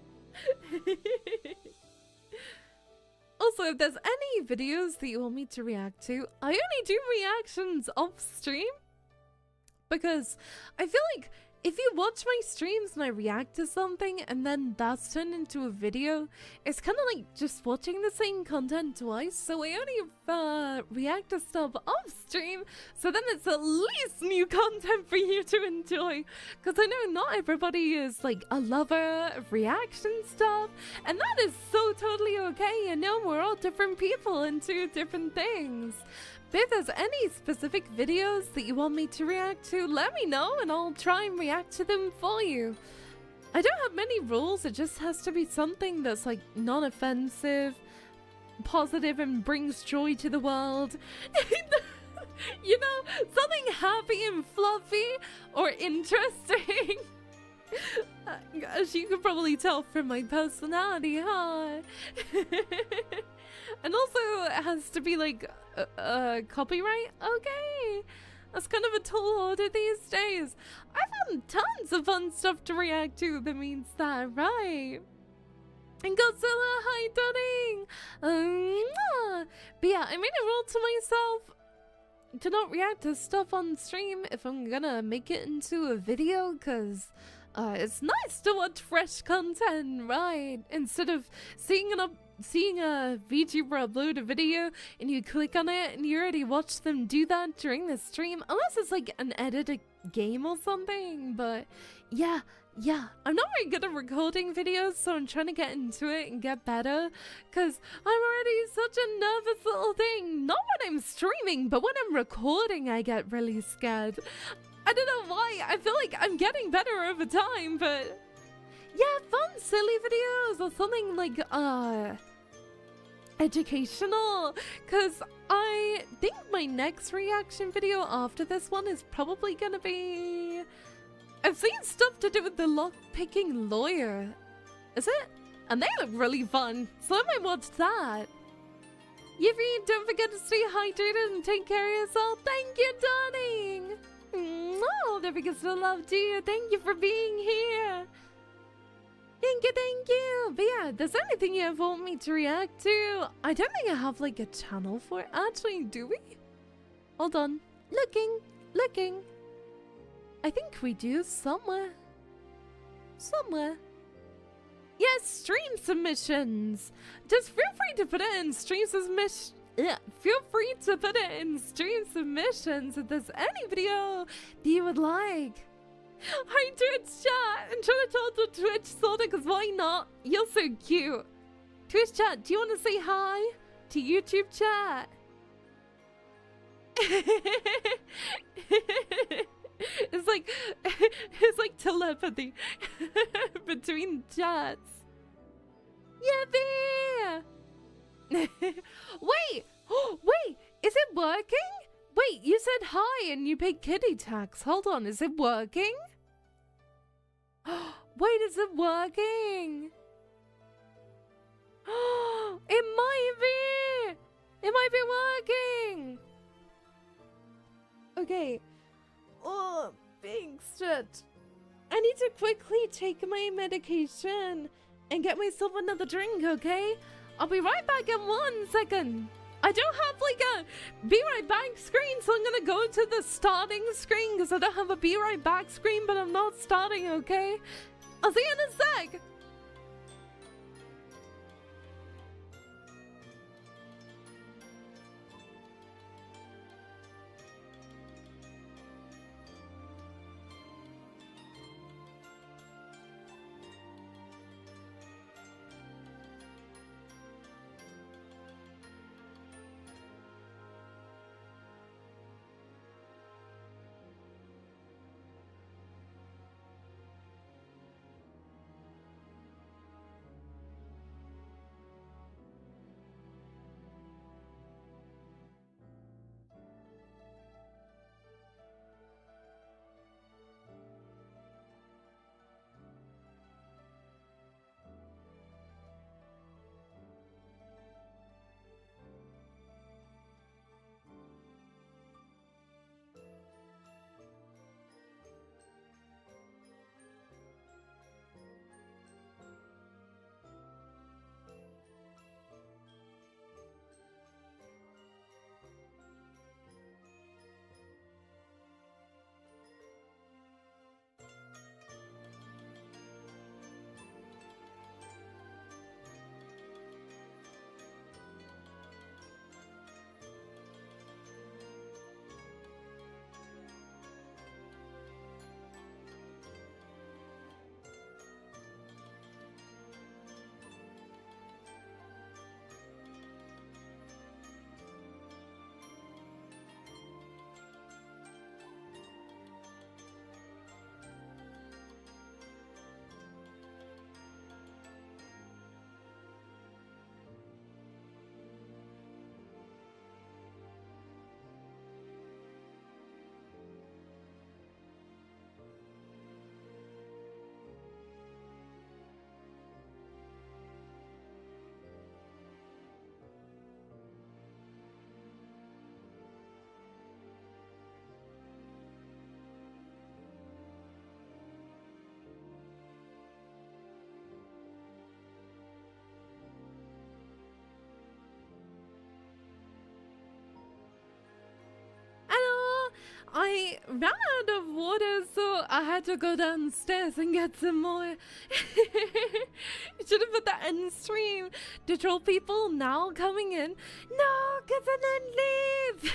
Also, if there's any videos that you want me to react to, I only do reactions off stream. Because I feel like if you watch my streams and I react to something and then that's turned into a video, it's kind of like just watching the same content twice. So I only react to stuff off stream, so then it's at least new content for you to enjoy. Because I know not everybody is like a lover of reaction stuff, and that is so totally okay. You know, we're all different people into different things. But if there's any specific videos that you want me to react to, let me know and I'll try and react to them for you. I don't have many rules, it just has to be something that's like non-offensive, positive and brings joy to the world. You know, something happy and fluffy or interesting. As you can probably tell from my personality, huh? And also it has to be like copyright. Okay, that's kind of a tall order these days. I found tons of fun stuff to react to that means that, right? And Godzilla, hi darling. But yeah, I made a rule to myself to not react to stuff on stream if I'm gonna make it into a video, because it's nice to watch fresh content, right? Instead of seeing a VTuber upload a video and you click on it and you already watched them do that during the stream, unless it's like an edited game or something. But yeah, I'm not very good at recording videos, so I'm trying to get into it and get better, because I'm already such a nervous little thing. Not when I'm streaming, but when I'm recording I get really scared. I don't know why. I feel like I'm getting better over time, but yeah, fun silly videos or something like educational, because I think my next reaction video after this one is probably gonna be, I've seen stuff to do with the lock-picking lawyer. Is it? And they look really fun, so I might watch that. Yippee, don't forget to stay hydrated and take care of yourself. Thank you, darling. Mwah. world. Everything is so love to you. Thank you for being here. Thank you, thank you. But yeah, there's anything you want me to react to? I don't think I have like a channel for it. Actually, do we? Hold on. Looking. I think we do somewhere. Yes, stream submissions. Just feel free to put it in stream submissions. Yeah, feel free to put it in stream submissions if there's any video that you would like. Hi Twitch chat! I'm trying to talk to Twitch Soda because why not? You're so cute. Twitch chat, do you want to say hi to YouTube chat? It's like telepathy between chats. Yeah, Wait, is it working? Wait, you said hi and you paid kitty tax. Hold on, is it working? Wait, is it working? It might be! It might be working! Okay. Oh, big stretch. I need to quickly take my medication and get myself another drink, okay? I'll be right back in 1 second. I don't have like a be right back screen, so I'm gonna go to the starting screen because I don't have a be right back screen, but I'm not starting, okay? I'll see you in a sec. I ran out of water, so I had to go downstairs and get some more. Should have put that end stream to troll people now coming in. No, get an end leave.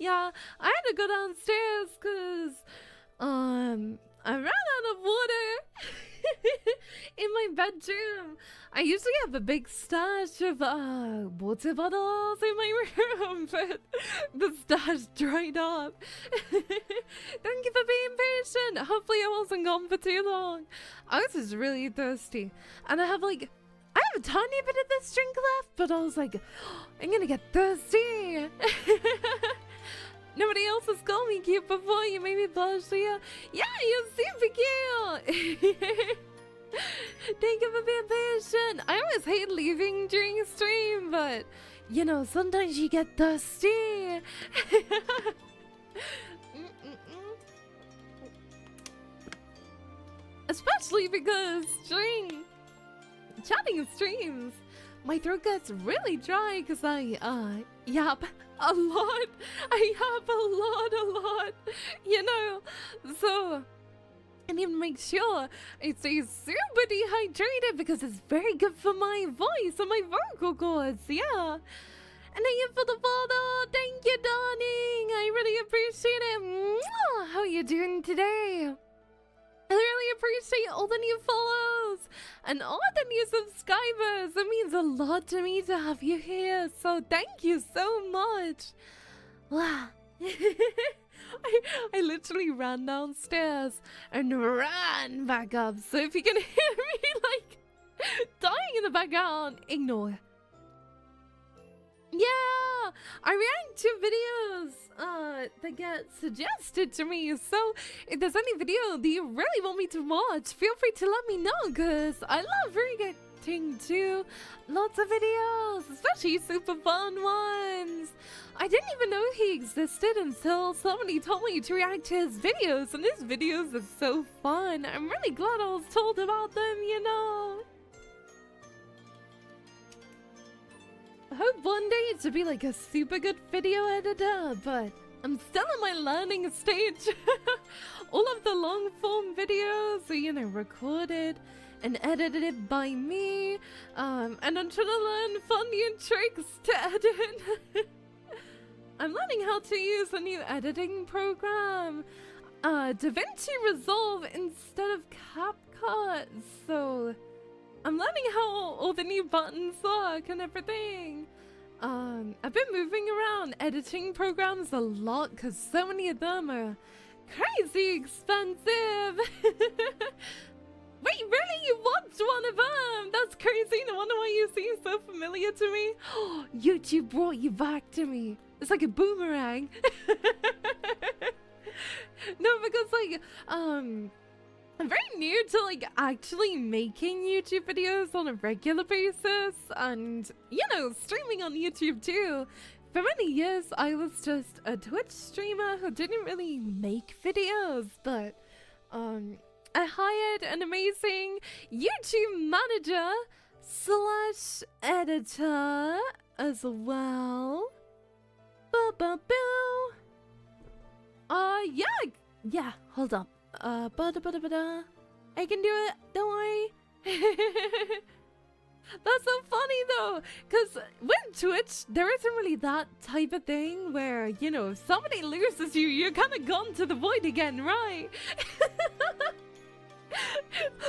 Yeah, I had to go downstairs because I ran out of water in my bedroom. I usually have a big stash of water bottles in my room, but the stash dried up. Thank you for being patient. Hopefully I wasn't gone for too long. I was just really thirsty. And I have a tiny bit of this drink left, but I was like, oh, I'm gonna get thirsty. Nobody else has called me cute before. You made me blush, Leah. Yeah, you're super cute. Thank you for being patient. I always hate leaving during a stream, but you know, sometimes you get thirsty. especially because during chatting streams, my throat gets really dry because I yap a lot. I yap a lot, you know. So I need to make sure I stay super dehydrated because it's very good for my voice and my vocal cords, yeah. And thank you for the follow. Thank you, darling. I really appreciate it. Mwah! How are you doing today? I really appreciate all the new follows and all the new subscribers. It means a lot to me to have you here. So thank you so much. Wow. I literally ran downstairs and ran back up. So if you can hear me like dying in the background, ignore. Yeah, I react to videos that get suggested to me. So if there's any video that you really want me to watch, feel free to let me know, because I love reacting to lots of videos, especially super fun ones. I didn't even know he existed until somebody told me to react to his videos, and his videos are so fun. I'm really glad I was told about them, you know. I hope one day to be like a super good video editor, but I'm still in my learning stage. All of the long form videos are, you know, recorded and edited by me. And I'm trying to learn fun new tricks to edit. I'm learning how to use a new editing program, DaVinci Resolve instead of CapCut, so I'm learning how all the new buttons work and everything. I've been moving around editing programs a lot because so many of them are crazy expensive. Wait, really? You watched one of them? That's crazy. No wonder why you seem so familiar to me. YouTube brought you back to me. It's like a boomerang. No, because like, I'm very new to like actually making YouTube videos on a regular basis and, you know, streaming on YouTube too. For many years, I was just a Twitch streamer who didn't really make videos, but I hired an amazing YouTube manager slash editor as well. Yeah, hold up. I can do it, don't worry. That's so funny though, because with Twitch, there isn't really that type of thing where, you know, if somebody loses you, you're kind of gone to the void again, right?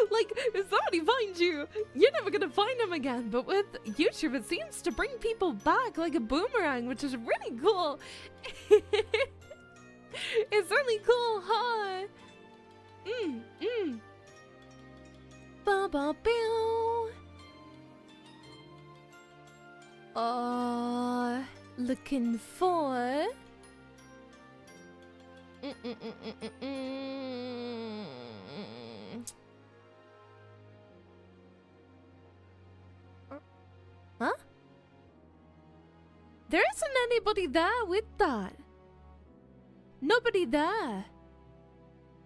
Like, if somebody finds you, you're never gonna find them again. But with YouTube, it seems to bring people back like a boomerang, which is really cool. It's really cool, huh? Looking for huh? There isn't anybody there with that. Nobody there.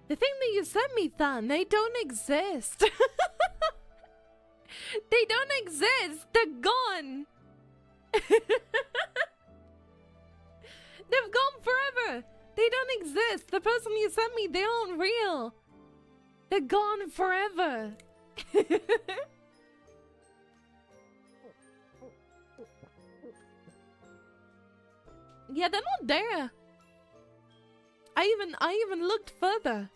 The thing that you sent me, Than, they don't exist. They don't exist. They're gone. They've gone forever. They don't exist. The person you sent me, they aren't real. They're gone forever. Yeah, they're not there. I even looked further.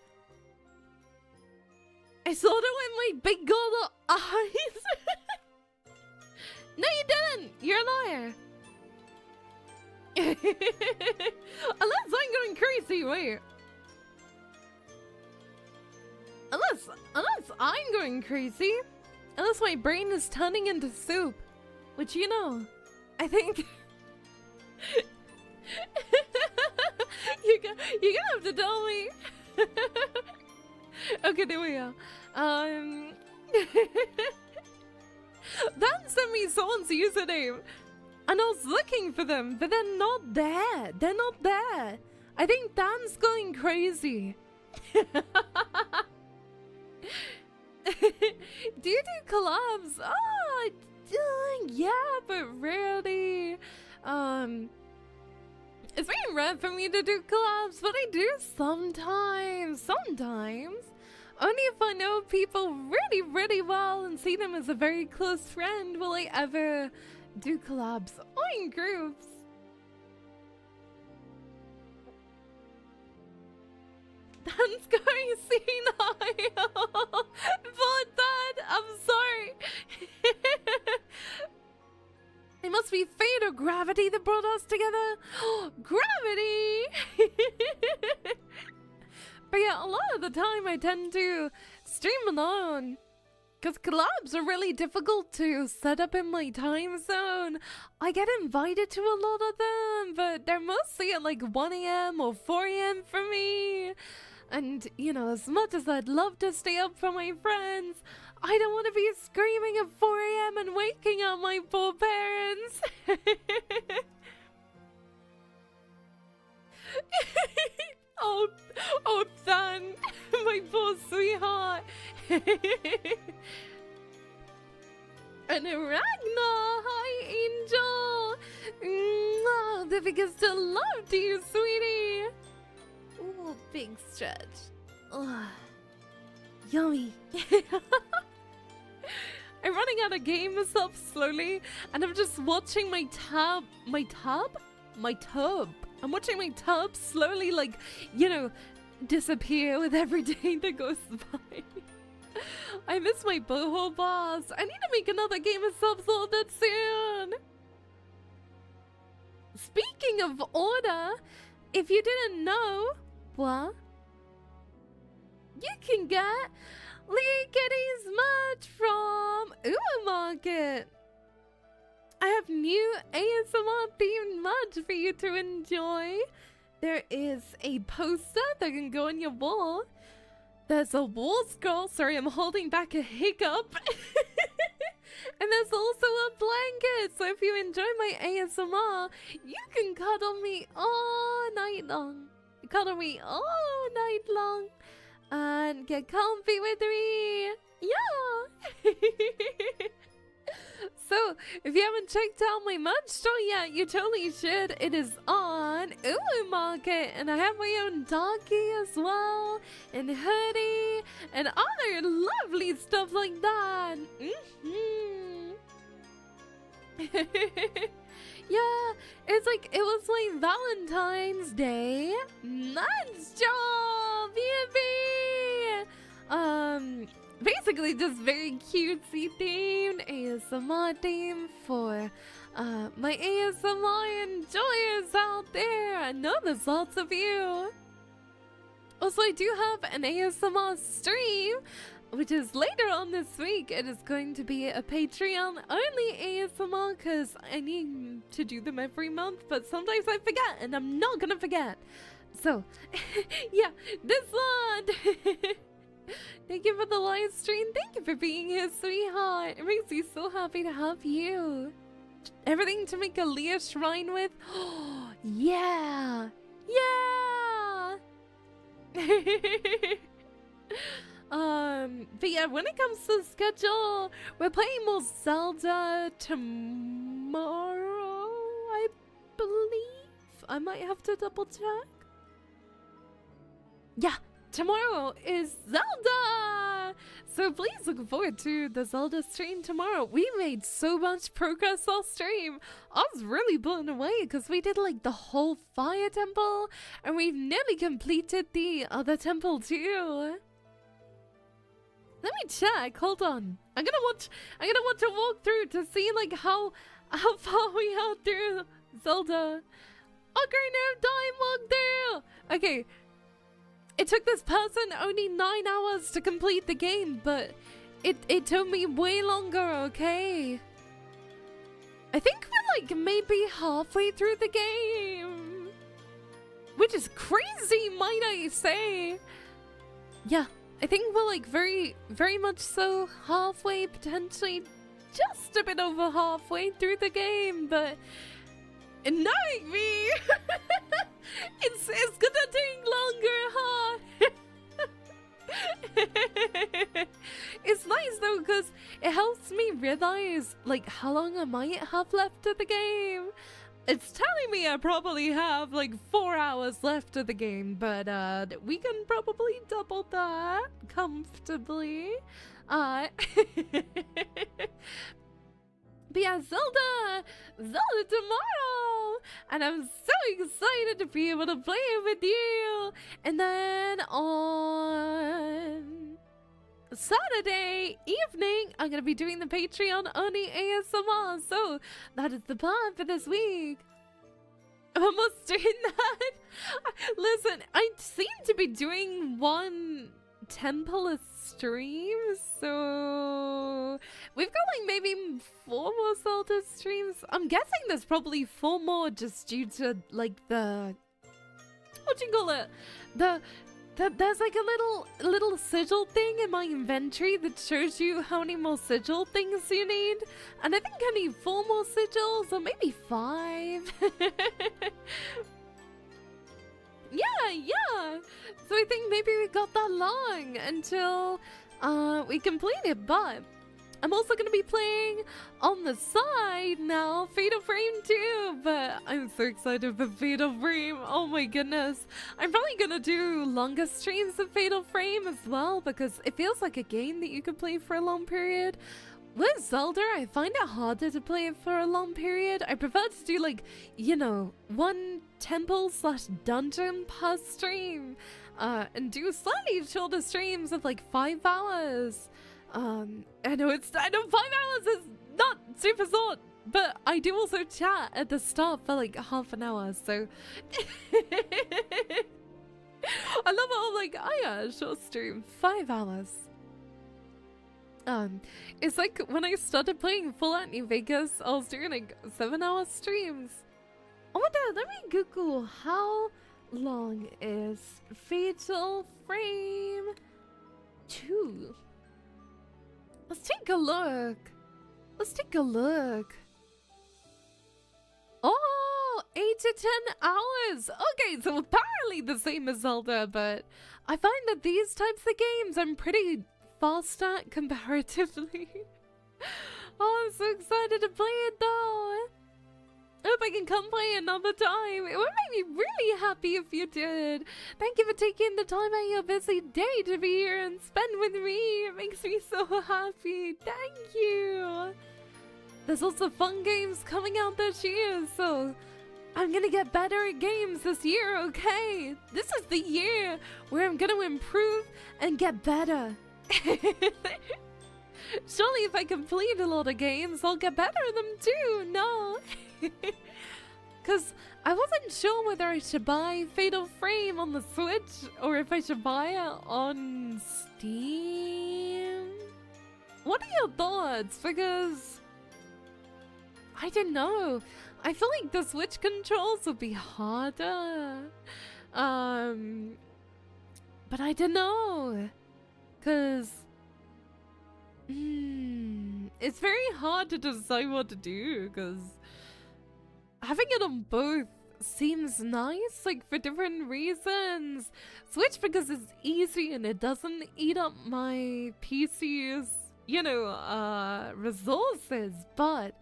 I saw them with my big gold eyes. No, you didn't. You're a liar. Unless I'm going crazy, wait. Unless I'm going crazy. Unless my brain is turning into soup. Which, you know, I think... You're gonna have to tell me. Okay, there we go. That sent me someone's username, and I was looking for them, but they're not there. They're not there. I think Dan's going crazy. Do you do collabs? Oh, yeah, but rarely. It's very rare for me to do collabs, but I do sometimes. Only if I know people really, really well and see them as a very close friend will I ever do collabs or in groups. Dan's going senile. But Dad, I'm sorry. It must be fate or gravity that brought us together. Gravity! But yeah, a lot of the time I tend to stream alone. Because collabs are really difficult to set up in my time zone. I get invited to a lot of them, but they're mostly at like 1 AM or 4 AM for me. And, you know, as much as I'd love to stay up for my friends, I don't want to be screaming at 4 AM and waking up my poor parents. oh, Than, my poor sweetheart. And Ragnar, hi, Angel. The biggest of love to you, sweetie. Ooh, big stretch. Ugh. Yummy. I'm running out of games up slowly, and I'm just watching my tub. I'm watching my tub slowly, like, you know, disappear with every day that goes by. I miss my boho boss. I need to make another game of subs ordered soon. Speaking of order, if you didn't know, what? You can get Leahkitties merch from Touhou Market. I have new ASMR themed merch for you to enjoy. There is a poster that can go on your wall. There's a wall scroll. Sorry, I'm holding back a hiccup. And there's also a blanket. So if you enjoy my ASMR, you can cuddle me all night long. Cuddle me all night long. And get comfy with me. Yeah. So, if you haven't checked out my merch store yet, you totally should. It is on Touhou Market, and I have my own doggy as well, and hoodie, and other lovely stuff like that. Yeah, it's like, it was my Valentine's Day. Nice job, yippee! Basically just very cutesy themed ASMR theme for my ASMR enjoyers out there. I know there's lots of you. Also, I do have an ASMR stream, which is later on this week. It is going to be a Patreon only ASMR because I need to do them every month, but sometimes I forget, and I'm not gonna forget. So, yeah, this one. Thank you for the live stream. Thank you for being here, sweetheart. It makes me so happy to have you. Everything to make a Leah shrine with. Oh, yeah. Yeah. But yeah, when it comes to the schedule, we're playing more Zelda tomorrow, I believe. I might have to double check. Yeah. Tomorrow is Zelda! So please look forward to the Zelda stream tomorrow. We made so much progress off stream. I was really blown away because we did like the whole fire temple, and we've nearly completed the other temple too. Let me check. Hold on. I'm gonna watch a walkthrough to see like how far we are through Zelda. Ocarina of Time walkthrough! Okay. It took this person only 9 hours to complete the game, but it took me way longer, okay? I think we're like maybe halfway through the game. Which is crazy, might I say. Yeah, I think we're like very, very much so halfway, potentially just a bit over halfway through the game, but knowing me, it's gonna take longer, huh? It's nice though because it helps me realize like how long I might have left of the game. It's telling me I probably have like 4 hours left of the game, but we can probably double that comfortably. But yeah, Zelda tomorrow, and I'm so excited to be able to play it with you. And then on Saturday evening, I'm gonna be doing the Patreon only ASMR. So that is the plan for this week. I'm almost doing that. Listen, I seem to be doing one temple a stream, so we've got like maybe 4 more Zelda streams. I'm guessing there's probably 4 more just due to like the, what do you call it, there's like a little sigil thing in my inventory that shows you how many more sigil things you need, and I think I need 4 more sigils or maybe 5. Yeah. So I think maybe we got that long until we complete it, but I'm also going to be playing on the side now Fatal Frame 2, but I'm so excited for Fatal Frame. Oh my goodness. I'm probably going to do longer streams of Fatal Frame as well because it feels like a game that you could play for a long period. With Zelda, I find it harder to play it for a long period. I prefer to do like, you know, 1 temple/dungeon per stream, and do slightly shorter streams of like 5 hours. I know 5 hours is not super short, but I do also chat at the start for like half an hour, so I love it all, like, oh yeah, short stream, 5 hours. It's like when I started playing Fallout New Vegas, I was doing like 7-hour streams. Oh my god, let me Google how long is Fatal Frame 2. Let's take a look. Oh, 8 to 10 hours. Okay, so apparently the same as Zelda, but I find that these types of games I'm pretty fast at comparatively. Oh, I'm so excited to play it though. I hope I can come play another time. It would make me really happy if you did. Thank you for taking the time out of your busy day to be here and spend with me. It makes me so happy. Thank you. There's also fun games coming out this year, so I'm gonna get better at games this year, okay? This is the year where I'm gonna improve and get better. Surely if I complete a lot of games, I'll get better at them too, no? Because I wasn't sure whether I should buy Fatal Frame on the Switch or if I should buy it on Steam. What are your thoughts? Because I don't know. I feel like the Switch controls would be harder. But I don't know. Because it's very hard to decide what to do, because having it on both seems nice, like for different reasons. Switch because it's easy and it doesn't eat up my PC's, you know, resources, but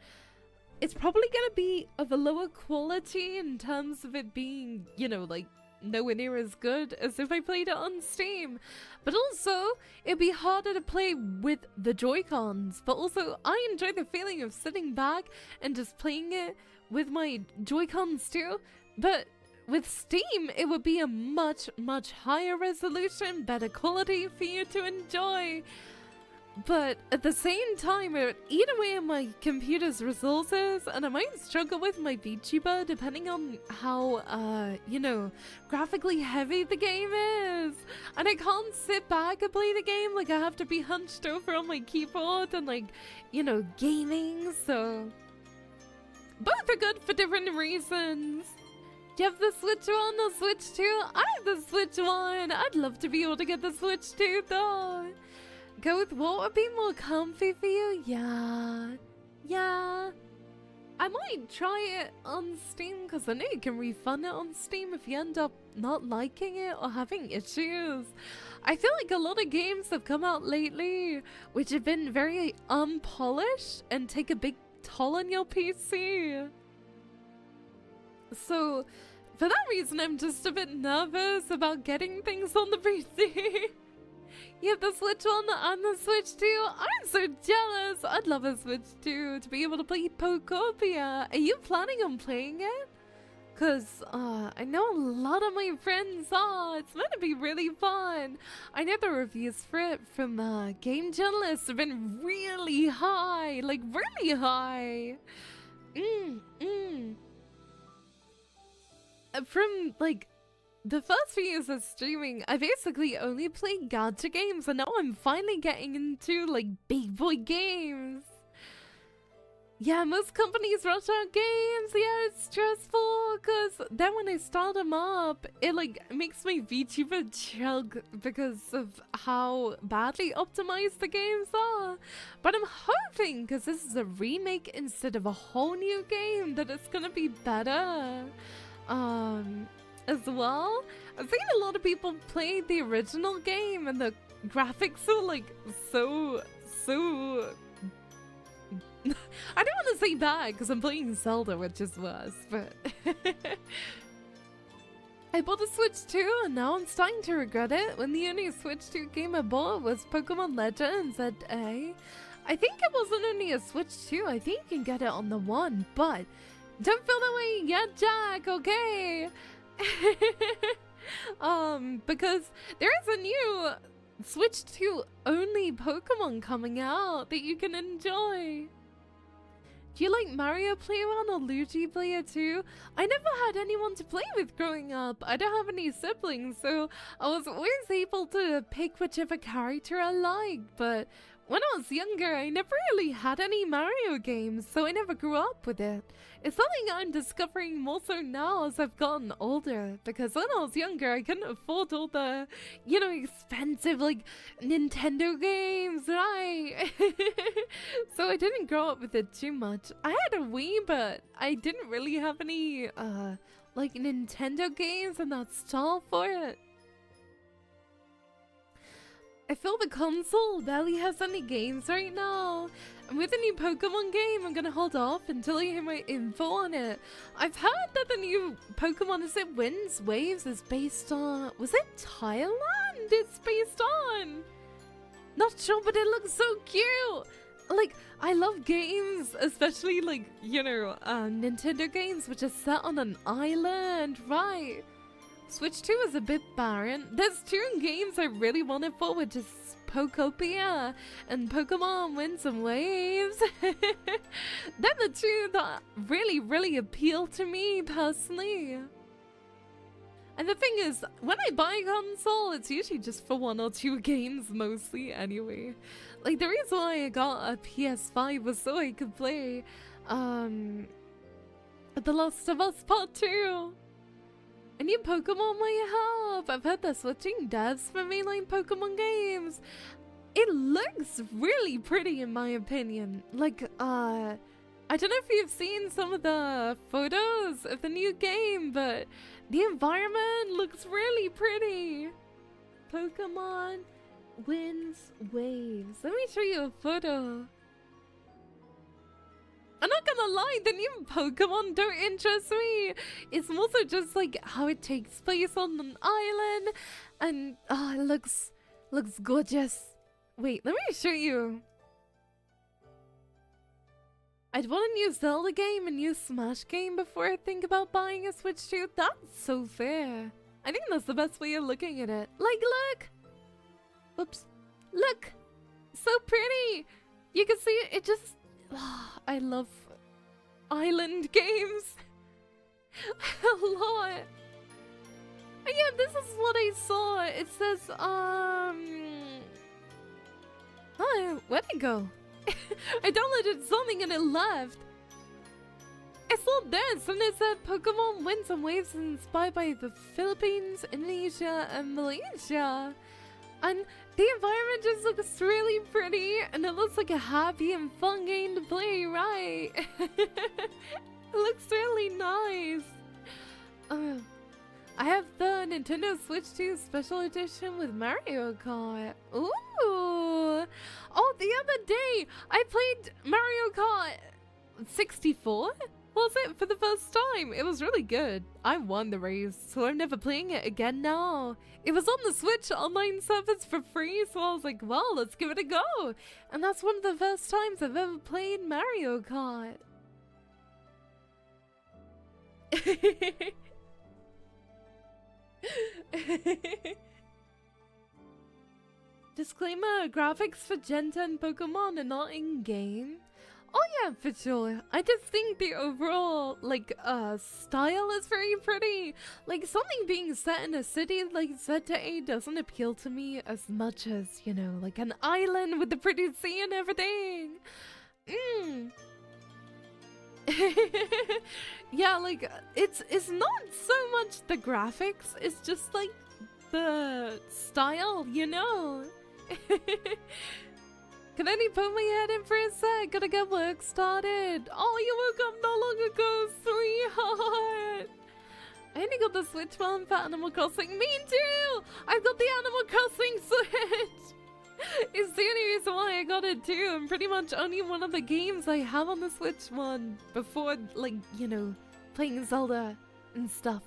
it's probably gonna be of a lower quality in terms of it being, you know, like nowhere near as good as if I played it on Steam. But also, it'd be harder to play with the Joy-Cons. But also, I enjoy the feeling of sitting back and just playing it with my Joy-Cons too. But with Steam, it would be a much, much higher resolution, better quality for you to enjoy. But at the same time, it would eat away at my computer's resources, and I might struggle with my VTuber depending on how, you know, graphically heavy the game is. And I can't sit back and play the game, like I have to be hunched over on my keyboard and, like, you know, gaming, so both are good for different reasons. Do you have the Switch 1 or Switch 2? I have the Switch 1. I'd love to be able to get the Switch 2 though. Go with what would be more comfy for you? Yeah. I might try it on Steam because I know you can refund it on Steam if you end up not liking it or having issues. I feel like a lot of games have come out lately which have been very unpolished and take a big toll on your PC. So for that reason, I'm just a bit nervous about getting things on the PC. You have the Switch 1 and the Switch 2. I'm so jealous. I'd love a Switch 2 to be able to play Pokopia. Are you planning on playing it? Because I know a lot of my friends are. It's meant to be really fun. I know the reviews for it from game journalists have been really high. Like, really high. From, like, the first few years of streaming, I basically only played gacha games, and now I'm finally getting into, like, big boy games. Yeah, most companies rush out games. Yeah, it's stressful, because then when I start them up, it, like, makes my VTuber chug because of how badly optimized the games are. But I'm hoping, because this is a remake instead of a whole new game, that it's gonna be better. As well, I've seen a lot of people play the original game and the graphics are like so I don't want to say bad because I'm playing Zelda, which is worse, but I bought a Switch 2 and now I'm starting to regret it when the only Switch 2 game I bought was Pokemon Legends ZA. I think it wasn't only a Switch 2, I think you can get it on the 1, but don't feel that way yet, Jack, okay? Because there is a new Switch 2 only Pokemon coming out that you can enjoy. Do you like Mario Playground or Luigi Player 2? I never had anyone to play with growing up. I don't have any siblings, so I was always able to pick whichever character I liked, but when I was younger, I never really had any Mario games, so I never grew up with it. It's something I'm discovering more so now as I've gotten older, because when I was younger, I couldn't afford all the, you know, expensive, like, Nintendo games, right? So I didn't grow up with it too much. I had a Wii, but I didn't really have any, like, Nintendo games and that style for it. I feel the console barely has any games right now. And with the new Pokemon game, I'm gonna hold off until I hear my info on it. I've heard that the new Pokemon, is it Winds Waves, is based on... Was it Thailand it's based on? Not sure, but it looks so cute. Like, I love games, especially like, you know, Nintendo games, which are set on an island, right? Switch 2 is a bit barren. There's two games I really wanted for, which is Pokopia and Pokemon Winds and Waves. They're the two that really appeal to me personally. And the thing is, when I buy a console, it's usually just for 1 or 2 games mostly anyway. Like, the reason why I got a PS5 was so I could play The Last of Us Part 2. A new Pokemon might help. I've heard they're switching devs for mainline Pokemon games. It looks really pretty in my opinion. Like, I don't know if you've seen some of the photos of the new game, but the environment looks really pretty. Pokemon Winds Waves. Let me show you a photo. I'm not gonna lie, the new Pokemon don't interest me. It's more so just like how it takes place on an island, and it looks gorgeous. Wait, let me show you. I'd want a new Zelda game, a new Smash game before I think about buying a Switch 2. That's so fair. I think that's the best way of looking at it. Like, look! Oops. Look! So pretty! You can see it just... I love island games a lot. And yeah, this is what I saw. It says, oh, where'd it go? I downloaded something and it left. I saw this and it said Pokemon Winds and Waves inspired by the Philippines, Indonesia, and Malaysia. And the environment just looks really pretty, and it looks like a happy and fun game to play, right? It looks really nice. I have the Nintendo Switch 2 Special Edition with Mario Kart. Ooh! Oh, the other day I played Mario Kart 64. Was it for the first time? It was really good. I won the race, so I'm never playing it again now. It was on the Switch online service for free, so I was like, well, let's give it a go. And that's one of the first times I've ever played Mario Kart. Disclaimer, graphics for Gen 10 Pokemon are not in-game. Oh yeah, for sure. I just think the overall, like, style is very pretty. Like, something being set in a city like ZA doesn't appeal to me as much as, you know, like an island with the pretty sea and everything. Yeah, like, it's not so much the graphics, it's just, like, the style, you know? Can I poke my head in for a sec? Gotta get work started. Oh, you woke up not long ago, sweetheart. I only got the Switch one for Animal Crossing. Me too! I've got the Animal Crossing Switch! It's the only reason why I got it too. And pretty much only one of the games I have on the Switch one before, like, you know, playing Zelda and stuff.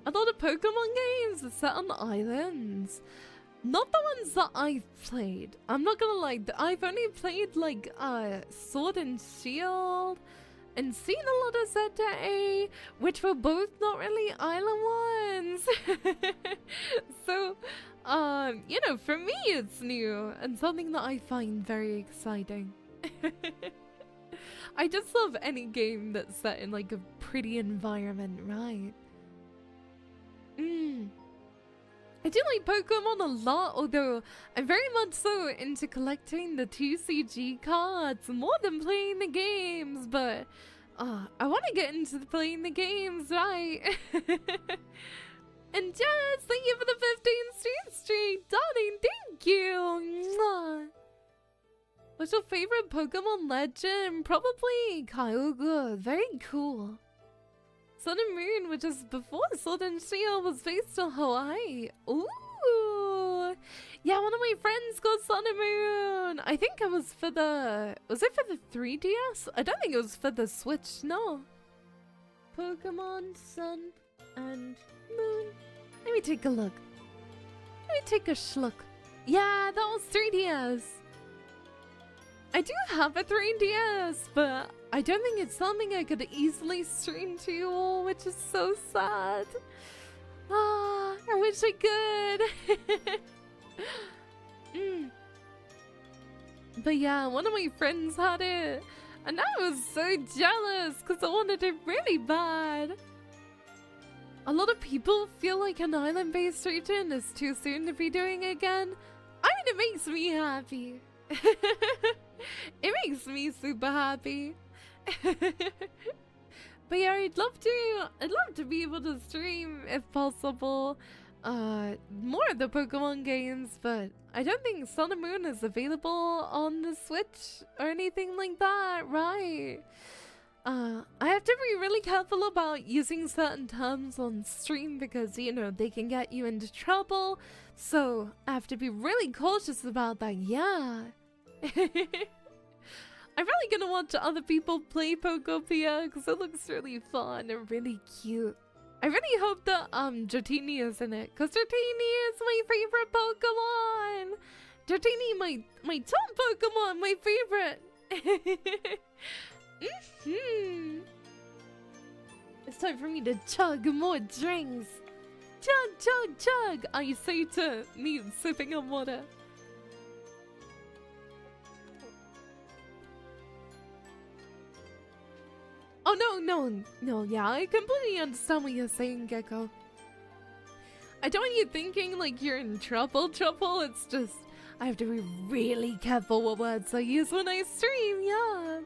A lot of Pokemon games are set on islands. Not the ones that I've played. I'm not gonna lie, I've only played like Sword and Shield and seen a lot of ZA, which were both not really island ones. So, you know, for me it's new and something that I find very exciting. I just love any game that's set in like a pretty environment, right? I do like Pokemon a lot, although I'm very much so into collecting the 2CG cards more than playing the games, but I want to get into playing the games, right? And Jess, thank you for the 15th street, darling, thank you! Mwah. What's your favorite Pokemon legend? Probably Kyogre, very cool. Sun and Moon, which is before Sword and Shield, was based on Hawaii. Ooh! Yeah, one of my friends got Sun and Moon! I think it was for the... Was it for the 3DS? I don't think it was for the Switch, no. Pokemon, Sun, and Moon. Let me take a look. Let me take a schlook. Yeah, that was 3DS. I do have a 3DS, but I don't think it's something I could easily stream to you all, which is so sad. Ah, I wish I could. But yeah, one of my friends had it, and I was so jealous because I wanted it really bad. A lot of people feel like an island-based region is too soon to be doing again. I mean, it makes me happy. It makes me super happy. But yeah, I'd love to be able to stream if possible more of the Pokemon games, but I don't think Sun and Moon is available on the Switch or anything like that, right? I have to be really careful about using certain terms on stream because, you know, they can get you into trouble, so I have to be really cautious about that, yeah. I'm really gonna watch other people play Pokopia because it looks really fun and really cute. I really hope that Dratini is in it because Dratini is my favorite Pokemon. Dratini, my top Pokemon, my favorite. It's time for me to chug more drinks. Chug, chug, chug. I say to me sipping on water. Oh, no, yeah, I completely understand what you're saying, Gecko. I don't want you thinking like you're in trouble. It's just, I have to be really careful what words I use when I stream, yeah.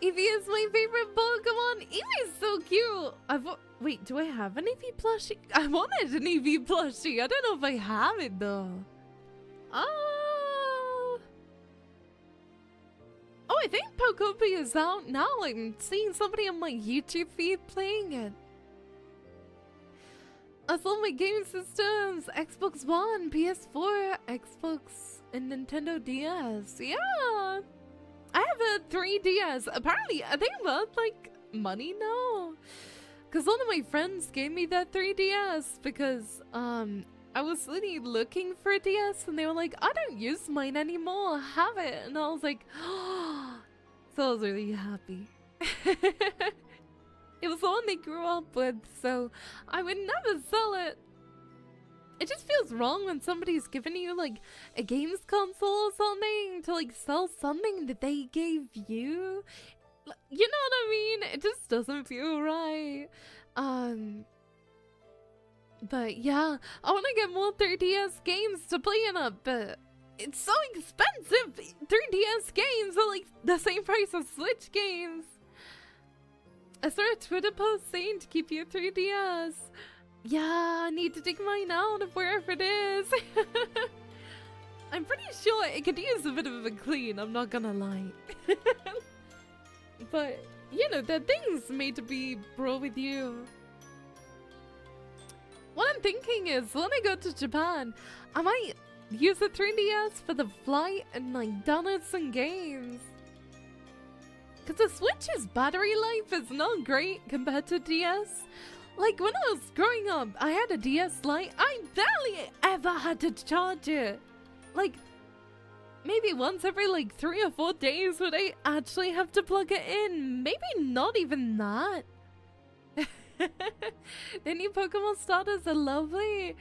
Eevee is my favorite Pokemon. Eevee's so cute. Wait, do I have an Eevee plushie? I wanted an Eevee plushie. I don't know if I have it though. Oh, I think Pokopia is out now. I'm seeing somebody on my YouTube feed playing it. I saw my game systems: Xbox One, PS4, Xbox, and Nintendo DS. Yeah. I have a 3DS. Apparently, are they worth like money now? Because one of my friends gave me that 3DS because I was really looking for a DS and they were like, I don't use mine anymore, have it. And I was like, oh. So I was really happy. It was the one they grew up with, so I would never sell it. It just feels wrong when somebody's giving you like a games console or something to like sell something that they gave you. You know what I mean? It just doesn't feel right. But yeah, I want to get more 3DS games to play in it, but it's so expensive. 3DS games are like the same price as Switch games. I saw a Twitter post saying to keep your 3DS. Yeah, I need to take mine out of wherever it is. I'm pretty sure it could use a bit of a clean, I'm not gonna lie. But, you know, there are things made to be brought with you. What I'm thinking is, when I go to Japan, I might use the 3DS for the flight and like donuts and games. Because the Switch's battery life is not great compared to DS. Like when I was growing up, I had a DS Lite. I barely ever had to charge it. Like, maybe once every like 3 or 4 days would I actually have to plug it in. Maybe not even that. The new Pokemon starters are lovely.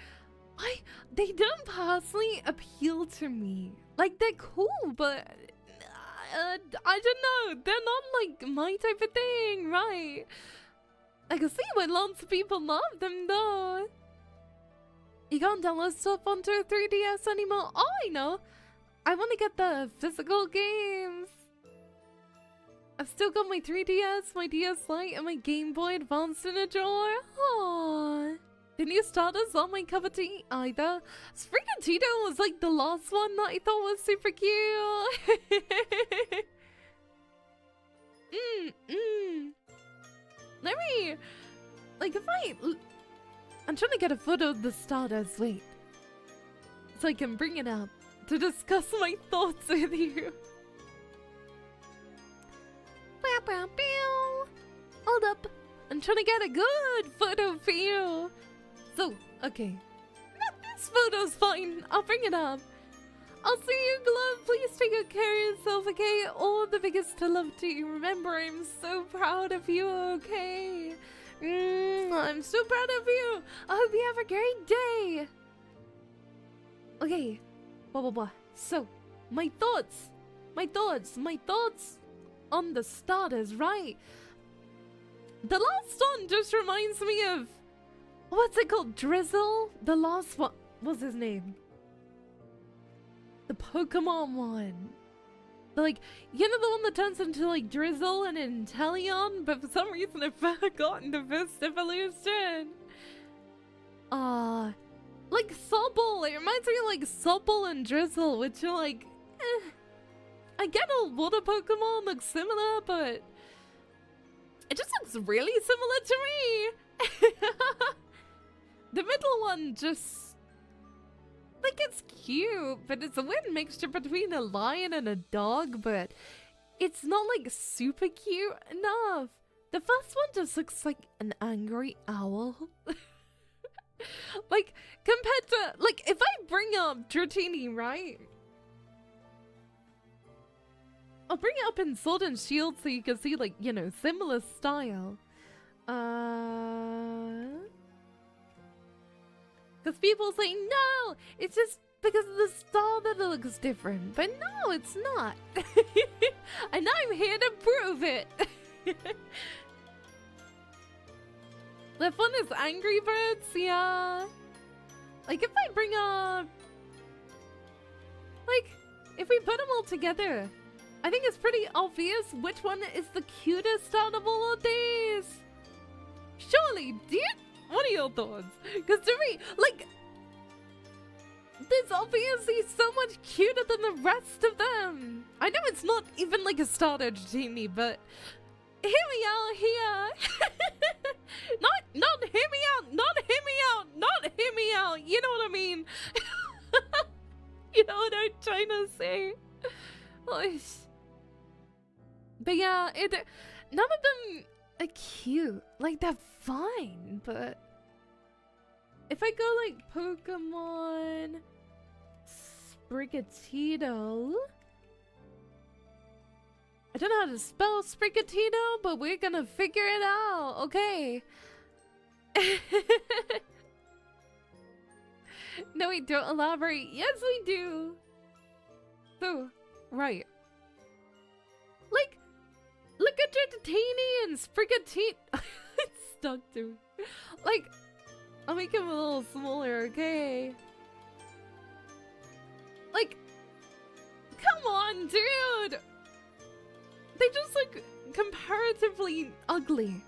They don't personally appeal to me. Like, they're cool, but I don't know. They're not like my type of thing, right? I can see why lots of people love them though. You can't download stuff onto a 3DS anymore. Oh, I know. I want to get the physical games. I've still got my 3DS, my DS Lite, and my Game Boy Advance in a drawer. Aww. The new starters aren't my cup of tea either. Sprigatito was like the last one that I thought was super cute. Let me, like, I'm trying to get a photo of the starters, wait. So I can bring it up to discuss my thoughts with you. Hold up, I'm trying to get a good photo for you. So, okay. This photo's fine, I'll bring it up. I'll see you, Glove. Please take good care of yourself, okay? All the biggest to love to you. Remember, I'm so proud of you, okay? I'm so proud of you. I hope you have a great day. Okay. Blah, blah, blah. So, my thoughts on the starters, right? The last one just reminds me of, what's it called? Drizzle? The last one. What's his name? The Pokemon one. Like, you know the one that turns into like Drizzle and Inteleon, but for some reason I've forgotten the first evolution. Like Sobble. It reminds me of like Sobble and Drizzle, which are like, I get all water Pokemon look similar, but it just looks really similar to me. The middle one just, like, it's cute, but it's a weird mixture between a lion and a dog, but it's not like super cute enough. The first one just looks like an angry owl. Like, compared to, like, if I bring up Dratini, right? I'll bring it up in Sword and Shield so you can see, like, you know, similar style. Because people say, no, it's just because of the style that it looks different. But no, it's not. And I'm here to prove it. The fun is Angry Birds, yeah. Like, if I bring up, like, if we put them all together, I think it's pretty obvious which one is the cutest out of all of these. Surely, dude? What are your thoughts? Because to me, like, this obviously so much cuter than the rest of them. I know it's not even like a starter genie, but hear me out here. not hear me out, not hear me out, not hear me out. You know what I mean? You know what I'm trying to say? But yeah, none of them are cute. Like, they're fine, but if I go like Pokemon Sprigatito, I don't know how to spell Sprigatito, but we're gonna figure it out, okay? No, we don't elaborate. Yes, we do. So, right. Like, look at Dratini and Sprigatito. It's stuck to me. Like, I'll make him a little smaller, okay? Like, come on, dude! They just look comparatively ugly.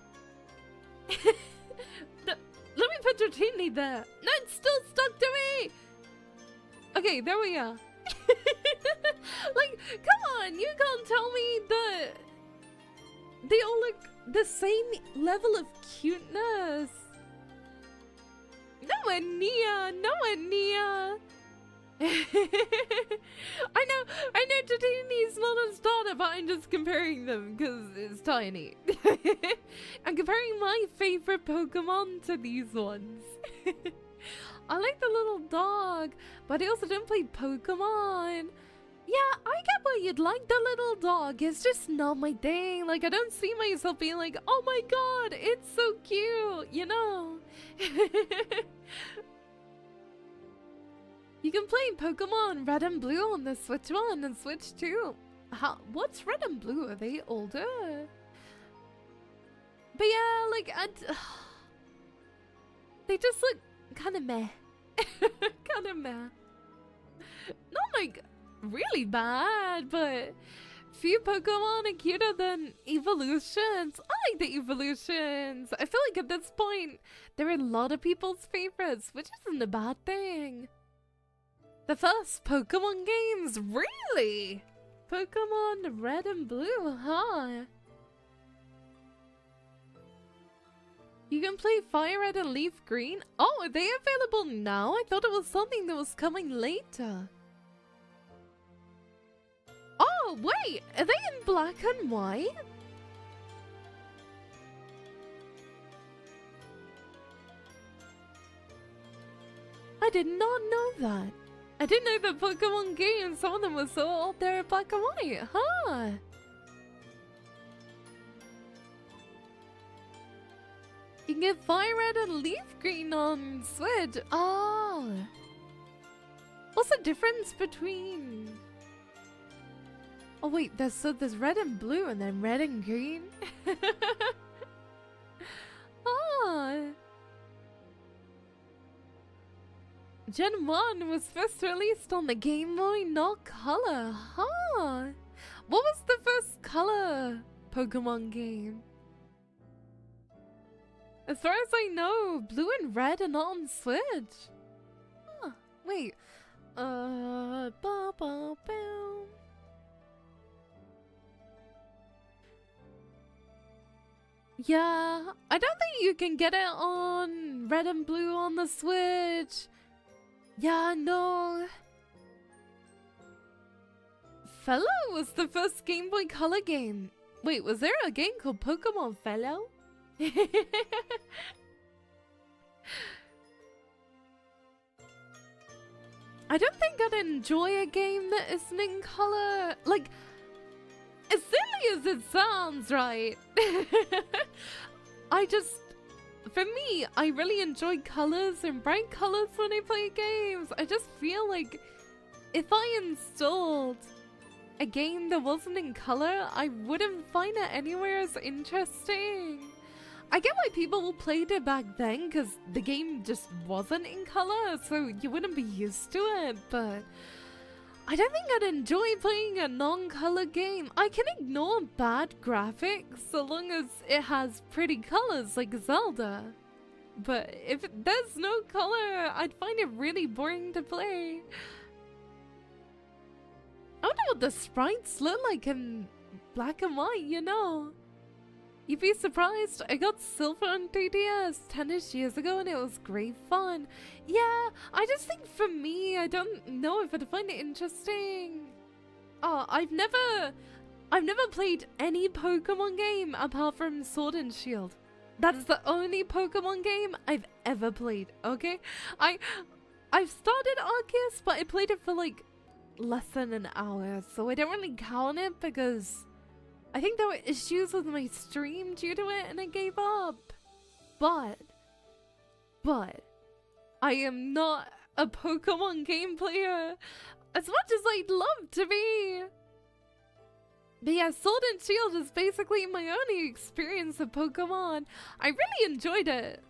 Let me put Dratini there. No, it's still stuck to me! Okay, there we are. Like, come on, you can't tell me that they all look the same level of cuteness. Nowhere near, nowhere near. I know Dratini's not a starter, but I'm just comparing them because it's tiny. I'm comparing my favorite Pokemon to these ones. I like the little dog, but I also don't play Pokemon. Yeah, I get why you'd like the little dog. It's just not my thing. Like, I don't see myself being like, oh my god, it's so cute, you know? You can play Pokemon Red and Blue on the Switch 1 and Switch 2. What's Red and Blue? Are they older? But yeah, like, they just look kind of meh. Kind of meh. Not like really bad, but few Pokemon are cuter than evolutions. I like the evolutions. I feel like at this point, they're a lot of people's favorites, which isn't a bad thing. The first Pokemon games, really? Pokemon Red and Blue, huh? You can play Fire Red and Leaf Green? Oh, are they available now? I thought it was something that was coming later. Oh, wait! Are they in black and white? I did not know that. I didn't know that Pokemon games, some of them were so old they're in black and white, huh? You can get Fire Red and Leaf Green on Switch. Oh. What's the difference between... Oh wait, there's red and blue and then red and green? Oh. Gen 1 was first released on the Game Boy, not Color, huh? What was the first Color Pokemon game? As far as I know, blue and red are not on Switch. Huh, wait. Yeah, I don't think you can get it on red and blue on the Switch. Yeah, no. Fellow was the first Game Boy Color game. Wait, was there a game called Pokemon Fellow? I don't think I'd enjoy a game that isn't in color. Like, as silly as it sounds, right? For me, I really enjoy colors and bright colors when I play games. I just feel like if I installed a game that wasn't in color, I wouldn't find it anywhere as interesting. I get why people played it back then, because the game just wasn't in color, so you wouldn't be used to it, but I don't think I'd enjoy playing a non-color game. I can ignore bad graphics so long as it has pretty colors like Zelda. But if there's no color, I'd find it really boring to play. I wonder what the sprites look like in black and white, you know. You'd be surprised, I got silver on 3DS 10-ish years ago and it was great fun. Yeah, I just think for me, I don't know if I'd find it interesting. Oh, I've never played any Pokemon game apart from Sword and Shield. That's the only Pokemon game I've ever played, okay? I've started Arceus, but I played it for like less than an hour, so I don't really count it because I think there were issues with my stream due to it and I gave up. But I am not a Pokemon game player as much as I'd love to be. But yeah, Sword and Shield is basically my only experience of Pokemon. I really enjoyed it.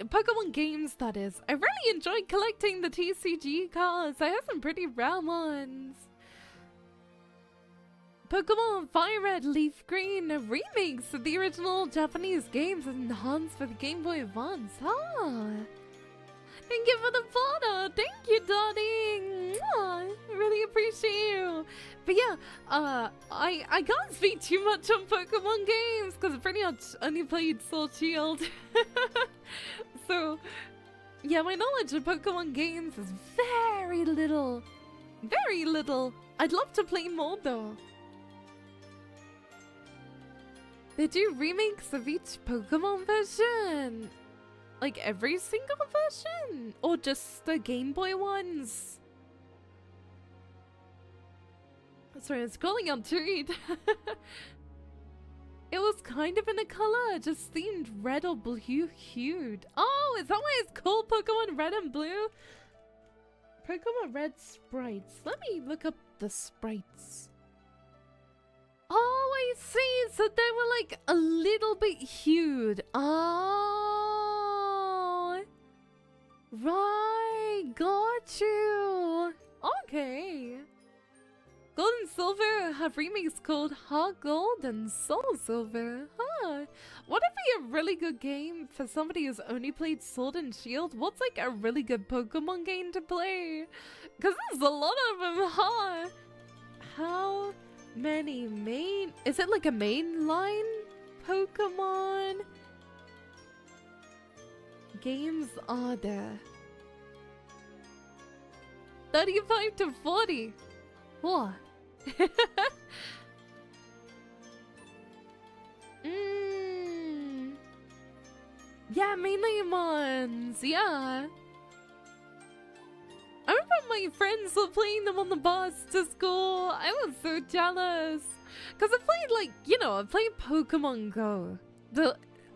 Pokemon games, that is. I really enjoyed collecting the TCG cards. I have some pretty rare ones. Pokemon Fire Red, Leaf Green, remakes of the original Japanese games enhanced for the Game Boy Advance. Ah. Thank you for the follow. Thank you, darling. Mwah. Really appreciate you. But yeah, I can't speak too much on Pokemon games because I pretty much only played Sword Shield. So, yeah, my knowledge of Pokemon games is very little. Very little. I'd love to play more though. They do remakes of each Pokemon version. Like every single version? Or just the Game Boy ones? Sorry, I'm scrolling on to read. It was kind of in a color, just themed red or blue hued. Oh, is that why it's called Pokemon Red and Blue? Pokemon Red sprites. Let me look up the sprites. Oh, I see. So they were like a little bit hued. Oh. Right. Got you. Okay. Gold and Silver have remakes called Heart Gold and Soul Silver. Huh. What would be a really good game for somebody who's only played Sword and Shield? What's like a really good Pokemon game to play? Because there's a lot of them, huh? How many main... Is it like a mainline Pokemon games are there? 35 to 40. What? Yeah, mainline ones. Yeah. I remember my friends were playing them on the bus to school. I was so jealous. Because I played like, you know, I played Pokemon Go.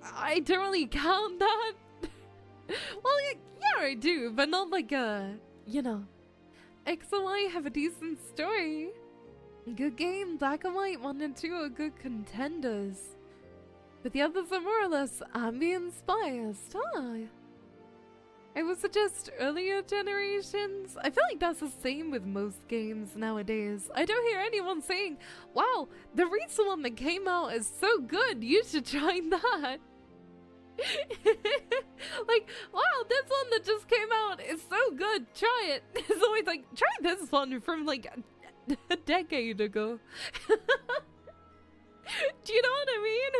I don't really count that. Well, yeah, I do, but not like a, you know. X and Y have a decent story. Good game, Black and White 1 and 2 are good contenders. But the others are more or less ambience biased, huh? I would suggest earlier generations. I feel like that's the same with most games nowadays. I don't hear anyone saying, wow, the recent one that came out is so good, you should try that. Like, wow, this one that just came out is so good, try it. It's always like, try this one from like a decade ago. Do you know what I mean?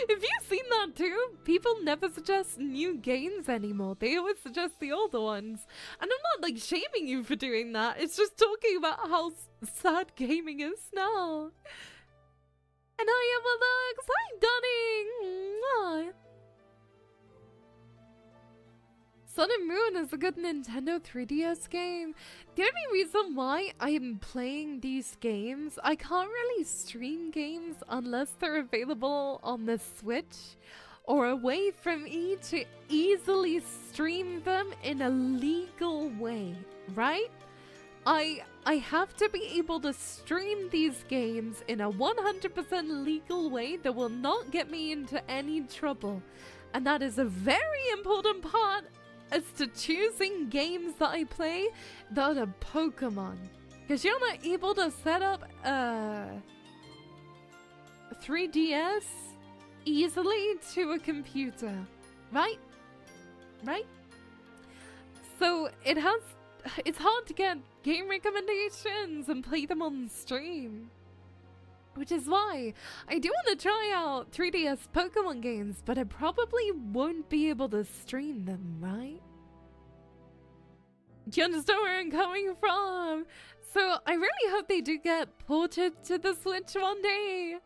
If you've seen that too, people never suggest new games anymore. They always suggest the older ones. And I'm not like shaming you for doing that. It's just talking about how sad gaming is now. And I am Alex. Hi, Dunning. Sun and Moon is a good Nintendo 3DS game. The only reason why I am playing these games, I can't really stream games unless they're available on the Switch or a way for me to easily stream them in a legal way, right? I have to be able to stream these games in a 100% legal way that will not get me into any trouble. And that is a very important part as to choosing games that I play that are Pokemon. Because you're not able to set up 3DS easily to a computer, right? Right? So it's hard to get game recommendations and play them on stream. Which is why I do want to try out 3DS Pokemon games, but I probably won't be able to stream them, right? Do you understand where I'm coming from? So I really hope they do get ported to the Switch one day,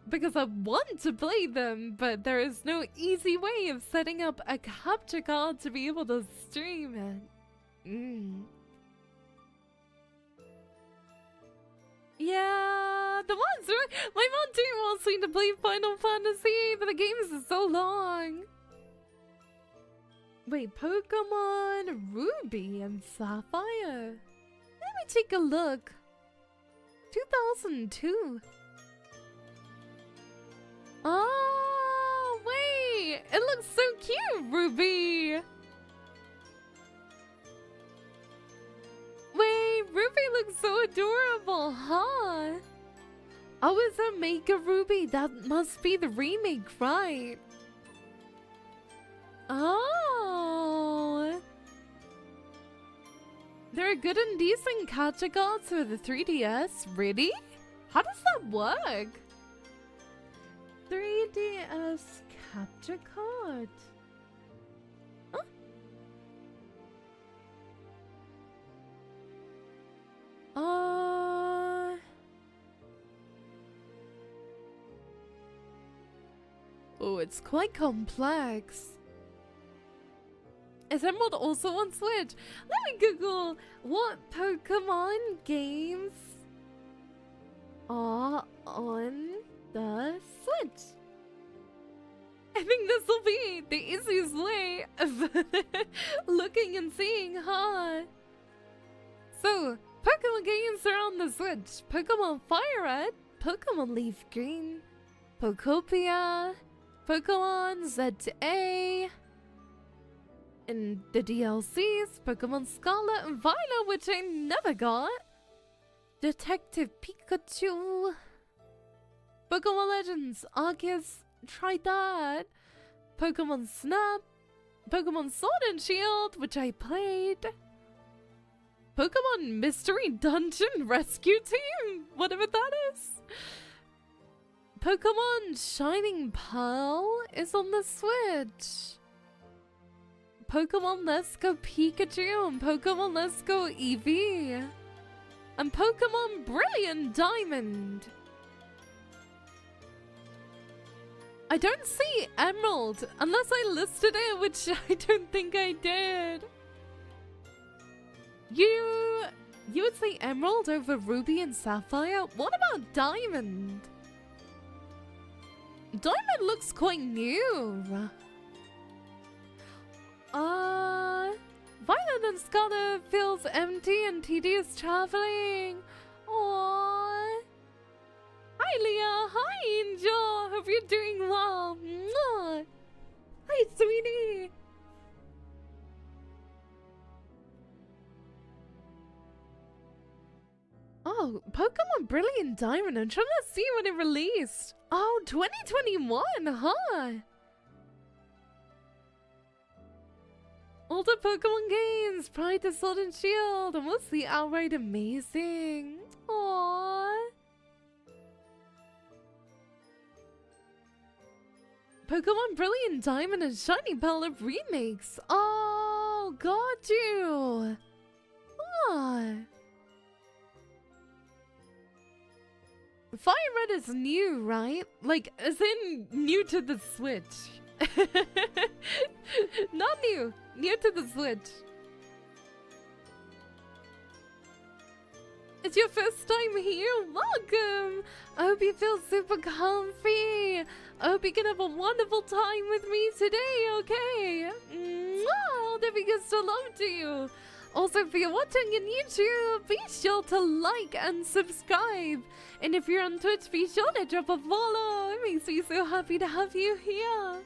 because I want to play them, but there is no easy way of setting up a capture card to be able to stream it. Yeah, the ones my mom too wants me to play Final Fantasy, but the games are so long. Wait, Pokemon Ruby and Sapphire. Let me take a look. 2002. Oh, wait, it looks so cute, Ruby. Wait, Ruby looks so adorable, huh? Oh, is that Make a Ruby? That must be the remake, right? Oh. There are good and decent capture cards for the 3DS. Really? How does that work? 3DS capture card. Huh? Oh, it's quite complex. Is Emerald also on Switch? Let me Google what Pokemon games are on the Switch. I think this will be the easiest way of looking and seeing, huh? So, Pokemon games are on the Switch. Pokemon Fire Red, Pokemon Leaf Green, Pokopia, Pokemon ZA, and the DLCs, Pokemon Scarlet and Violet, which I never got, Detective Pikachu, Pokemon Legends Arceus, tried that, Pokemon Snap, Pokemon Sword and Shield, which I played, Pokemon Mystery Dungeon Rescue Team, whatever that is. Pokemon Shining Pearl is on the Switch. Pokemon Let's Go Pikachu and Pokemon Let's Go Eevee. And Pokemon Brilliant Diamond. I don't see Emerald unless I listed it, which I don't think I did. You would say Emerald over Ruby and Sapphire? What about Diamond? Diamond looks quite new. Violet and Scarlet feels empty and tedious traveling. Aww. Hi Leah, hi Angel, hope you're doing well. Mwah. Hi sweetie. Oh, Pokemon Brilliant Diamond, I'm trying to see when it released. Oh, 2021, huh? All the Pokemon games, Pride to Sword and Shield, are mostly outright amazing. Aww. Pokemon Brilliant Diamond and Shiny Pearl are remakes. Oh, got you. Ah. Fire Red is new, right? Like, as in new to the Switch. Not new. New to the Switch. It's your first time here? Welcome! I hope you feel super comfy. I hope you can have a wonderful time with me today, okay? Mwah! All the biggest of love to you. Also, if you're watching on YouTube, be sure to like and subscribe. And if you're on Twitch, be sure to drop a follow. It makes me so happy to have you here.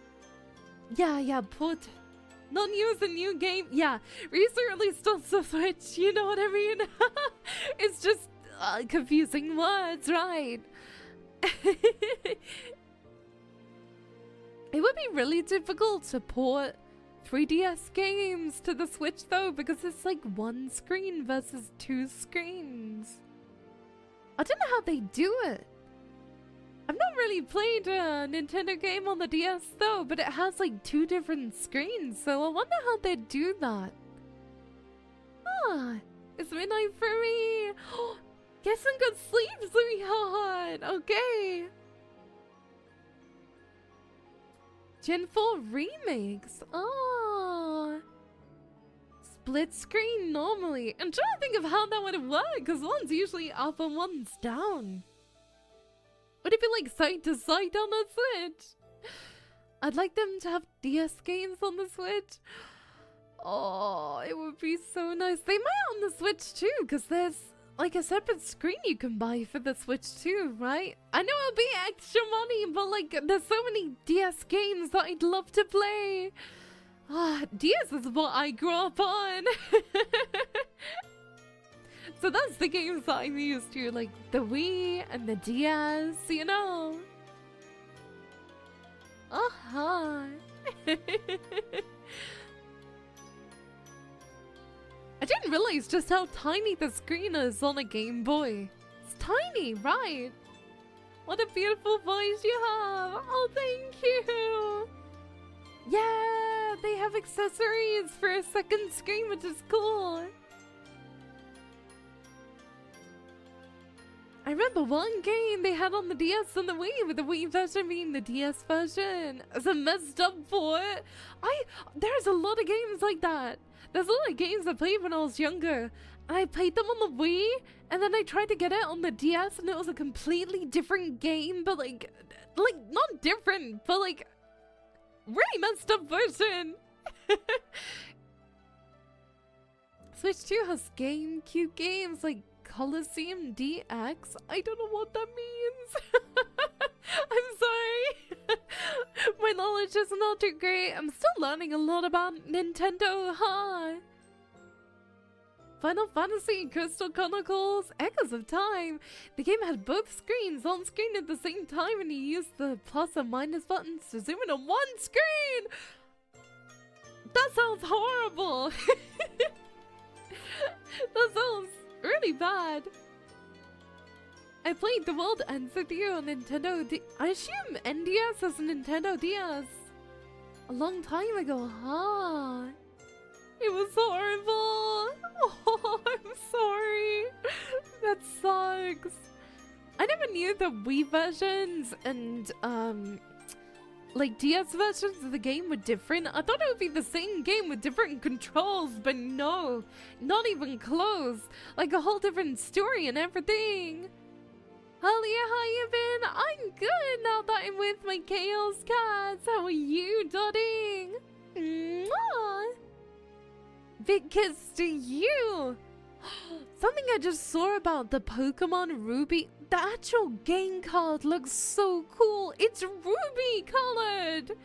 Yeah, put Not new is a new game. Yeah, recently released on the Switch. You know what I mean? It's just confusing words, right? It would be really difficult to port 3DS games to the Switch though, because it's like one screen versus two screens. I don't know how they do it. I've not really played a Nintendo game on the DS though, but it has like two different screens, so I wonder how they do that. Ah, it's midnight for me. Get some good sleep, sweetheart. Okay. Gen 4 remakes. Oh. Split screen normally. I'm trying to think of how that would work, because one's usually up and one's down. Would it be like side to side on the Switch? I'd like them to have DS games on the Switch. Oh, it would be so nice. They might on the Switch too, because there's like a separate screen you can buy for the Switch too, right? I know it'll be extra money, but like there's so many DS games that I'd love to play. Ah, DS is what I grew up on. So that's the games that I'm used to, like the Wii and the DS, you know. I didn't realize just how tiny the screen is on a Game Boy. It's tiny, right? What a beautiful voice you have. Oh, thank you. Yeah, they have accessories for a second screen, which is cool. I remember one game they had on the DS and the Wii, with the Wii version being the DS version. It's a messed up port. There's a lot of games like that. There's a lot of games I played when I was younger. And I played them on the Wii, and then I tried to get it on the DS, and it was a completely different game, but like not different, but like really messed up version. Switch 2 has GameCube games like Coliseum DX. I don't know what that means. I'm sorry. My knowledge is not too great. I'm still learning a lot about Nintendo, huh? Final Fantasy Crystal Chronicles Echoes of Time. The game had both screens on screen at the same time, and you used the plus and minus buttons to zoom in on one screen. That sounds horrible. That sounds really bad. I played The World Ends With You on Nintendo I assume NDS as Nintendo DS. A long time ago, huh? It was horrible. Oh, I'm sorry. That sucks. I never knew the Wii versions and like DS versions of the game were different. I thought it would be the same game with different controls, but no, not even close. Like a whole different story and everything. Halia, how you been? I'm good now that I'm with my Chaos cats. How are you, darling? Mwah! Big kiss to you. Something I just saw about the Pokemon Ruby. The actual game card looks so cool. It's ruby colored.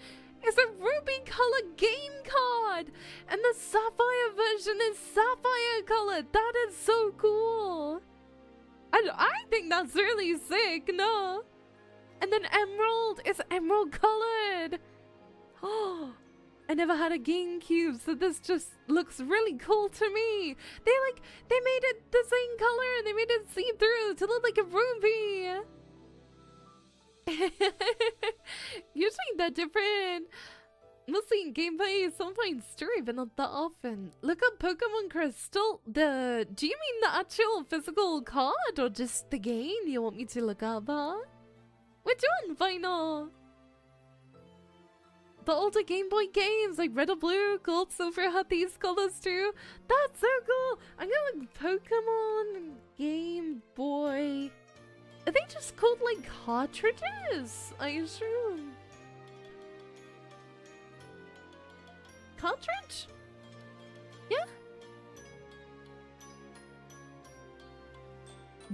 It's a ruby colored game card. And the Sapphire version is sapphire colored. That is so cool. I think that's really sick, no? And then Emerald is emerald colored. Oh, I never had a GameCube, so this just looks really cool to me. They made it the same color and they made it see-through to look like a ruby. Usually they're different. Mostly in gameplay, sometimes story, but not that often. Look up Pokemon Crystal. Do you mean the actual physical card or just the game you want me to look up, huh? Which one, Final? The older Game Boy games like Red or Blue, Gold, Silver had these colors too. That's so cool. I'm gonna look Pokemon Game Boy. Are they just called like cartridges? I assume. Cartridge? Yeah.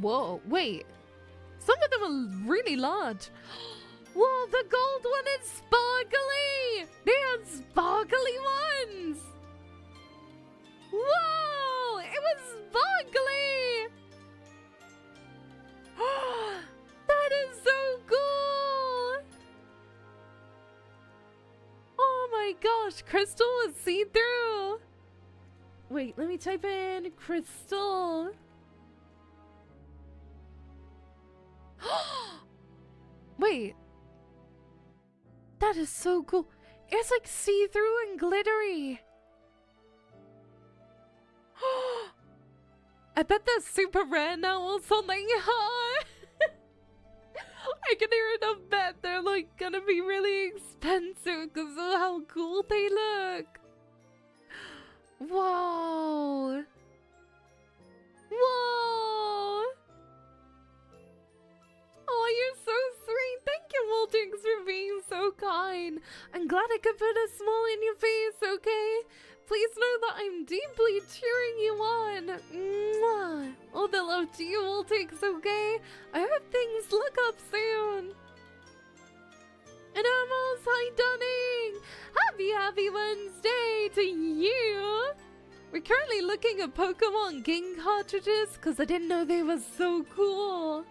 Whoa, wait. Some of them are really large. Whoa, the gold one is sparkly! They are sparkly ones! it's sparkly! That is so cool! Oh my gosh, crystal is see-through! Wait, let me type in crystal. Wait. That is so cool. It's like see-through and glittery. I bet that's super rare now or something. I can hear enough bet they're like gonna be really expensive because of how cool they look. Wow. Whoa. Oh, you're so sweet. Thank you, Multix, for being so kind. I'm glad I could put a smile in your face, okay? Please know that I'm deeply cheering you on. Mwah. All the love to you, Multix, okay? I hope things look up soon. And almost hi, Dunning. Happy Wednesday to you. We're currently looking at Pokemon game cartridges because I didn't know they were so cool.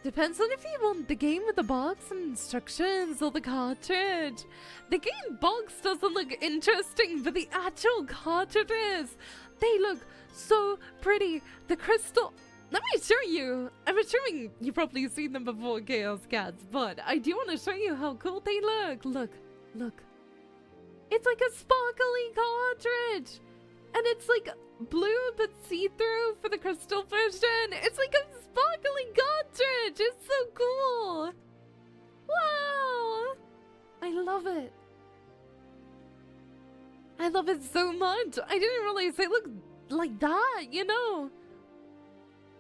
Depends on if you want the game with the box and instructions or the cartridge. The game box doesn't look interesting, but the actual cartridges, they look so pretty. The crystal... Let me show you. I'm assuming you've probably seen them before, Chaos Cats, but I do want to show you how cool they look. Look, look. It's like a sparkly cartridge. And it's like blue but see-through for the crystal version. It's like a sparkly cartridge. It's so cool. Wow. I love it. I love it so much. I didn't realize they look like that, you know.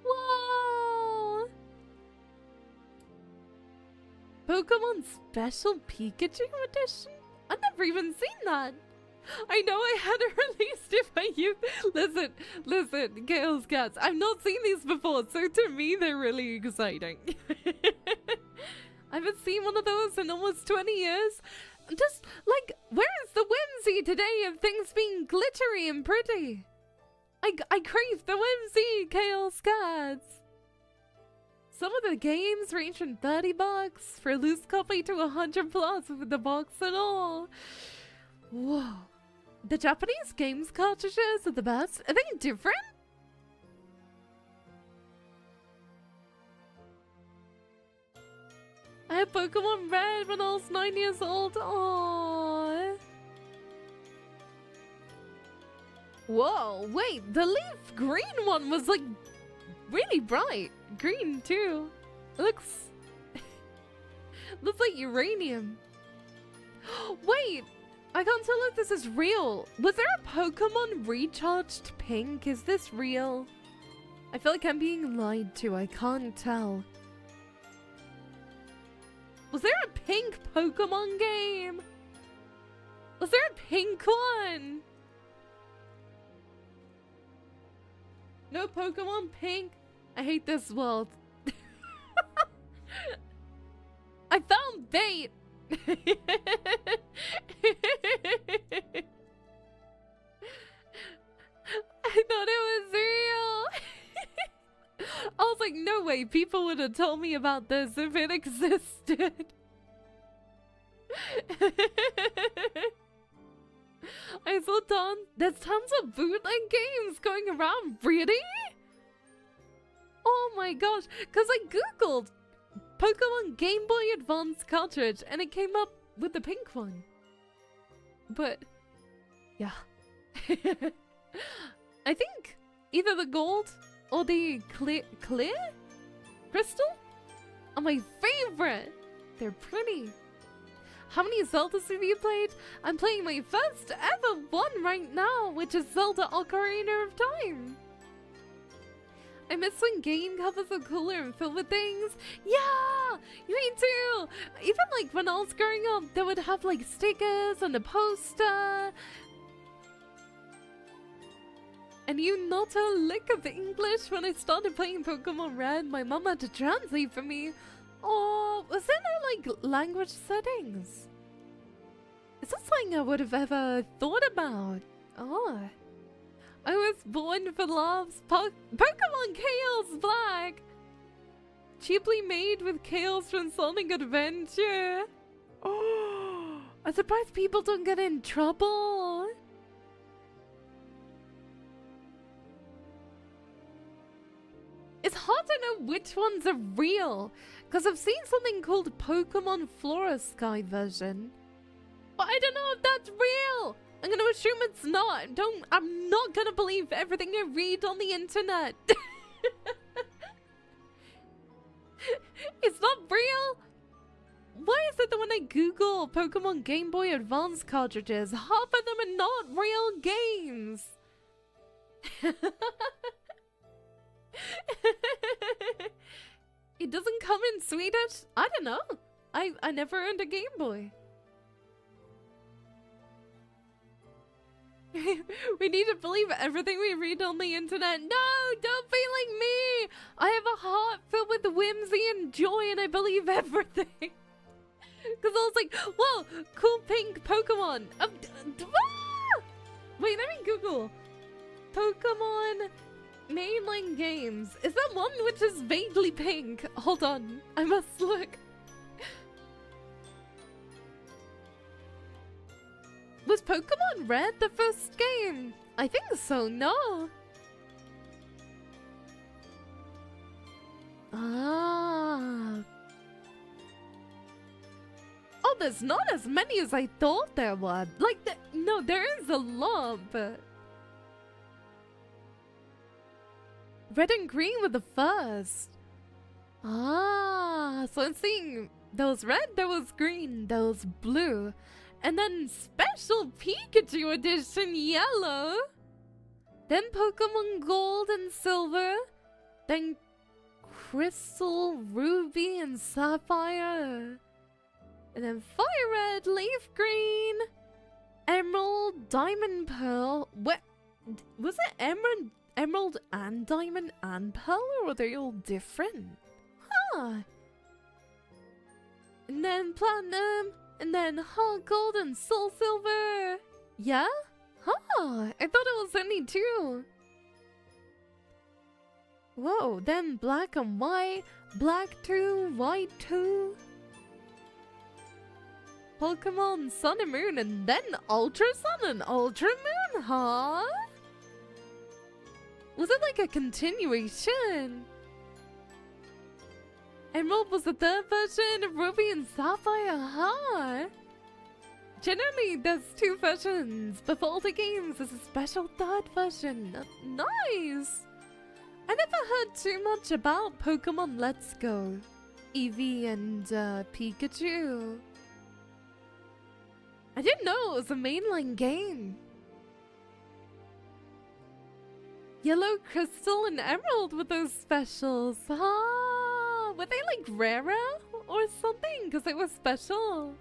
Wow. Pokemon Special Pikachu Edition? I've never even seen that. I know I had it released if I used... Listen, Chaos Cats. I've not seen these before, so to me they're really exciting. I haven't seen one of those in almost 20 years. Just, like, where's the whimsy today of things being glittery and pretty? I crave the whimsy, Chaos Cats. Some of the games range from $30 for a loose copy to 100 plus with the box and all. Whoa. The Japanese games cartridges are the best. Are they different? I had Pokemon Red when I was 9 years old. Aww. Whoa, wait, the leaf green one was like really bright. Green too. It looks like uranium. Wait, I can't tell if this is real. Was there a Pokemon recharged pink? Is this real? I feel like I'm being lied to. I can't tell. Was there a pink Pokemon game? Was there a pink one? No Pokemon pink? I hate this world. I found bait! I thought it was real! I was like, no way, people would have told me about this if it existed. I saw there's tons of bootleg games going around. Really? Oh my gosh, because I googled Pokemon Game Boy Advance cartridge and it came up with the pink one. But yeah. I think either the gold or the clear crystal are my favorite. They're pretty. How many Zeldas have you played? I'm playing my first ever one right now, which is Zelda Ocarina of Time. I miss when game covers are cooler and filled with things. Yeah, me too. Even like when I was growing up, they would have like stickers and a poster. I knew not a lick of the English when I started playing Pokemon Red. My mom had to translate for me. Oh, was there no like language settings? Is that something I would have ever thought about? Oh. I was born for laughs. Pokemon Chaos Black! Cheaply made with Chaos from Sonic Adventure. Oh, I'm surprised people don't get in trouble. It's hard to know which ones are real, because I've seen something called Pokemon Flora Sky version. But I don't know if that's real. I'm gonna assume it's not. I'm not gonna believe everything I read on the internet. It's not real. Why is it that when I Google Pokemon Game Boy Advance cartridges, half of them are not real games? It doesn't come in Swedish? I don't know. I never owned a Game Boy. We need to believe everything we read on the internet. No, don't be like me. I have a heart filled with whimsy and joy, and I believe everything. Because I was like, whoa, cool pink Pokemon. Wait, let me Google. Pokemon mainline games. Is that one which is vaguely pink? Hold on, I must look. Was Pokemon Red the first game? I think so, no. Ah. Oh, there's not as many as I thought there were. Like, no, there is a lot, but... Red and green were the first. Ah, so I'm seeing there was red, there was green, there was blue. And then Special Pikachu Edition Yellow. Then Pokemon Gold and Silver. Then Crystal, Ruby, and Sapphire. And then Fire Red, Leaf Green, Emerald, Diamond, Pearl. What? Was it Emerald and Diamond and Pearl, or are they all different? Huh. And then Platinum. And then Heart Gold and Soul Silver. Yeah? Huh. I thought it was only 2. Whoa, then Black and White. Black 2, White 2. Pokemon Sun and Moon, and then Ultra Sun and Ultra Moon, huh? Was it like a continuation? Emerald was the 3rd version of Ruby and Sapphire, huh? Generally, there's 2 versions, but for older games, there's a special 3rd version. Nice! I never heard too much about Pokemon Let's Go, Eevee and Pikachu. I didn't know it was a mainline game. Yellow, Crystal, and Emerald were those specials, huh? Were they like rarer or something? Because it was special.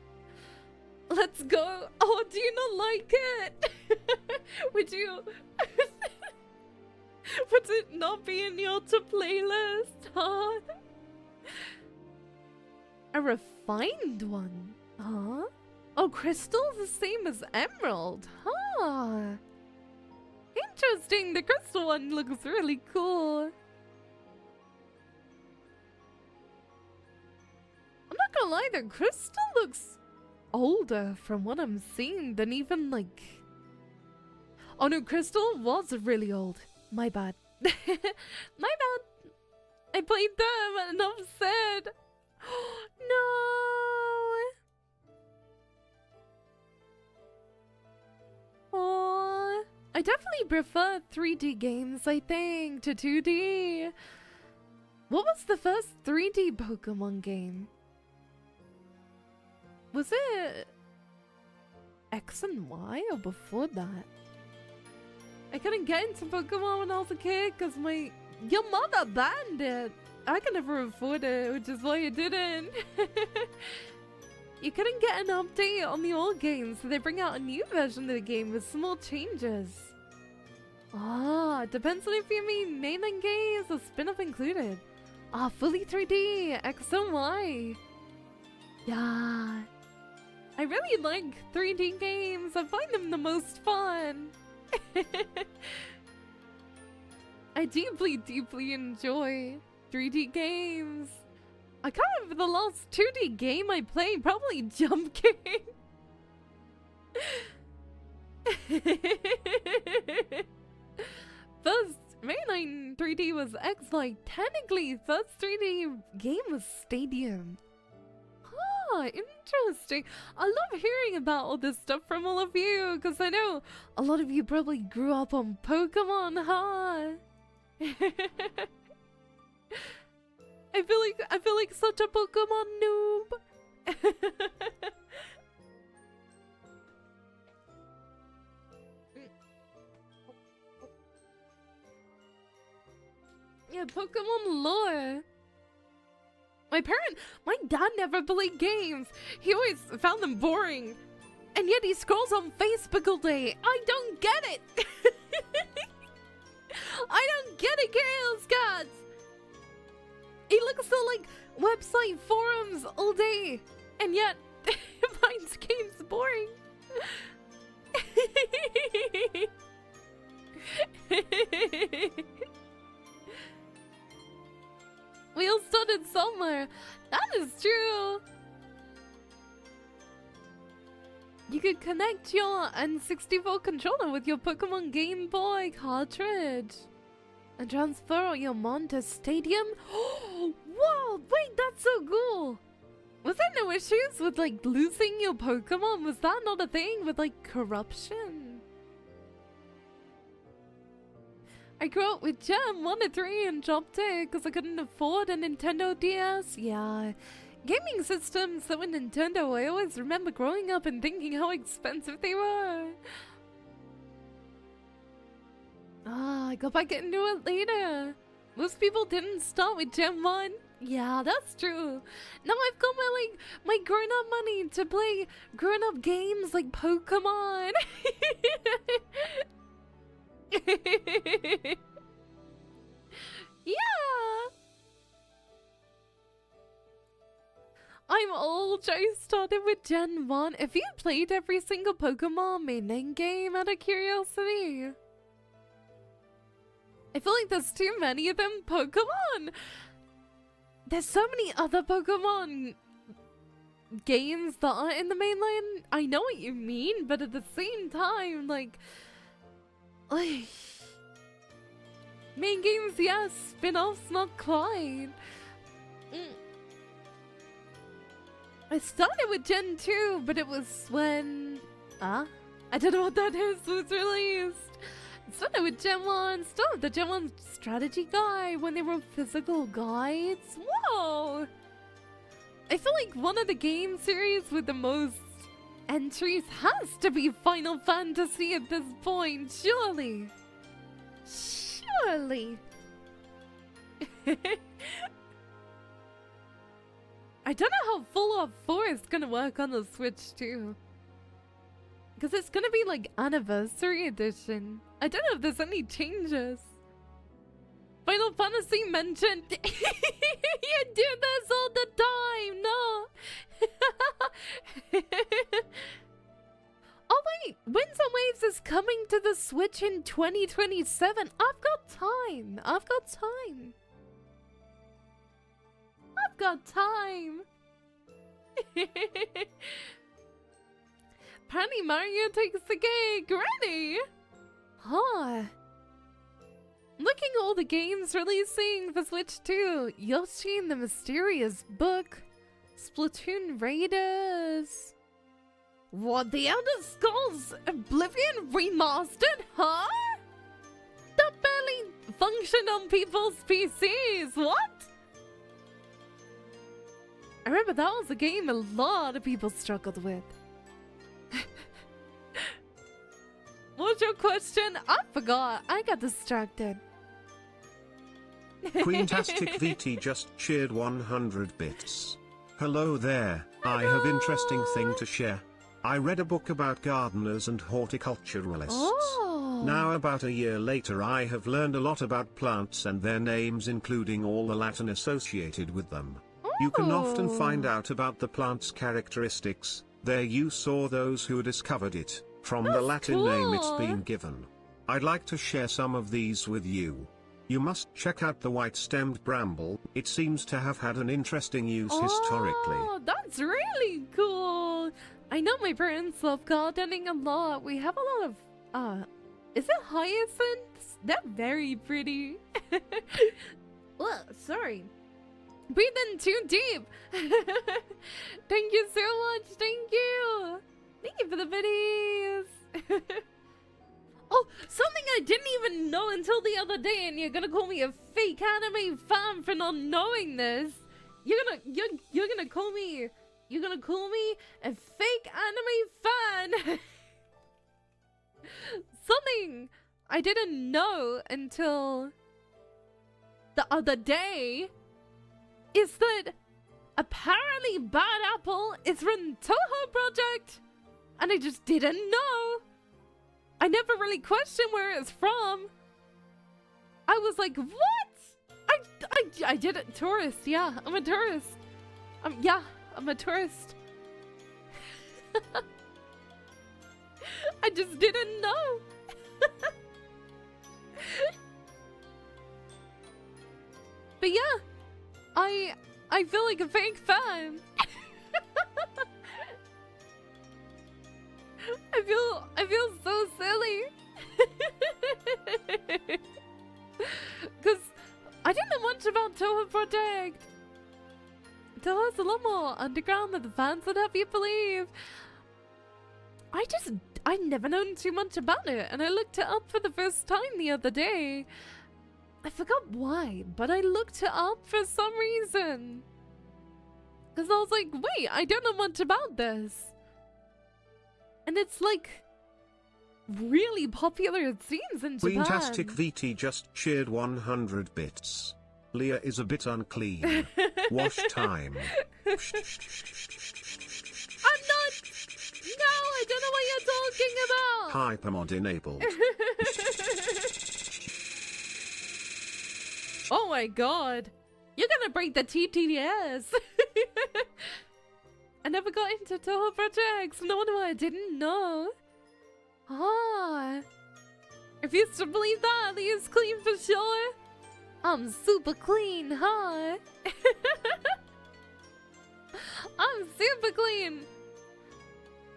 Let's go. Oh, do you not like it? Would you... Would it not be in your to playlist, huh? A refined one, huh? Oh, Crystal's the same as Emerald, huh? Interesting, the Crystal one looks really cool. I'm not gonna lie, the Crystal looks older from what I'm seeing than even like... Oh no, Crystal was really old. My bad. My bad. I played them and I'm sad. No. Aww. I definitely prefer 3D games, I think, to 2D. What was the first 3D Pokemon game? Was it X and Y or before that? I couldn't get into Pokemon when I was a kid because your mother banned it. I could never afford it, which is why I didn't. You couldn't get an update on the old games, so they bring out a new version of the game with small changes. Ah, depends on if you mean mainline games or spin-off included. Ah, fully 3D, X and Y. Yeah. I really like 3D games. I find them the most fun. I deeply, deeply enjoy 3D games. I can't remember the last 2D game I played. Probably Jump King. First mainline 3D was X-Lite. Technically, first 3D game was Stadium. Ah, interesting. I love hearing about all this stuff from all of you, because I know a lot of you probably grew up on Pokemon, huh? I feel like such a Pokemon noob. Yeah, Pokemon lore. My dad never played games. He always found them boring. And yet he scrolls on Facebook all day. I don't get it. I don't get it, Chaos Cats. He looks at like website forums all day. And yet finds games boring. We all started somewhere. That is true. You could connect your N64 controller with your Pokemon Game Boy cartridge and transfer your Mon to Stadium. Whoa, wait, that's so cool. Was there no issues with like losing your Pokemon? Was that not a thing with like corruption? I grew up with Gem 1 to 3 and dropped it because I couldn't afford a Nintendo DS. Yeah, gaming systems that were Nintendo, I always remember growing up and thinking how expensive they were. Ah, I got back into it later. Most people didn't start with Gem 1. Yeah, that's true. Now I've got my grown-up money to play grown-up games like Pokemon. Yeah. I'm old. I started with Gen 1. If you played every single Pokemon mainline game out of curiosity, I feel like there's too many of them. Pokemon. There's so many other Pokemon games that aren't in the mainline. I know what you mean, but at the same time, like main games, yes. Spin-offs, not quite. I started with Gen 2, but it was when... I don't know what that is, was released. I started with Gen 1, started the Gen 1 strategy guide when they wrote physical guides. Whoa! I feel like one of the game series with the most entries has to be Final Fantasy at this point, surely. Surely. I don't know how Full Art 4 is gonna work on the Switch too. Because it's gonna be like Anniversary Edition. I don't know if there's any changes. Final Fantasy mentioned. You do this all the time, no. Oh wait, Winds and Waves is coming to the Switch in 2027. I've got time. I've got time. I've got time. Apparently Mario takes the cake. Ready? Huh. Looking at all the games releasing for Switch 2. Yoshi and the Mysterious Book. Splatoon Raiders. What, the Elder Scrolls Oblivion Remastered, huh? That barely functioned on people's PCs, what? I remember that was a game a lot of people struggled with. What's your question? I forgot. I got distracted. Queentastic VT just cheered 100 bits. Hello there, I have interesting thing to share. I read a book about gardeners and horticulturalists. Oh. Now about a year later I have learned a lot about plants and their names, including all the Latin associated with them. You can often find out about the plant's characteristics, their use or those who discovered it, from the Latin name it's been given. I'd like to share some of these with you. You must check out the white-stemmed bramble. It seems to have had an interesting use historically. Oh, that's really cool. I know my parents love gardening a lot. We have a lot of, is it hyacinths? They're very pretty. Oh, sorry. Breathe in too deep. Thank you so much. Thank you. Thank you for the biddies. Oh, something I didn't even know until the other day, and you're gonna call me a fake anime fan for not knowing this. You're gonna call me a fake anime fan. Something I didn't know until the other day is that apparently Bad Apple is from Touhou Project, and I just didn't know. I never really questioned where it's from. I was like, what? I did it. Tourist, yeah, I'm a tourist. Yeah, I'm a tourist. I just didn't know. But yeah, I feel like a fake fan. I feel so silly. Cause I didn't know much about Touhou Project. Touhou's a lot more underground than the fans would have you believe. I never known too much about it, and I looked it up for the first time the other day. I forgot why, but I looked it up for some reason. Cause I was like, wait, I don't know much about this. And it's like really popular, it seems, in Japan. Queentastic VT just cheered 100 bits. Leah is a bit unclean. Wash time. I'm not. No, I don't know what you're talking about. Hypermod enabled. Oh my god. You're gonna break the TTS. I never got into Touhou Projects. No wonder why I didn't know. Ah. Refuse to believe that. Leah's clean for sure. I'm super clean, huh? I'm super clean.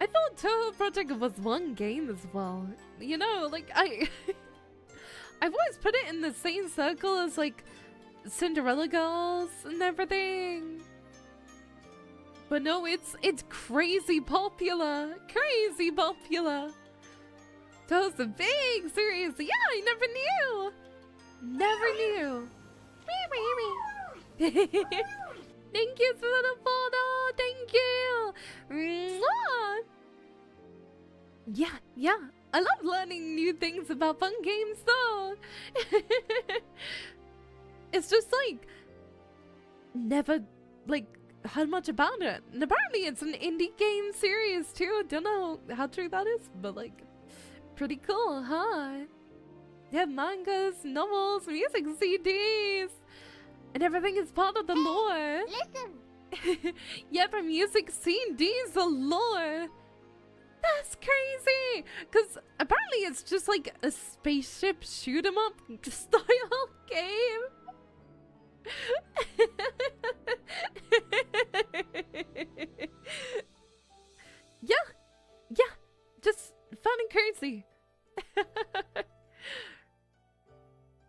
I thought Touhou Project was one game as well. You know, like I've always put it in the same circle as like Cinderella Girls and everything. But no, it's crazy popular. Crazy popular. Touhou's a big series. Yeah, I never knew. Never knew. Thank you for the photo. Thank you. Mwah. Yeah. I love learning new things about fun games though. It's just like never like heard much about it. And apparently it's an indie game series too. Don't know how true that is, but like pretty cool, huh? They have mangas, novels, music CDs, and everything is part of the lore. Listen. Yeah, for music CDs, the lore. That's crazy! Because apparently it's just like a spaceship shoot 'em up style game. Yeah, just fun and crazy.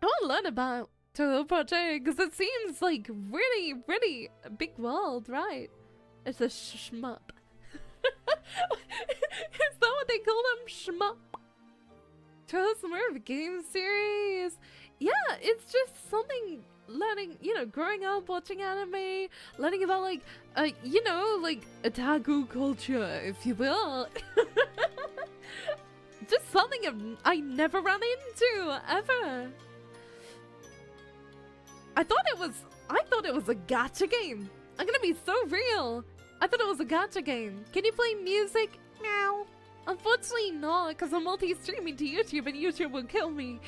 I want to learn about Touhou Project because it seems like really, really a big world, right? It's a shmup. Is that what they call them? Shmup? Touhou's more of a game series. Yeah, it's just something learning, you know, growing up watching anime, learning about like, you know, like otaku culture, if you will. Just something I never ran into ever. I thought it was a gacha game. I'm gonna be so real. I thought it was a gacha game. Can you play music? No. Unfortunately not, because I'm multi-streaming to YouTube and YouTube will kill me.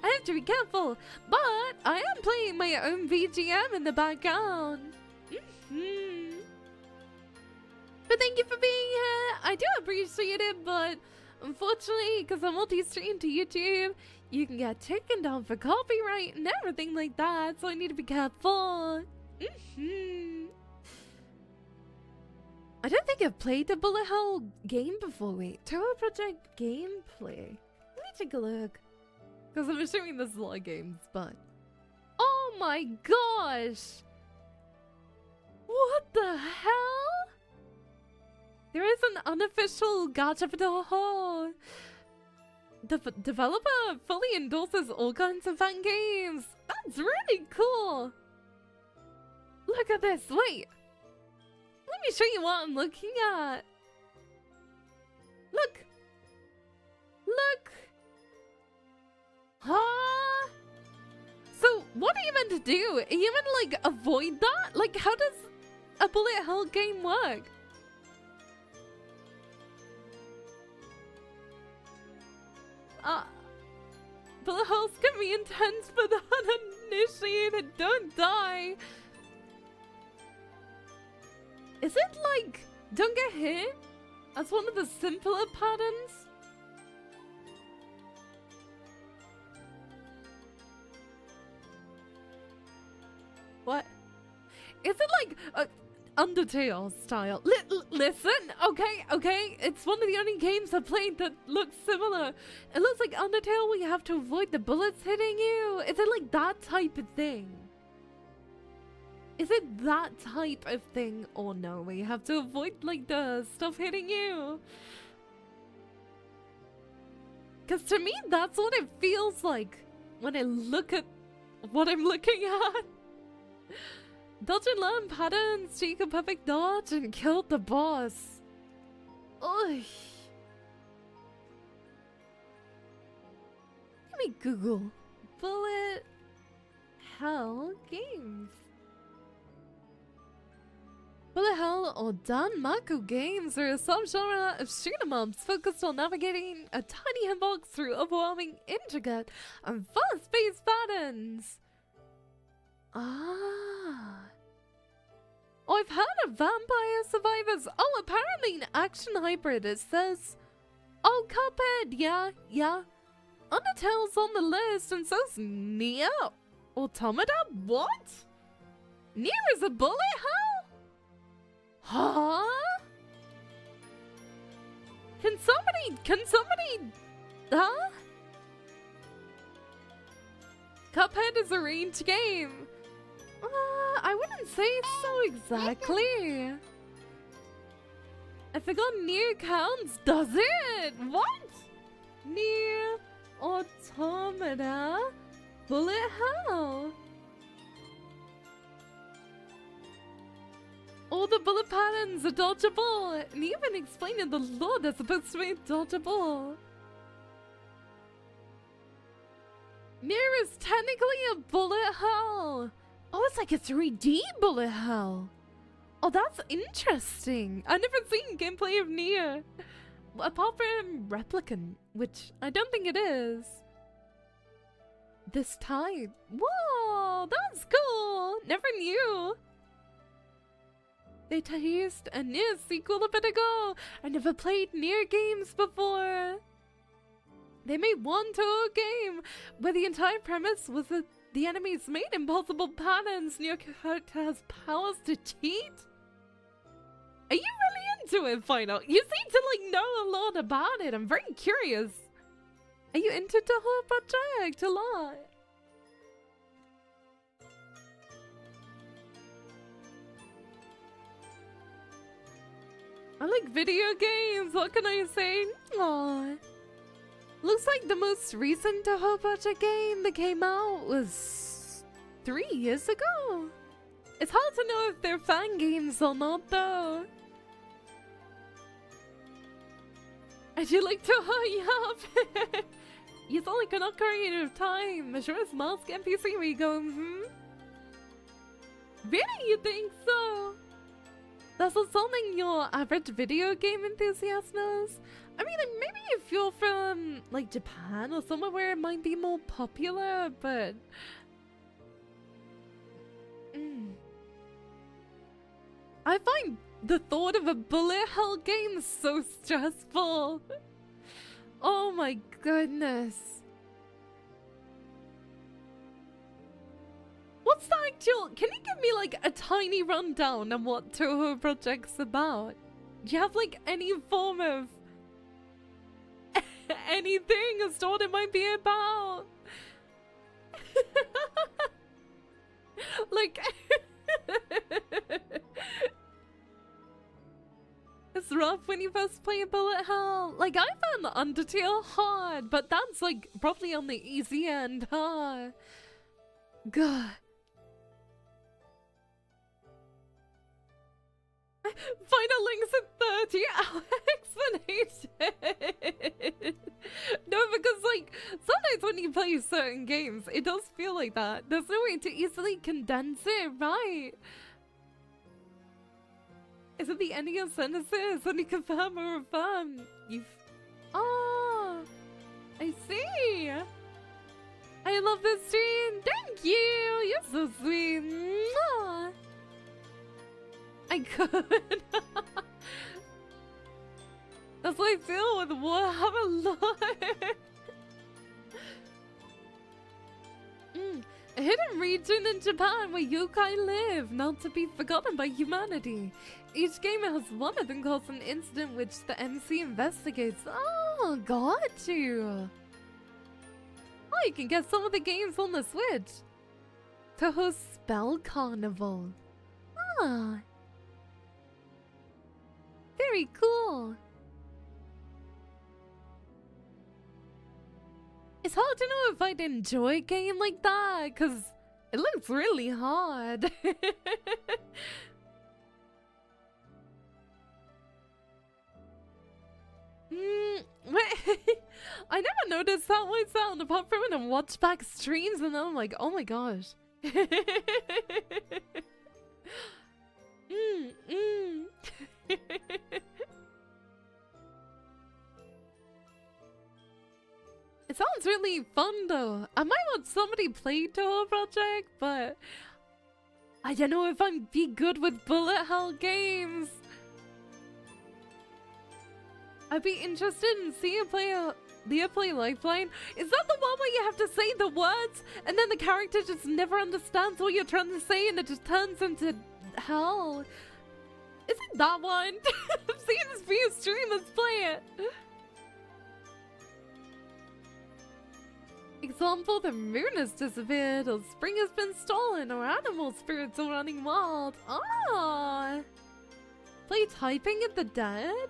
I have to be careful. But I am playing my own BGM in the background. But thank you for being here. I do appreciate it, but Unfortunately, because I multi-stream to YouTube, you can get taken down for copyright and everything like that, so I need to be careful. I don't think I've played the bullet hell game before. Wait, Touhou Project gameplay. Let me take a look. Because I'm assuming there's a lot of games, but... Oh my gosh! What the hell? There is an unofficial gacha for Touhou. The developer fully endorses all kinds of fan games. That's really cool. Look at this. Wait. Let me show you what I'm looking at. Look. Look. Huh? So, what are you meant to do? Are you meant to, like, avoid that? Like, how does a bullet hell game work? Bullet hells can be intense for the uninitiated. Don't die. Is it like, don't get hit? As one of the simpler patterns? What? Is it like Undertale style? Listen, okay, it's one of the only games I've played that looks similar. It looks like Undertale where you have to avoid the bullets hitting you. Is it like that type of thing? Is it that type of thing or no, where you have to avoid like the stuff hitting you? Because to me, that's what it feels like when I look at what I'm looking at. Dodge and learn patterns, take a perfect dodge and kill the boss. Ugh. Let me Google bullet hell games. Bullet hell or Dan-maku games are a subgenre of shoot 'em ups focused on navigating a tiny hitbox through overwhelming, intricate, and fast-paced patterns. Ah. Oh, I've heard of Vampire Survivors. Oh, apparently an action hybrid, it says. Oh, Cuphead, yeah. Undertale's on the list, and so's Nier Automata? What? Nier is a bullet hell? Huh? Can somebody, huh? Cuphead is a ranged game. I wouldn't say so exactly. I forgot Nier counts, does it? What? Nier Automata bullet hell. All the bullet patterns are dodgeable, and even explained in the lore they're supposed to be dodgeable. Nier is technically a bullet hell. Oh, it's like a 3D bullet hell. Oh, that's interesting. I've never seen gameplay of Nier. Apart from Replicant, which I don't think it is. This type. Whoa, that's cool. Never knew. They teased a Nier sequel a bit ago. I never played Nier games before. They made one Touhou game where the entire premise was that the enemies made impossible patterns and your character has powers to cheat? Are you really into it, Final? You seem to like know a lot about it. I'm very curious. Are you into Touhou Project a lot? I like video games, what can I say? Aww. Looks like the most recent Touhou Project game that came out was 3 years ago. It's hard to know if they're fan games or not though. I do like Touhou, yup. You sound like an ocarina of time. Majora's Mask NPC where you go, Really, you think so? That's not something your average video game enthusiast knows. I mean, like, maybe if you're from, like, Japan or somewhere where it might be more popular, but... I find the thought of a bullet hell game so stressful. Oh my goodness. What's the actual... Can you give me like a tiny rundown on what Touhou Project's about? Do you have like any form of... anything as to what it might be about? Like... It's rough when you first play Bullet Hell. Like, I found the Undertale hard, but that's like probably on the easy end, huh? God. Final links at 30-hour explanation. No, because like sometimes when you play certain games, it does feel like that. There's no way to easily condense it, right? Is it the ending of sentences when you confirm or affirm? Oh, I see. I love this stream. Thank you. You're so sweet. Mwah. I could. That's what I feel with Warhammer Lore. A hidden region in Japan where yokai live, not to be forgotten by humanity. Each game has one of them called an incident which the MC investigates. Oh, got you. Oh, you can get some of the games on the Switch. Touhou Spell Carnival. Ah. Very cool. It's hard to know if I'd enjoy a game like that, because it looks really hard. I never noticed that way sound apart from when I watch back streams and then I'm like, oh my gosh. It sounds really fun though. I might want somebody play Touhou Project, but I don't know if I'd be good with bullet hell games. I'd be interested in seeing Leah play Lifeline. Is that the one where you have to say the words and then the character just never understands what you're trying to say and it just turns into hell? Is it that one? I've seen this few streamers play it. Example, the moon has disappeared, or spring has been stolen, or animal spirits are running wild. Ah! Play Typing of the Dead?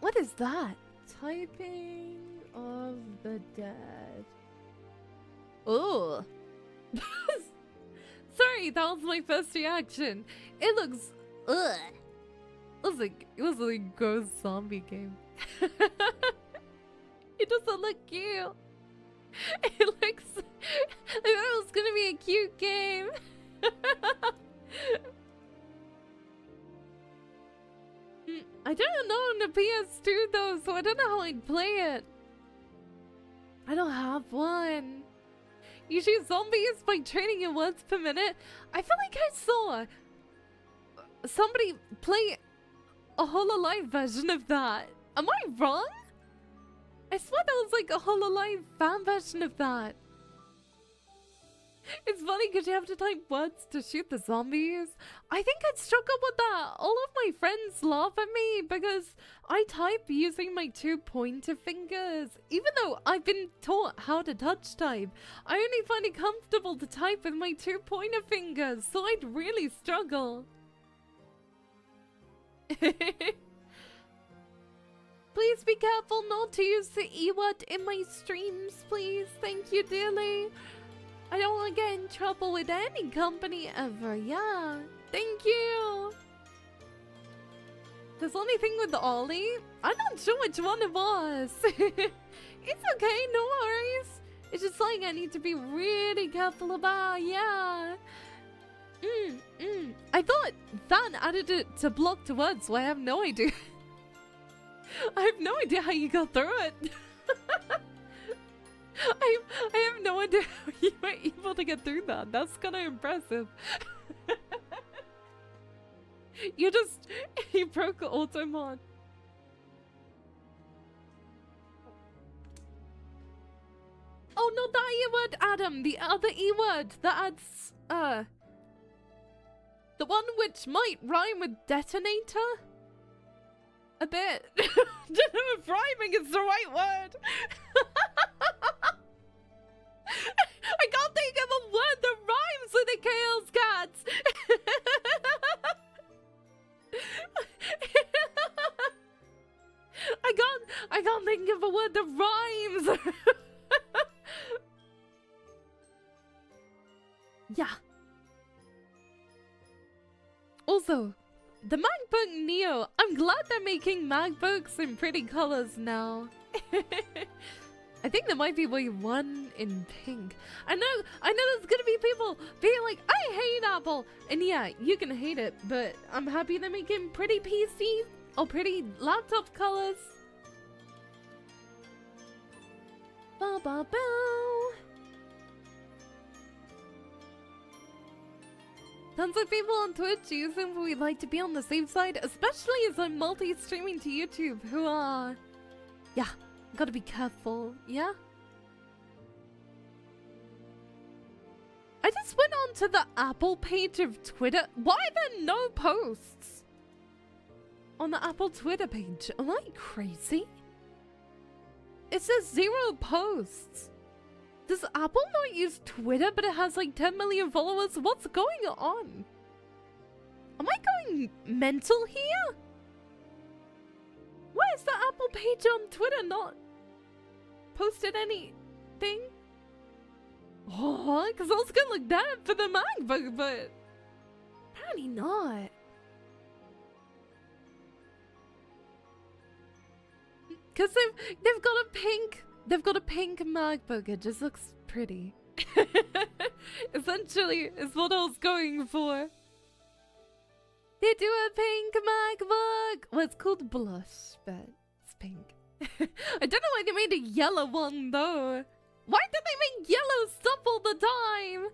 What is that? Typing of the Dead. Oh. Sorry, that was my first reaction. It looks... ugh. It was like a gross zombie game. It doesn't look cute. It looks like it was gonna be a cute game. I don't know on the PS2 though, so I don't know how I'd play it. I don't have one. You shoot zombies by training in words per minute. I feel like I saw somebody play a HoloLive version of that. Am I wrong? I swear there was like a HoloLive fan version of that. It's funny because you have to type words to shoot the zombies. I think I'd struggle with that. All of my friends laugh at me because I type using my 2 pointer fingers. Even though I've been taught how to touch type, I only find it comfortable to type with my 2 pointer fingers, so I'd really struggle. Please be careful not to use the E word in my streams, please. Thank you dearly. I don't want to get in trouble with any company ever, yeah. Thank you. There's only thing with the Ollie. I'm not sure which one it was. It's okay, no worries. It's just like I need to be really careful about, yeah. I thought Fan added it to block to words, so I have no idea. I have no idea how you got through it. I have no idea how you were able to get through that. That's kind of impressive. You broke auto mod. Oh, not that E-word, Adam. The other E-word that adds, the one which might rhyme with detonator? A bit. I don't know if rhyming is the right word. I can't think of a word that rhymes with the Chaos Cats. I can't think of a word that rhymes. Yeah. Also, the MacBook Neo. I'm glad they're making MacBooks in pretty colors now. I think there might be one in pink. I know there's gonna be people being like, I hate Apple! And yeah, you can hate it, but I'm happy they're making pretty PC or pretty laptop colors. Ba ba bow. Tons of people on Twitch using we'd like to be on the safe side, especially as I'm multi-streaming to YouTube who are... Yeah, gotta be careful, yeah? I just went on to the Apple page of Twitter. Why are there no posts on the Apple Twitter page? Am I crazy? It says 0 posts. Does Apple not use Twitter, but it has like 10 million followers? What's going on? Am I going mental here? Why is the Apple page on Twitter not posted anything? Oh, because I was gonna look that for the MacBook, but apparently not. Because they've got a pink MacBook. It just looks pretty. Essentially, is what I was going for. They do a pink MacBook. Well, it's called Blush, but it's pink. I don't know why they made a yellow one though. Why did they make yellow stuff all the time?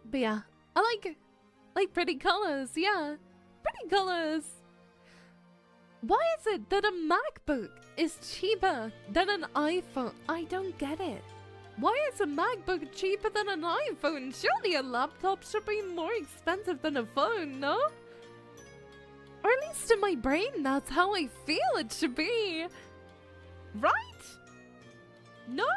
But yeah, I like pretty colors, yeah. Pretty colors. Why is it that a MacBook is cheaper than an iPhone? I don't get it. Why is a MacBook cheaper than an iPhone? Surely a laptop should be more expensive than a phone, no? Or at least in my brain, that's how I feel it should be. Right? No?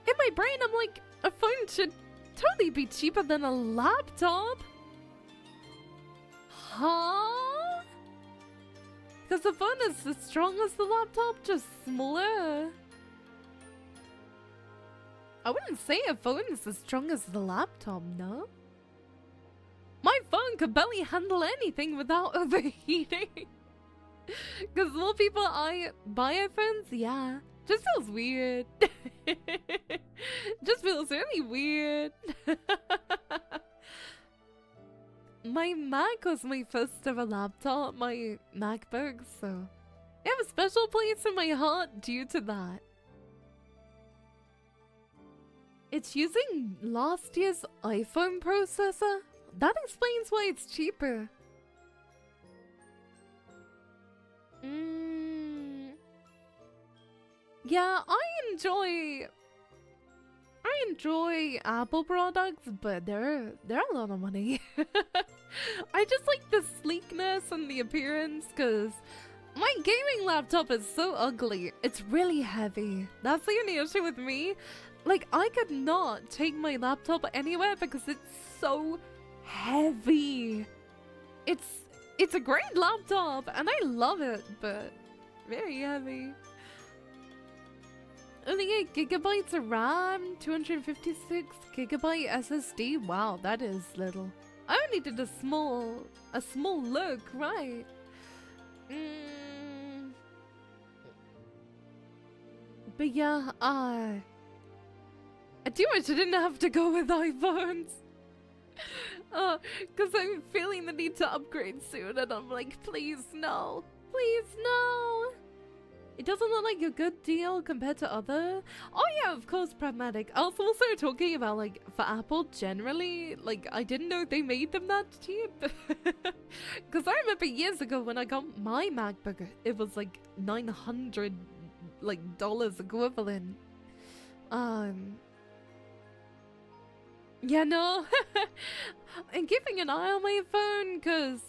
In my brain, I'm like, a phone should totally be cheaper than a laptop. Huh? Because the phone is as strong as the laptop, just smaller. I wouldn't say a phone is as strong as the laptop, no? My phone could barely handle anything without overheating. Because more people buy iPhones, yeah. Just feels weird. Just feels really weird. My Mac was my first ever laptop, my MacBook, so I have a special place in my heart due to that. It's using last year's iPhone processor. That explains why it's cheaper. Yeah, I enjoy Apple products, but they're a lot of money. I just like the sleekness and the appearance, because my gaming laptop is so ugly. It's really heavy. That's the only issue with me. Like, I could not take my laptop anywhere because it's so heavy. It's a great laptop and I love it, but very heavy. Only 8 gigabytes of RAM, 256 gigabyte SSD. Wow, that is little. I only did a small look, right? But yeah, I do wish I didn't have to go with iPhones. Because I'm feeling the need to upgrade soon, and I'm like, please no. Please no. It doesn't look like a good deal compared to other. Oh yeah, of course, pragmatic. I was also talking about like for Apple generally, like I didn't know they made them that cheap. Because I remember years ago when I got my MacBook, it was like $900 equivalent. Yeah, no. I'm keeping an eye on my phone because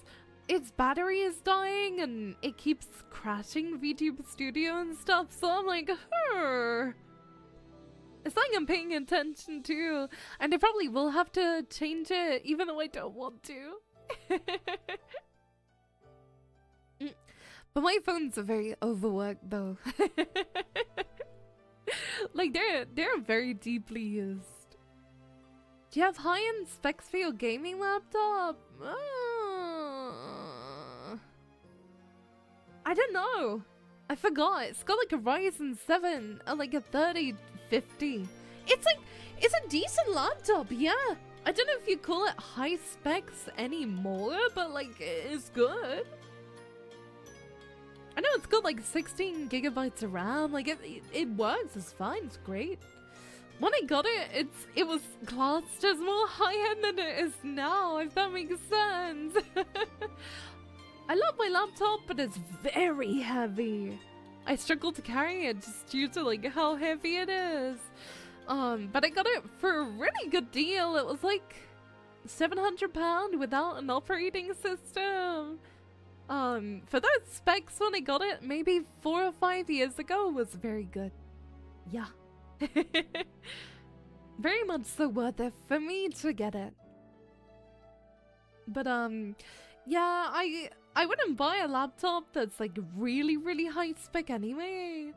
its battery is dying and it keeps crashing VTuber Studio and stuff, so I'm like, it's like I'm paying attention too, and I probably will have to change it even though I don't want to. But my phones are very overworked though. Like they're very deeply used. Do you have high-end specs for your gaming laptop? I don't know. I forgot. It's got like a Ryzen 7 and like a 3050. It's a decent laptop, yeah. I don't know if you call it high specs anymore, but like it's good. I know it's got like 16 gigabytes of RAM. Like it works. It's fine. It's great. When I got it, it was classed as more high-end than it is now, if that makes sense. I love my laptop, but it's very heavy. I struggle to carry it just due to like how heavy it is. But I got it for a really good deal. It was like £700 without an operating system. For those specs when I got it, maybe 4 or 5 years ago, was very good. Yeah. Very much so worth it for me to get it. But yeah, I wouldn't buy a laptop that's like really high spec anyway.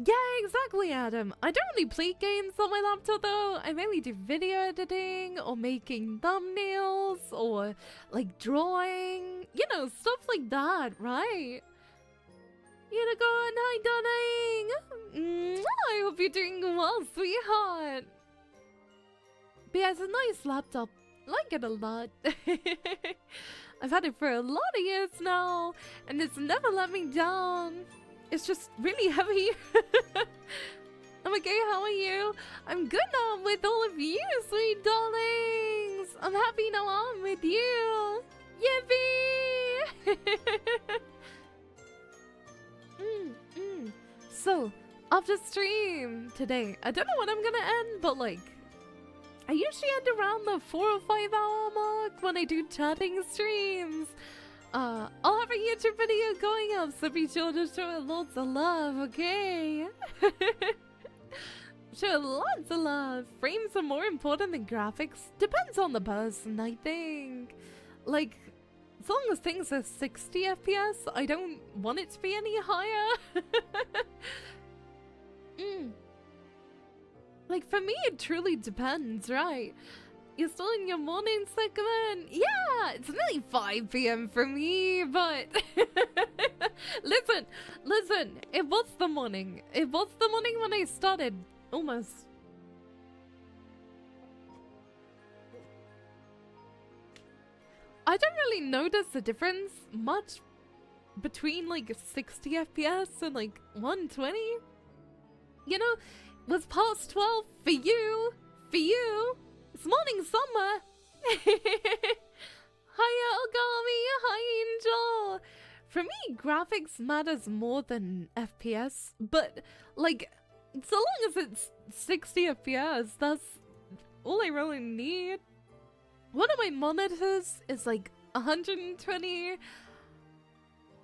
Yeah, exactly, Adam. I don't really play games on my laptop though. I mainly do video editing or making thumbnails or like drawing, you know, stuff like that, right? Unicorn, hi darling! I hope you're doing well, sweetheart! But yeah, it's a nice laptop. Like it a lot. I've had it for a lot of years now, and it's never let me down. It's just really heavy. I'm okay, how are you? I'm good now with all of you, sweet darlings! I'm happy now I'm with you! Yippee! So, after stream today, I don't know when I'm gonna end, but like, I usually end around the 4 or 5 hour mark when I do chatting streams. I'll have a YouTube video going up, so be sure to show it lots of love, okay? Show it lots of love. Frames are more important than graphics. Depends on the person, I think. Like, as long as things are 60 FPS, I don't want it to be any higher. Like, for me, it truly depends, right? You're still in your morning segment? Yeah, it's nearly 5 PM for me, but... Listen, it was the morning. It was the morning when I started, almost. I don't really notice the difference much between like 60 FPS and like 120. You know, it was past 12 for you. It's morning summer. Hiya Ogami, hi Angel. For me, graphics matters more than FPS, but like, so long as it's 60 FPS, that's all I really need. One of my monitors is like 120,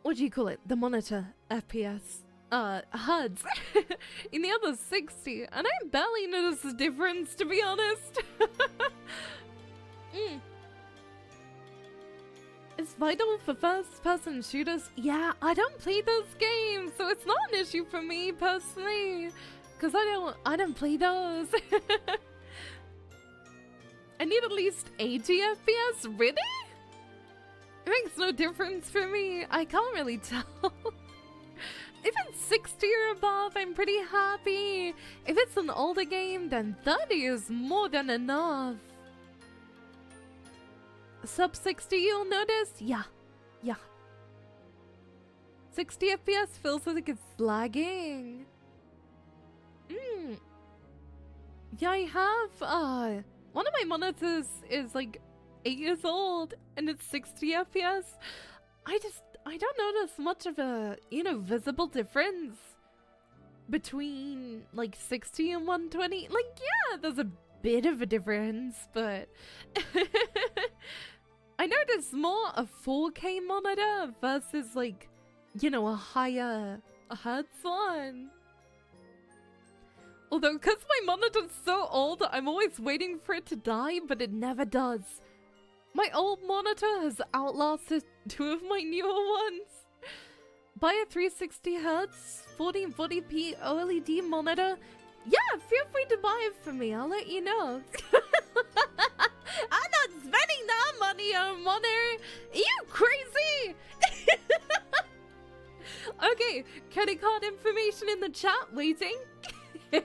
what do you call it? The monitor FPS, HUDs. In the other 60, and I barely notice the difference, to be honest. It's vital for first-person shooters. Yeah, I don't play those games, so it's not an issue for me personally, because I don't play those. I need at least 80 FPS? Really? It makes no difference for me. I can't really tell. If it's 60 or above, I'm pretty happy. If it's an older game, then 30 is more than enough. Sub 60 you'll notice? Yeah. 60 FPS feels like it's lagging. Yeah, I have, one of my monitors is like 8 years old and it's 60 FPS. I don't notice much of a, you know, visible difference between like 60 and 120. Like, yeah, there's a bit of a difference, but I notice more a 4K monitor versus like, you know, a higher hertz one. Although, because my monitor's so old, I'm always waiting for it to die, but it never does. My old monitor has outlasted 2 of my newer ones. Buy a 360 Hz 1440p OLED monitor. Yeah, feel free to buy it for me. I'll let you know. I'm not spending that money on a monitor. Are you crazy? Okay, credit card information in the chat. Waiting. I'm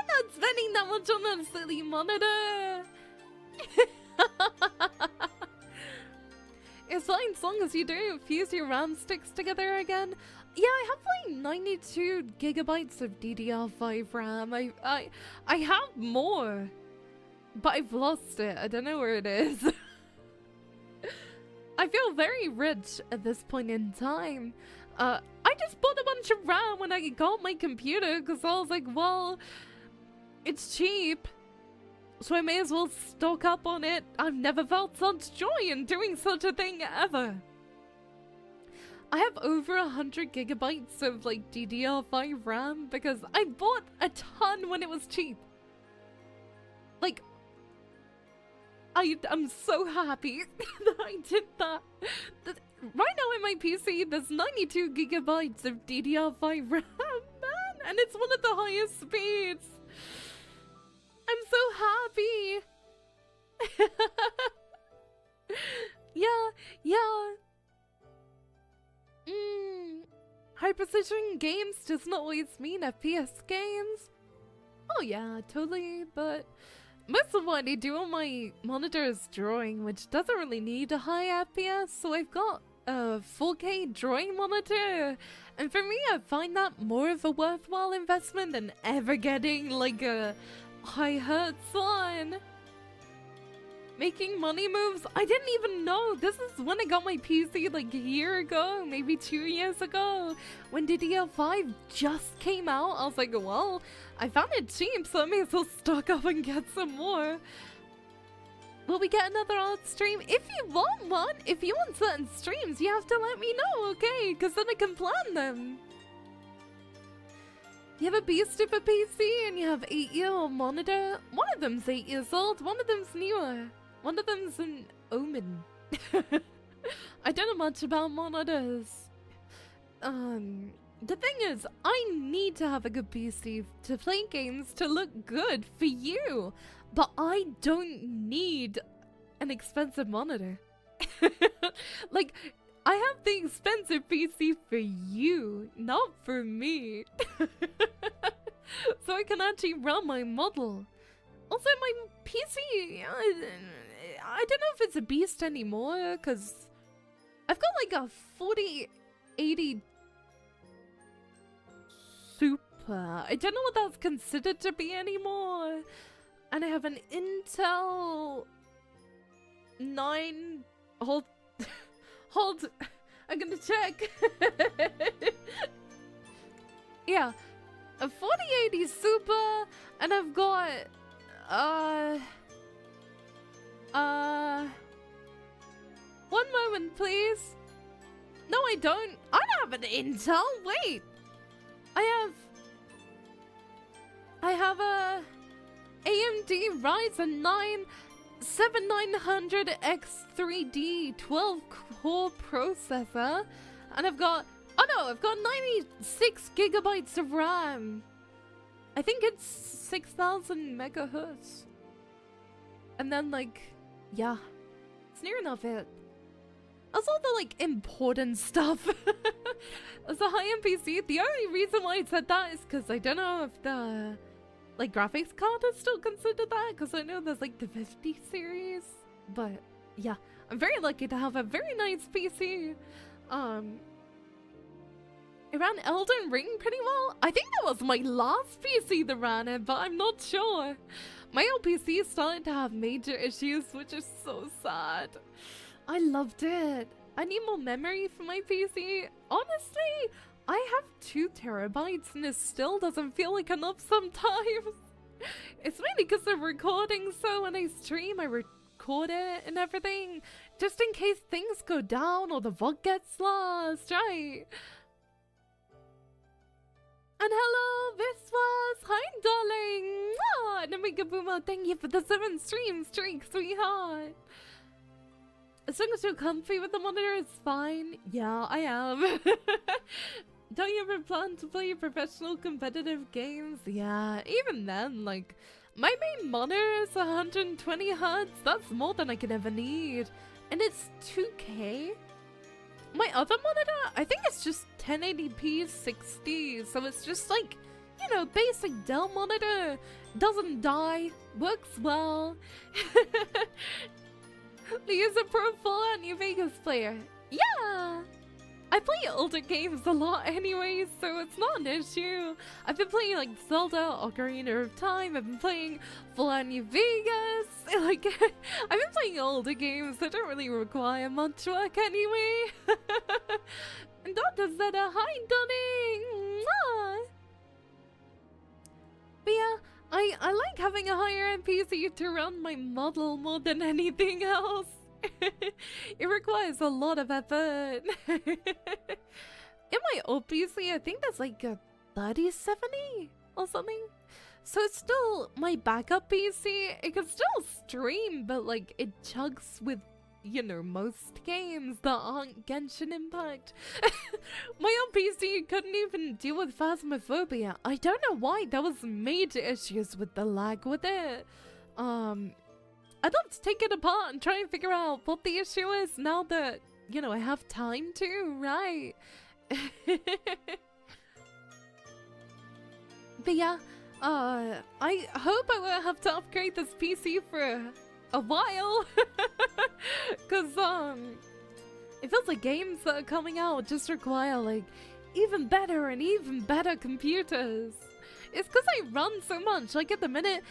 not spending that much on a silly monitor. It's fine as long as you don't fuse your RAM sticks together again. Yeah, I have like 92 gigabytes of DDR5 RAM. I have more, but I've lost it. I don't know where it is. I feel very rich at this point in time. I just bought a bunch of RAM when I got my computer because I was like, well, it's cheap, so I may as well stock up on it. I've never felt such joy in doing such a thing ever. I have over 100 gigabytes of like DDR5 RAM because I bought a ton when it was cheap. Like, I'm so happy that I did that. Right now in my PC, there's 92 gigabytes of DDR5 RAM, man, and it's one of the highest speeds. I'm so happy. Yeah. High precision games does not always mean FPS games. Oh yeah, totally, but most of what I do on my monitor is drawing, which doesn't really need a high FPS, so I've got a 4K drawing monitor, and for me I find that more of a worthwhile investment than ever getting like a high hertz one. Making money moves? I didn't even know. This is when I got my PC like a year ago, maybe 2 years ago. When DDR5 just came out, I was like, well, I found it cheap, so I may as well stock up and get some more. Will we get another art stream? If you want one, if you want certain streams, you have to let me know, okay? Because then I can plan them. You have a B-Stupid PC and you have 8-year-old monitor. One of them's 8 years old, one of them's newer. One of them's an Omen. I don't know much about monitors. The thing is, I need to have a good PC to play games to look good for you. But I don't need an expensive monitor. Like, I have the expensive PC for you, not for me. So I can actually run my model. Also, my PC, I don't know if it's a beast anymore, because I've got like a 4080 Super. I don't know what that's considered to be anymore. And I have an Intel 9... Hold, I'm gonna check. Yeah, a 4080 Super, and I've got, one moment, please. No, I don't. I don't have an Intel. Wait. I have a AMD Ryzen 9 7900X3D 12-core processor, and I've got, oh no, I've got 96 gigabytes of RAM. I think it's 6000 megahertz. And then, like, yeah, it's near enough it. That's all the, like, important stuff. As a high-end PC, the only reason why I said that is because I don't know if the, like, graphics card is still considered that, because I know there's, like, the 50 series. But yeah, I'm very lucky to have a very nice PC. It ran Elden Ring pretty well. I think that was my last PC that ran it, but I'm not sure. My old PC started to have major issues, which is so sad. I loved it. I need more memory for my PC. Honestly, I have 2 terabytes and it still doesn't feel like enough sometimes. It's mainly because I'm recording, so when I stream, I record it and everything, just in case things go down or the VOD gets lost, right? And hello, this was Hi, darling. Ah, Namika Boomo, thank you for the 7 stream streak, sweetheart. As long as you're comfy with the monitor, it's fine. Yeah, I am. Don't you ever plan to play professional competitive games? Yeah, even then, like, my main monitor is 120 Hz. That's more than I could ever need. And it's 2K. My other monitor, I think it's just 1080p 60, so it's just like, you know, basic Dell monitor. Doesn't die, works well. Leah's a pro Fallout New Vegas player. Yeah! I play older games a lot anyway, so it's not an issue. I've been playing like Zelda, Ocarina of Time, I've been playing Fallout New Vegas. Like, I've been playing older games that don't really require much work anyway. And Dr. Zeta, hi, darling! Mwah! But yeah, I like having a higher end PC to run my model more than anything else. It requires a lot of effort. In my old PC, I think that's like a 3070 or something. So it's still my backup PC. It can still stream, but like it chugs with, you know, most games that aren't Genshin Impact. My old PC couldn't even deal with Phasmophobia. I don't know why. There was major issues with the lag with it. I'd love to take it apart and try and figure out what the issue is now that, you know, I have time to, right? But yeah, I hope I won't have to upgrade this PC for a while. Cause, it feels like games that are coming out just require, like, even better and even better computers. It's cause I run so much, like at the minute,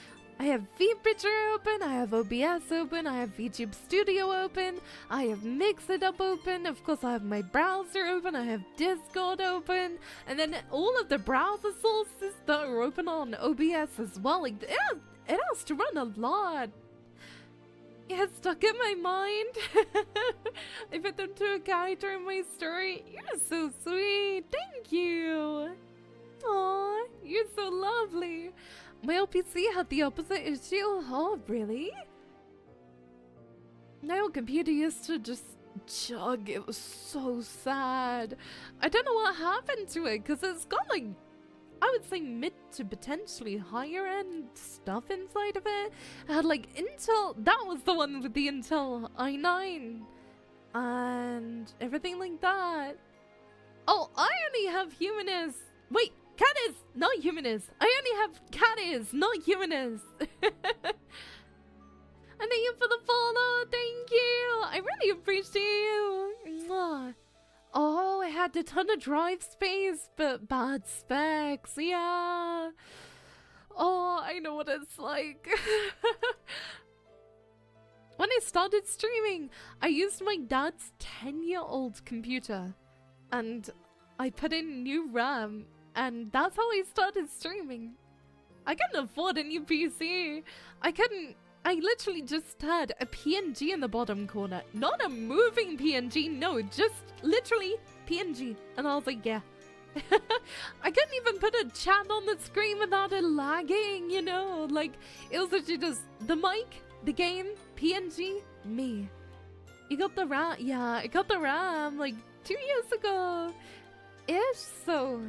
I have VPicture open, I have OBS open, I have VTube Studio open, I have Mixitup open, of course I have my browser open, I have Discord open, and then all of the browser sources that are open on OBS as well. Like, it has to run a lot. It has stuck in my mind. I put them to a character in my story. You're so sweet. Thank you. Aw, you're so lovely. My old PC had the opposite issue. Oh, really? My old computer used to just chug. It was so sad. I don't know what happened to it, because it's got like, I would say mid to potentially higher end stuff inside of it. It had like Intel, that was the one with the Intel i9 and everything like that. Oh, I only have Humanist. Wait, Kitties, not Humanist. I only have Kitties, not Humanist. And thank you for the follow, thank you. I really appreciate you. Mwah. Oh, I had a ton of drive space, but bad specs, yeah. Oh, I know what it's like. When I started streaming, I used my dad's 10-year-old computer. And I put in new RAM, and that's how I started streaming. I couldn't afford a new PC. I literally just had a PNG in the bottom corner. Not a moving PNG, no, just literally PNG. And I was like, yeah. I couldn't even put a chat on the screen without it lagging, you know? Like, it was literally just the mic, the game, PNG, me. You got the RAM? Yeah, I got the RAM like 2 years ago. Ish, so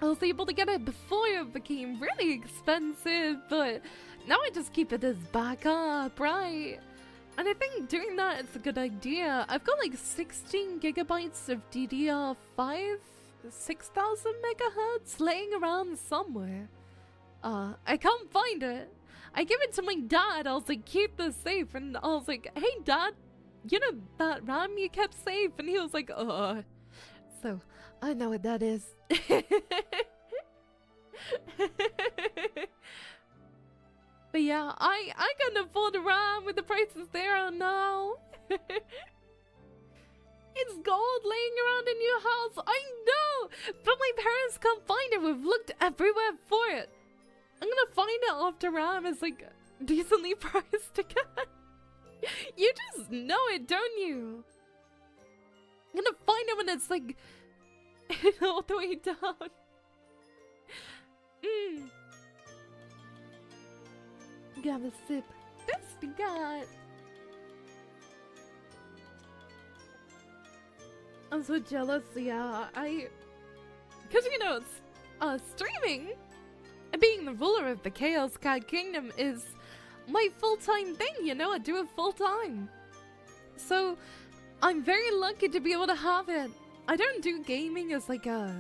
I was able to get it before it became really expensive, but now I just keep it as backup, right? And I think doing that is a good idea. I've got like 16 gigabytes of DDR5, 6000 megahertz laying around somewhere. I can't find it. I gave it to my dad. I was like, keep this safe. And I was like, hey, Dad, you know that RAM you kept safe? And he was like, so I know what that is. But yeah, I can afford a RAM with the prices there are now. It's gold laying around in your house. I know, but my parents can't find it. We've looked everywhere for it. I'm gonna find it after RAM is like decently priced again. You just know it, don't you? I'm gonna find it when it's like all the way down. Grab a sip. That's the guy. I'm so jealous, yeah. Because you know, streaming and being the ruler of the Chaos Cat Kingdom is my full-time thing, you know? I do it full-time. So, I'm very lucky to be able to have it. I don't do gaming as like a...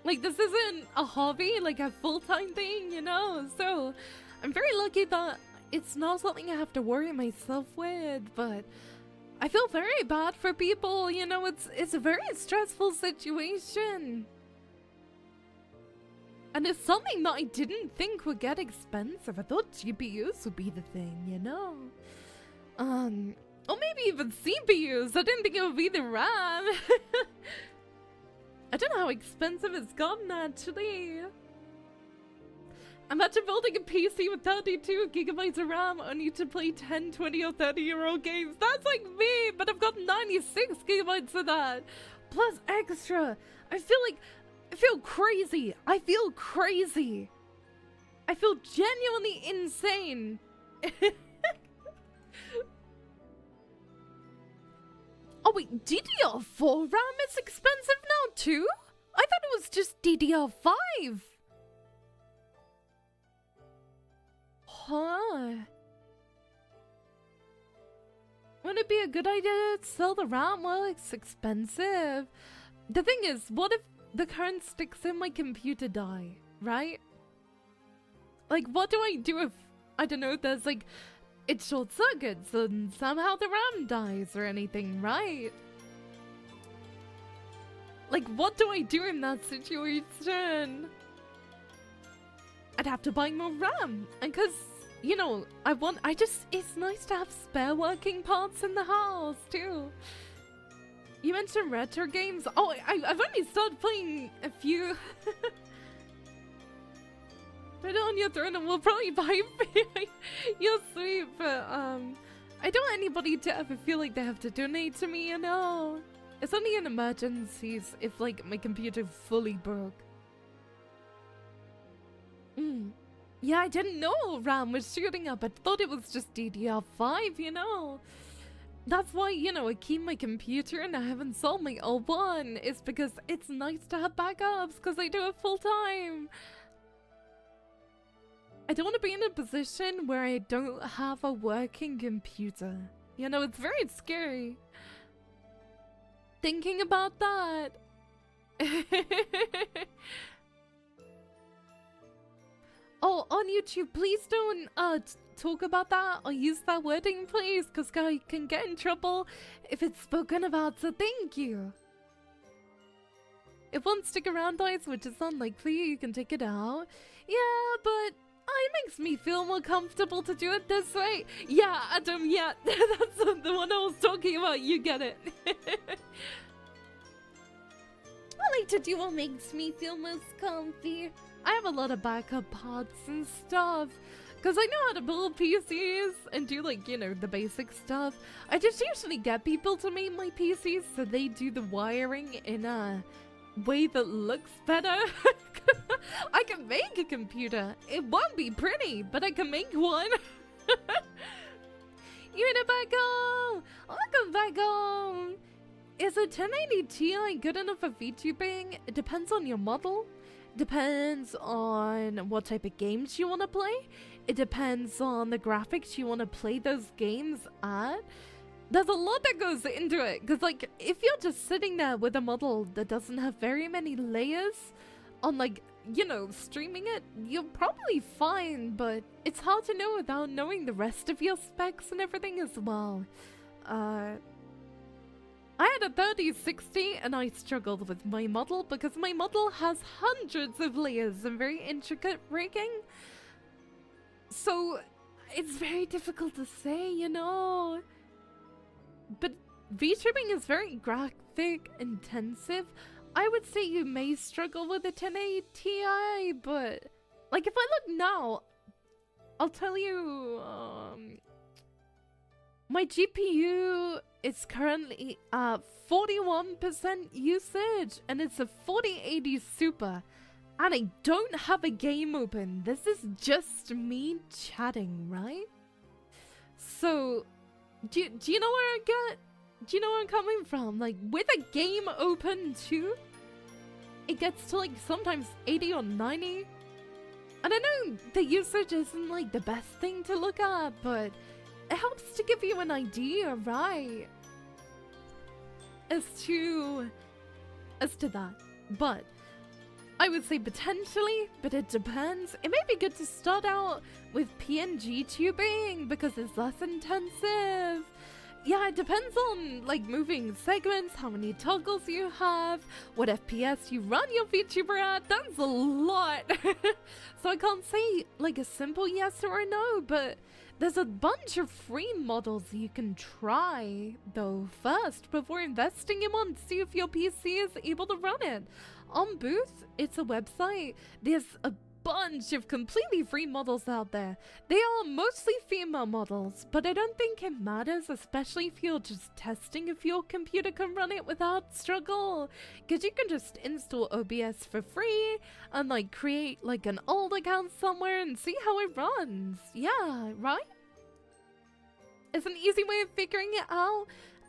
Like, this isn't a hobby, like a full-time thing, you know? So, I'm very lucky that it's not something I have to worry myself with, but I feel very bad for people, you know? It's a very stressful situation. And it's something that I didn't think would get expensive. I thought GPUs would be the thing, you know? Or maybe even CPUs. I didn't think it would be the RAM. I don't know how expensive it's gotten, actually. Imagine building a PC with 32 gigabytes of RAM only to play 10, 20, or 30-year-old games. That's like me, but I've got 96 gigabytes of that. Plus extra. I feel crazy. I feel crazy. I feel genuinely insane. Oh wait, DDR4 RAM is expensive now too? I thought it was just DDR5. Huh. Wouldn't it be a good idea to sell the RAM? Well, it's expensive. The thing is, what if the current sticks in my computer die, right? Like, what do I do if, I don't know, there's like, it short circuits and somehow the RAM dies or anything, right? Like, what do I do in that situation? I'd have to buy more RAM. And cause, you know, it's nice to have spare working parts in the house too. You mentioned retro games. Oh, I've only started playing a few. Put it on your throne and we'll probably buy it. You're sweet, but I don't want anybody to ever feel like they have to donate to me, you know? It's only in emergencies if like my computer fully broke. Yeah, I didn't know RAM was shooting up. I thought it was just DDR5, you know? That's why, you know, I keep my computer and I haven't sold my old one. It's because it's nice to have backups because I do it full time. I don't want to be in a position where I don't have a working computer. You know, it's very scary. Thinking about that. Oh, on YouTube, please don't talk about that or use that wording, please, because I can get in trouble if it's spoken about, so thank you. If one stick around dies, which is unlikely, you can take it out. Yeah, but it makes me feel more comfortable to do it this way. Yeah, Adam, yeah, that's the one I was talking about, you get it. I like to do what makes me feel most comfy. I have a lot of backup parts and stuff, because I know how to build PCs and do, like, you know, the basic stuff. I just usually get people to make my PCs so they do the wiring in a way that looks better. I can make a computer. It won't be pretty, but I can make one. You know, back home. Welcome back home. Is a 1080 Ti good enough for VTubing? It depends on your model. Depends on what type of games you want to play. It depends on the graphics you want to play those games at. There's a lot that goes into it. Because, like, if you're just sitting there with a model that doesn't have very many layers on like, you know, streaming it, you're probably fine, but it's hard to know without knowing the rest of your specs and everything as well. I had a 3060 and I struggled with my model because my model has hundreds of layers and very intricate rigging. So it's very difficult to say, you know. But VTubing is very graphic intensive. I would say you may struggle with a 1080 Ti, but like if I look now, I'll tell you, my GPU is currently at 41% usage, and it's a 4080 Super, and I don't have a game open. This is just me chatting, right? So, do you know where I get? Do you know where I'm coming from? Like, with a game open too, it gets to like sometimes 80 or 90. And I know the usage isn't like the best thing to look at, but it helps to give you an idea, right? As to that. But I would say potentially, but it depends. It may be good to start out with PNG tubing because it's less intensive. Yeah, it depends on like moving segments, how many toggles you have, what FPS you run your VTuber at. That's a lot. So I can't say like a simple yes or a no, but there's a bunch of free models you can try though first before investing in one to see if your PC is able to run it. On Booth, it's a website. There's a bunch of completely free models out there. They are mostly female models, but I don't think it matters, especially if you're just testing if your computer can run it without struggle, because you can just install OBS for free and like create like an old account somewhere and see how it runs. Yeah, right? It's an easy way of figuring it out,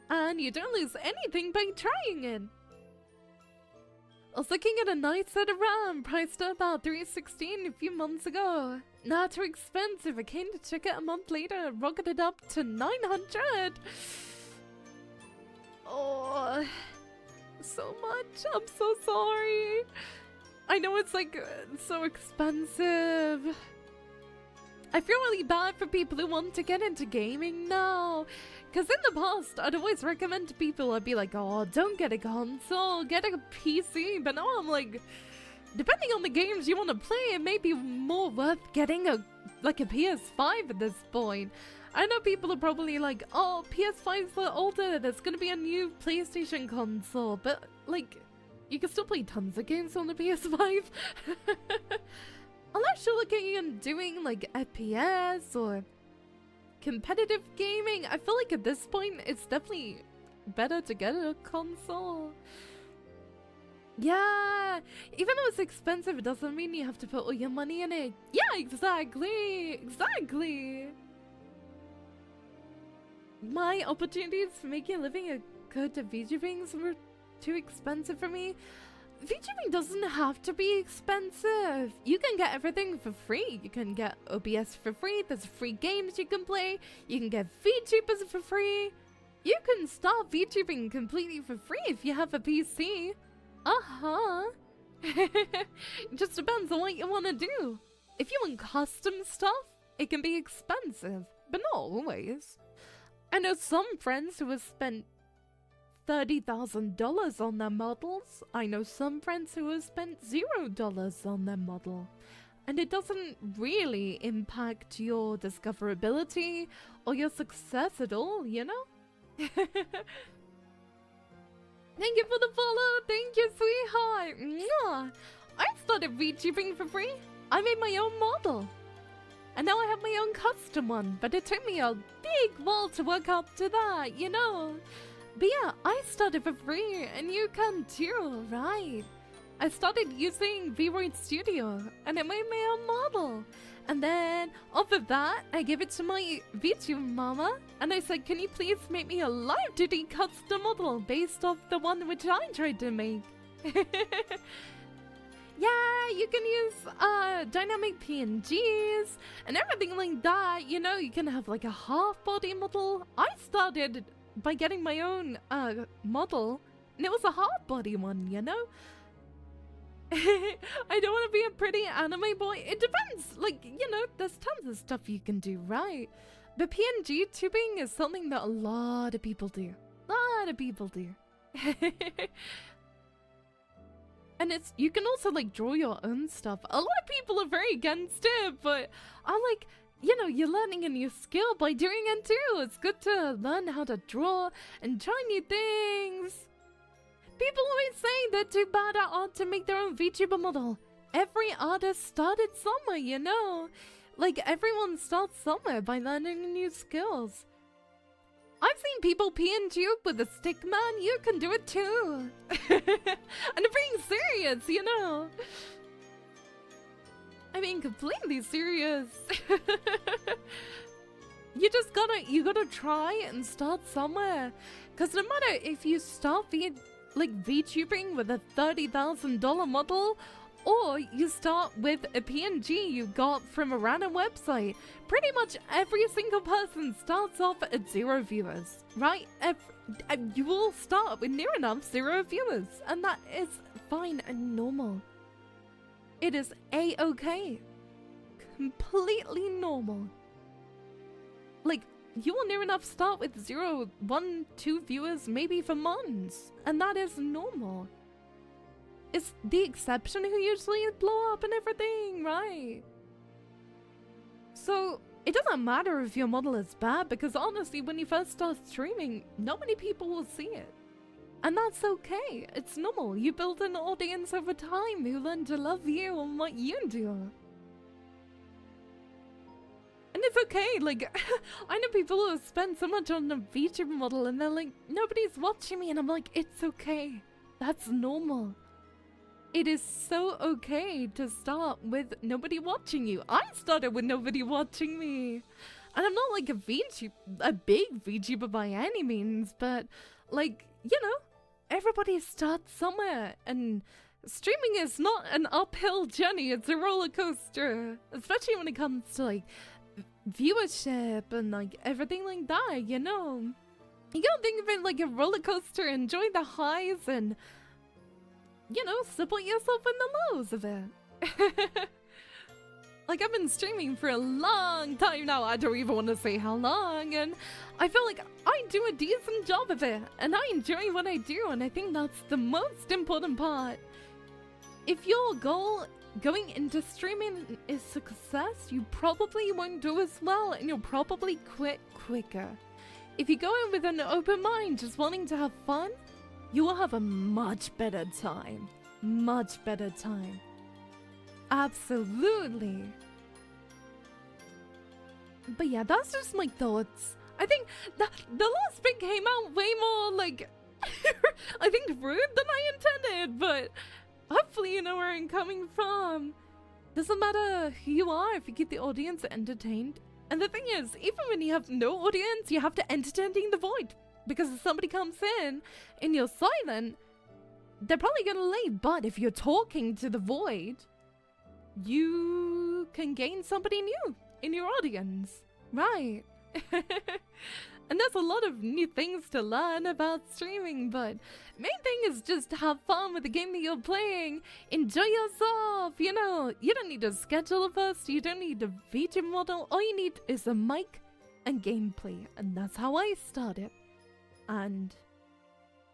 and you don't lose anything by trying it. I was looking at a nice set of RAM priced at about $316 a few months ago. Not too expensive. I came to check it a month later, rocketed up to $900. Oh, so much. I'm so sorry. I know it's like so expensive. I feel really bad for people who want to get into gaming now. Because in the past, I'd always recommend to people, I'd be like, oh, don't get a console, get a PC. But now I'm like, depending on the games you want to play, it may be more worth getting a PS5 at this point. I know people are probably like, oh, PS5s are older, there's going to be a new PlayStation console. But, like, you can still play tons of games on the PS5. Unless you're looking and doing, like, FPS or competitive gaming, I feel like at this point it's definitely better to get a console. Yeah, even though it's expensive, it doesn't mean you have to put all your money in it. Yeah, exactly. My opportunities for making a living at VTubing were too expensive for me. VTubing doesn't have to be expensive. You can get everything for free. You can get OBS for free. There's free games you can play. You can get VTubers for free. You can start VTubing completely for free if you have a PC. It just depends on what you want to do. If you want custom stuff, it can be expensive, but not always. I know some friends who have spent $30,000 on their models. I know some friends who have spent $0 on their model. And it doesn't really impact your discoverability or your success at all, you know? Thank you for the follow! Thank you, sweetheart! Mwah! I started VTubing for free. I made my own model. And now I have my own custom one, but it took me a big while to work up to that, you know? But yeah, I started for free, and you can too, right? I started using VRoid Studio, and I made my own model. And then, off of that, I gave it to my VTube mama, and I said, can you please make me a Live2D custom model based off the one which I tried to make? Yeah, you can use dynamic PNGs and everything like that. You know, you can have like a half body model. I started by getting my own model, and it was a half body one, you know? I don't want to be a pretty anime boy. It depends. Like, you know, there's tons of stuff you can do, right? But PNG tubing is something that a lot of people do. And you can also like draw your own stuff. A lot of people are very against it, but I'm like, you know, you're learning a new skill by doing it too. It's good to learn how to draw and try new things. People always say they're too bad at art to make their own VTuber model. Every artist started somewhere, you know. Like, everyone starts somewhere by learning new skills. I've seen people PNG with a stick, man. You can do it too. And I'm being serious, you know. I mean, completely serious. You gotta try and start somewhere. Cause no matter if you start VTubing with a $30,000 model, or you start with a PNG you got from a random website, pretty much every single person starts off at 0 viewers, right? You will start with near enough 0 viewers, and that is fine and normal. It is a-okay. Completely normal. Like, you will near enough start with 0, 1, 2 viewers maybe for months, and that is normal. It's the exception who usually blow up and everything, right? So, it doesn't matter if your model is bad, because honestly, when you first start streaming, not many people will see it. And that's okay. It's normal. You build an audience over time who learn to love you and what you do. And it's okay, like, I know people who spend so much on a VTuber model and they're like, nobody's watching me, and I'm like, it's okay. That's normal. It is so okay to start with nobody watching you. I started with nobody watching me. And I'm not like a big VTuber by any means, but like, you know, everybody starts somewhere, and streaming is not an uphill journey, it's a roller coaster. Especially when it comes to like viewership and like everything like that, you know. You gotta think of it like a roller coaster, enjoy the highs and, you know, support yourself in the lows of it. Like, I've been streaming for a long time now. I don't even want to say how long, and I feel like I do a decent job of it, and I enjoy what I do, and I think that's the most important part. If your goal going into streaming is success, you probably won't do as well, and you'll probably quit quicker. If you go in with an open mind, just wanting to have fun, you will have a much better time. Much better time. Absolutely. But yeah, that's just my thoughts. I think the last bit came out way more like I think rude than I intended, but hopefully you know where I'm coming from. Doesn't matter who you are if you keep the audience entertained. And the thing is, even when you have no audience, you have to entertain the void. Because if somebody comes in and you're silent, they're probably gonna leave. But if you're talking to the void, you can gain somebody new in your audience, right? And there's a lot of new things to learn about streaming, but main thing is just to have fun with the game that you're playing. Enjoy yourself, you know. You don't need a schedule first, you don't need a VTuber model. All you need is a mic and gameplay, and that's how I started. And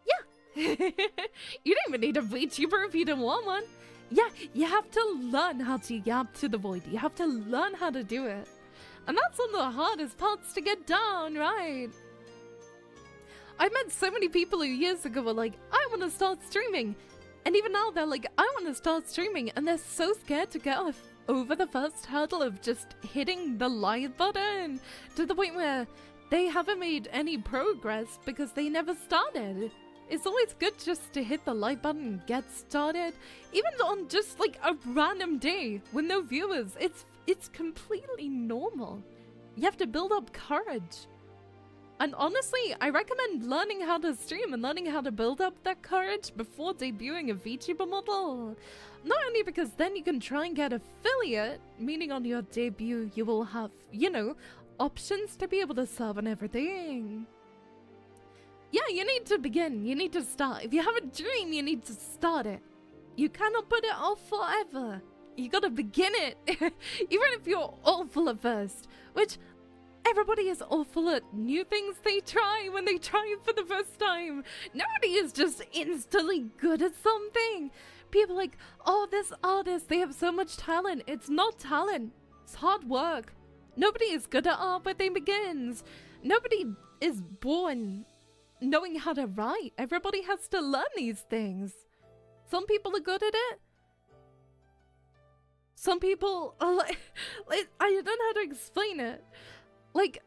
yeah, you don't even need a VTuber if you don't want one. Yeah, you have to learn how to yap to the void. You have to learn how to do it. And that's one of the hardest parts to get down, right? I met so many people who years ago were like, I want to start streaming. And even now they're like, I want to start streaming. And they're so scared to get over the first hurdle of just hitting the live button. To the point where they haven't made any progress because they never started. It's always good just to hit the like button and get started. Even on just like a random day with no viewers. It's completely normal. You have to build up courage. And honestly, I recommend learning how to stream and learning how to build up that courage before debuting a VTuber model. Not only because then you can try and get affiliate, meaning on your debut you will have, you know, options to be able to sub and everything. Yeah, you need to begin. You need to start. If you have a dream, you need to start it. You cannot put it off forever. You gotta begin it, even if you're awful at first, which everybody is awful at new things they try when they try it for the first time. Nobody is just instantly good at something. People are like, oh, this artist, they have so much talent. It's not talent, it's hard work. Nobody is good at art when they begins. Nobody is born knowing how to write. Everybody has to learn these things. Some people are good at it. Some people are like I don't know how to explain it. Like,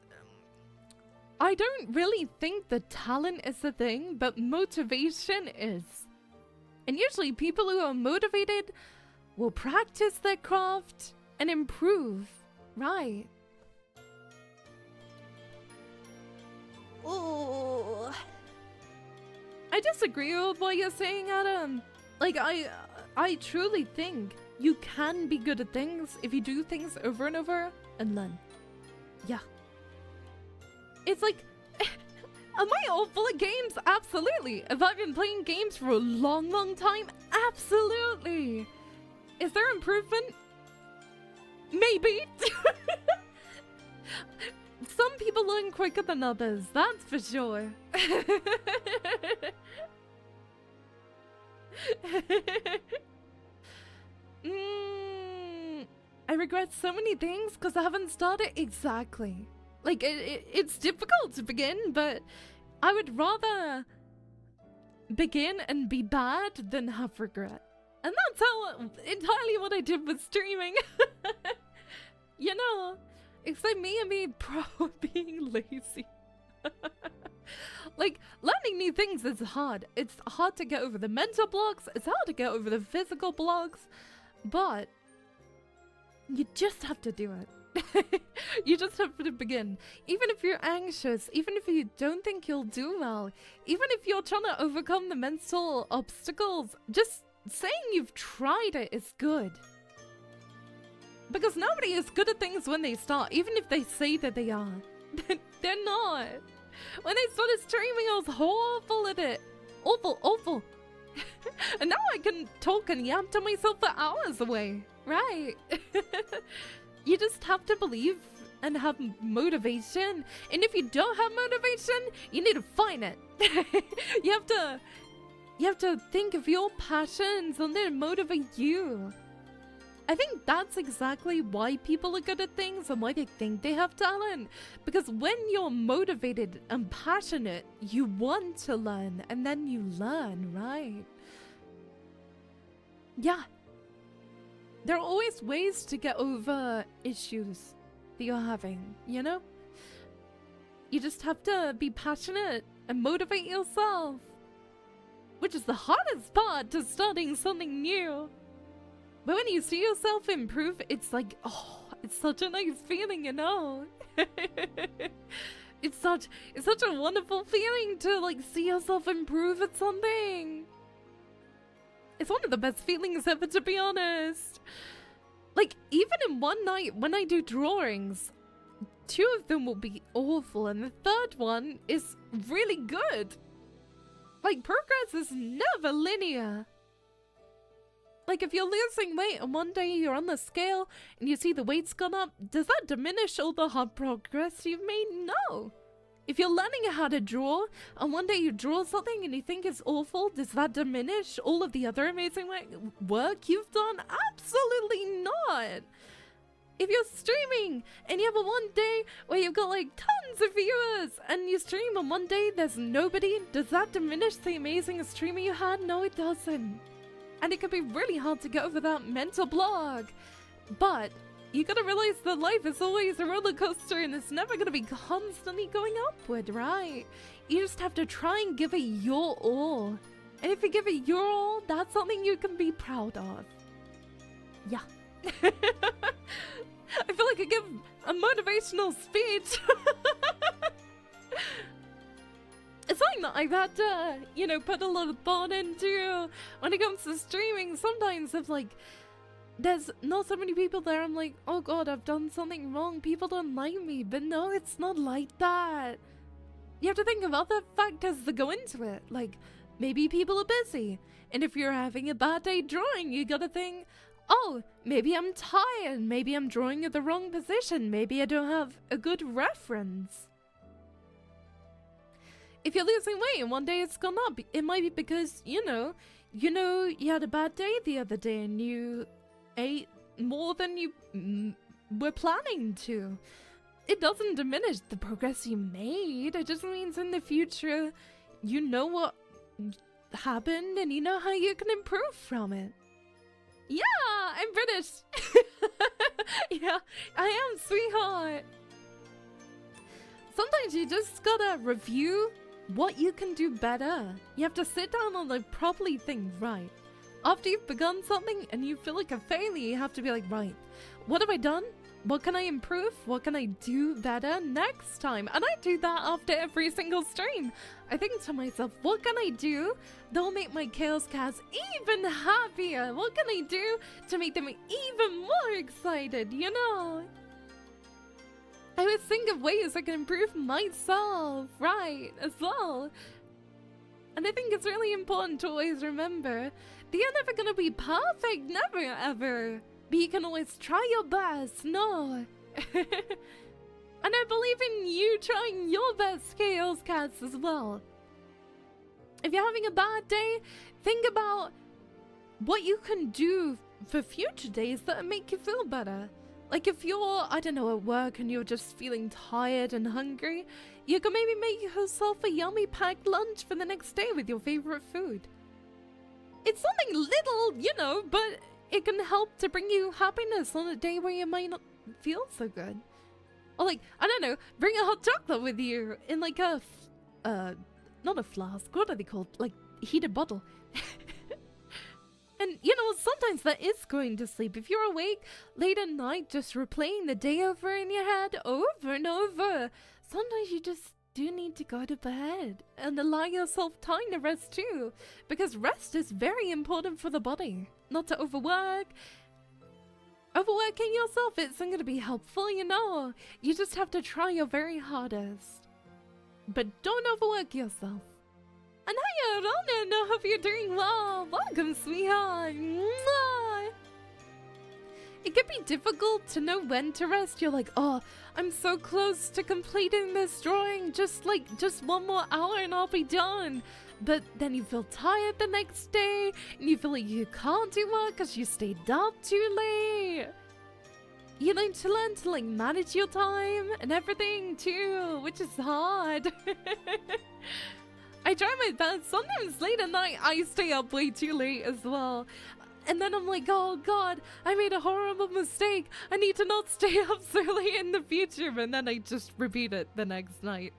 I don't really think the talent is the thing, but motivation is. And usually people who are motivated will practice their craft and improve, right? Ooh. I disagree with what you're saying, Adam. Like, I truly think you can be good at things if you do things over and over and learn. Yeah. It's like, am I awful at games? Absolutely. Have I been playing games for a long, long time? Absolutely. Is there improvement? Maybe. Some people learn quicker than others, that's for sure. I regret so many things because I haven't started. Exactly. Like, it's difficult to begin, but I would rather begin and be bad than have regret. And that's how entirely what I did with streaming. You know, except me and being pro being lazy. Like, learning new things is hard. It's hard to get over the mental blocks. It's hard to get over the physical blocks. But you just have to do it. You just have to begin. Even if you're anxious, even if you don't think you'll do well, even if you're trying to overcome the mental obstacles, just saying you've tried it is good. Because nobody is good at things when they start, even if they say that they are. They're not. When I started streaming, I was horrible at it. Awful, awful. And now I can talk and yap to myself for hours away. Right. You just have to believe and have motivation. And if you don't have motivation, you need to find it. You have to think of your passions and then motivate you. I think that's exactly why people are good at things and why they think they have talent. Because when you're motivated and passionate, you want to learn and then you learn, right? Yeah. There are always ways to get over issues that you're having, you know? You just have to be passionate and motivate yourself. Which is the hardest part to starting something new. But when you see yourself improve, it's like, oh, it's such a nice feeling, you know? It's such a wonderful feeling to, like, see yourself improve at something. It's one of the best feelings ever, to be honest. Like, even in one night, when I do drawings, 2 of them will be awful, and the 3rd one is really good. Like, progress is never linear. Like, if you're losing weight and one day you're on the scale and you see the weight's gone up, does that diminish all the hard progress you've made? No. If you're learning how to draw and one day you draw something and you think it's awful, does that diminish all of the other amazing work you've done? Absolutely not. If you're streaming and you have a one day where you've got like tons of viewers and you stream and one day there's nobody, does that diminish the amazing streamer you had? No, it doesn't. And it can be really hard to get over that mental block. But you gotta realize that life is always a roller coaster and it's never gonna be constantly going upward, right? You just have to try and give it your all. And if you give it your all, that's something you can be proud of. Yeah. I feel like I give a motivational speech. It's something that I've had to, you know, put a lot of thought into when it comes to streaming. Sometimes if, like, there's not so many people there, I'm like, oh god, I've done something wrong. People don't like me. But no, it's not like that. You have to think of other factors that go into it. Like, maybe people are busy. And if you're having a bad day drawing, you gotta think, oh, maybe I'm tired, maybe I'm drawing at the wrong position, maybe I don't have a good reference. If you're losing weight and one day it's gone up, it might be because, you know, you had a bad day the other day and you ate more than you were planning to. It doesn't diminish the progress you made. It just means in the future, you know what happened and you know how you can improve from it. Yeah, I'm British. Yeah, I am, sweetheart. Sometimes you just gotta review what you can do better. You have to sit down and like properly think, right? After you've begun something and you feel like a failure, you have to be like, right, what have I done? What can I improve? What can I do better next time? And I do that after every single stream. I think to myself, what can I do that'll make my Chaos Cats even happier? What can I do to make them even more excited, you know? I always think of ways I can improve myself, right, as well. And I think it's really important to always remember that you're never gonna be perfect, never ever. But you can always try your best, no. And I believe in you trying your best, Chaos Cats, as well. If you're having a bad day, think about what you can do for future days that make you feel better. Like if you're, I don't know, at work and you're just feeling tired and hungry, you can maybe make yourself a yummy packed lunch for the next day with your favorite food. It's something little, you know, but it can help to bring you happiness on a day where you might not feel so good. Or like, I don't know, bring a hot chocolate with you in like a, not a flask, what are they called? Like, heated bottle. And, you know, sometimes that is going to sleep. If you're awake late at night, just replaying the day over in your head over and over, sometimes you just do need to go to bed and allow yourself time to rest too. Because rest is very important for the body. Not to overwork. Overworking yourself isn't going to be helpful, you know. You just have to try your very hardest. But don't overwork yourself. And hiya, Ronan, I hope you're doing well. Welcome, sweetheart. Mwah. It can be difficult to know when to rest. You're like, oh, I'm so close to completing this drawing. Just one more hour and I'll be done. But then you feel tired the next day, and you feel like you can't do work because you stayed up too late. You need to learn to like manage your time and everything too, which is hard. I try my best. Sometimes late at night, I stay up way too late as well. And then I'm like, oh god, I made a horrible mistake. I need to not stay up so late in the future. And then I just repeat it the next night.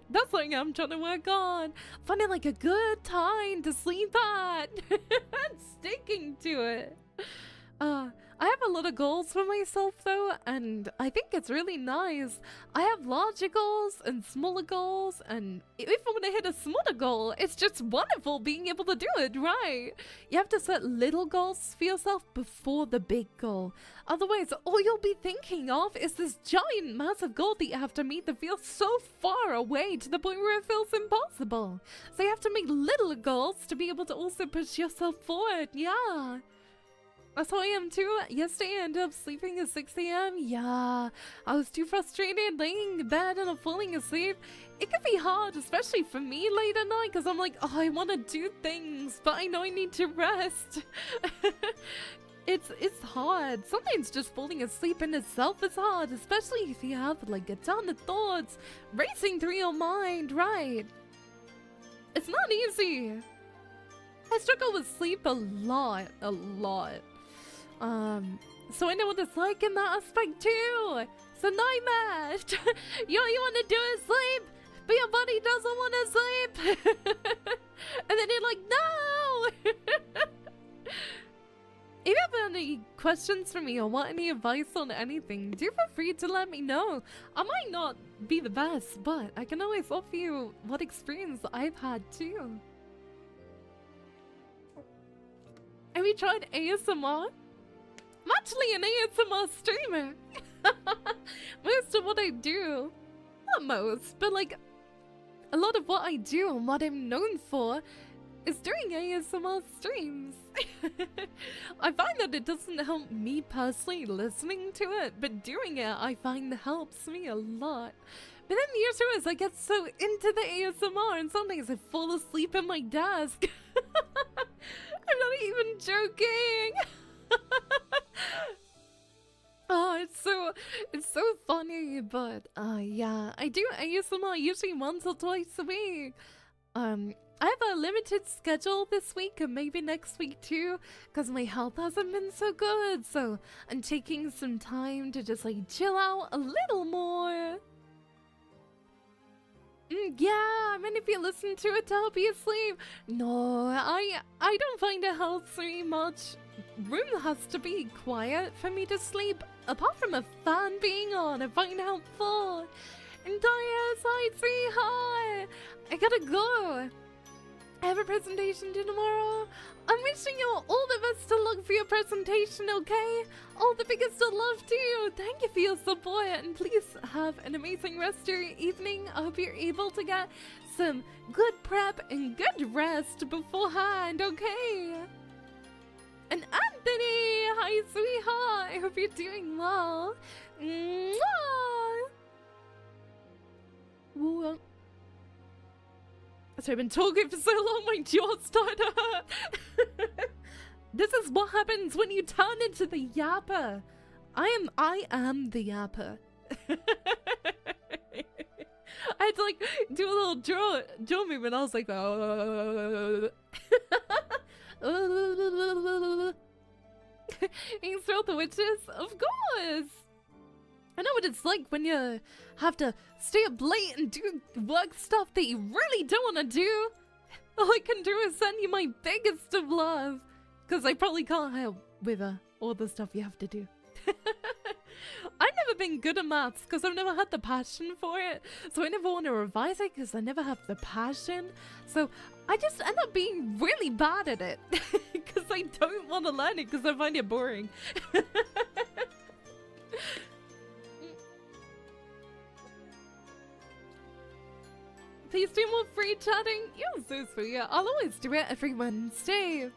That's something I'm trying to work on. Finding like a good time to sleep at. And sticking to it. I have a lot of goals for myself though, and I think it's really nice. I have larger goals and smaller goals, and if I want to hit a smaller goal, it's just wonderful being able to do it, right? You have to set little goals for yourself before the big goal. Otherwise, all you'll be thinking of is this giant, massive goal that you have to meet that feels so far away to the point where it feels impossible. So you have to make little goals to be able to also push yourself forward, yeah. That's how I am too. Yesterday I ended up sleeping at 6 AM. Yeah, I was too frustrated laying in bed and I'm falling asleep. It can be hard, especially for me late at night, because I'm like, oh, I want to do things, but I know I need to rest. It's hard. Sometimes just falling asleep in itself is hard, especially if you have like a ton of thoughts racing through your mind, right? It's not easy. I struggle with sleep a lot. So I know what it's like in that aspect too. It's a nightmare. You all you want to do is sleep, but your body doesn't want to sleep. And then you're like, no! If you have any questions for me or want any advice on anything, do feel free to let me know. I might not be the best, but I can always offer you what experience I've had too. Have you tried ASMR? I'm actually an ASMR streamer. Most of what I do, not most, but like a lot of what I do and what I'm known for is doing ASMR streams. I find that it doesn't help me personally listening to it, but doing it I find helps me a lot. But then the issue is I get so into the ASMR and sometimes I fall asleep at my desk. I'm not even joking. Oh, it's so funny, but yeah, I do ASMR usually once or twice a week. I have a limited schedule this week and maybe next week too, because my health hasn't been so good, so I'm taking some time to just like chill out a little more. Yeah, I mean if you listen to it to help you sleep. No, I don't find it helps me much. Room has to be quiet for me to sleep. Apart from a fan being on, I find it helpful. And Dias, hi, say hi. I gotta go. I have a presentation due tomorrow. I'm wishing you all the best of luck for your presentation, okay? All the biggest of love to you. Thank you for your support, and please have an amazing rest of your evening. I hope you're able to get some good prep and good rest beforehand, okay? And Anthony, hi sweetheart. I hope you're doing well. Mwah! Whoa. So I've been talking for so long, my jaw started to hurt. This is what happens when you turn into the yapper. I am the yapper. I had to like do a little jaw movement. I was like, you can throw the witches? Of course! I know what it's like when you have to stay up late and do work stuff that you really don't want to do. All I can do is send you my biggest of love. Because I probably can't help with all the stuff you have to do. I've never been good at maths because I've never had the passion for it. So I never want to revise it because I never have the passion. So I just end up being really bad at it. Because I don't want to learn it because I find it boring. Please do more free chatting. You're so sweet. I'll always do it every Wednesday.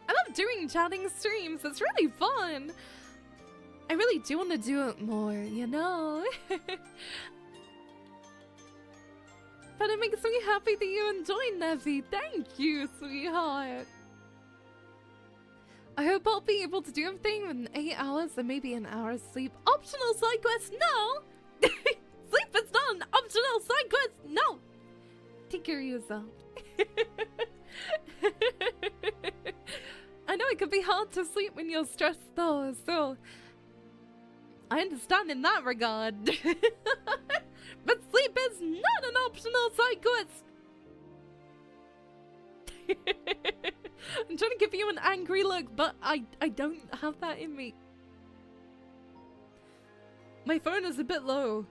I love doing chatting streams. It's really fun. I really do want to do it more, you know? But it makes me happy that you enjoyed, Nevi. Thank you, sweetheart. I hope I'll be able to do everything in 8 hours and maybe an hour's sleep. Optional side quest, no! Sleep is not an optional side quest, no! Take care of yourself. I know it can be hard to sleep when you're stressed though, so I understand in that regard. But sleep is not an optional side quest. I'm trying to give you an angry look, but I don't have that in me. My phone is a bit low.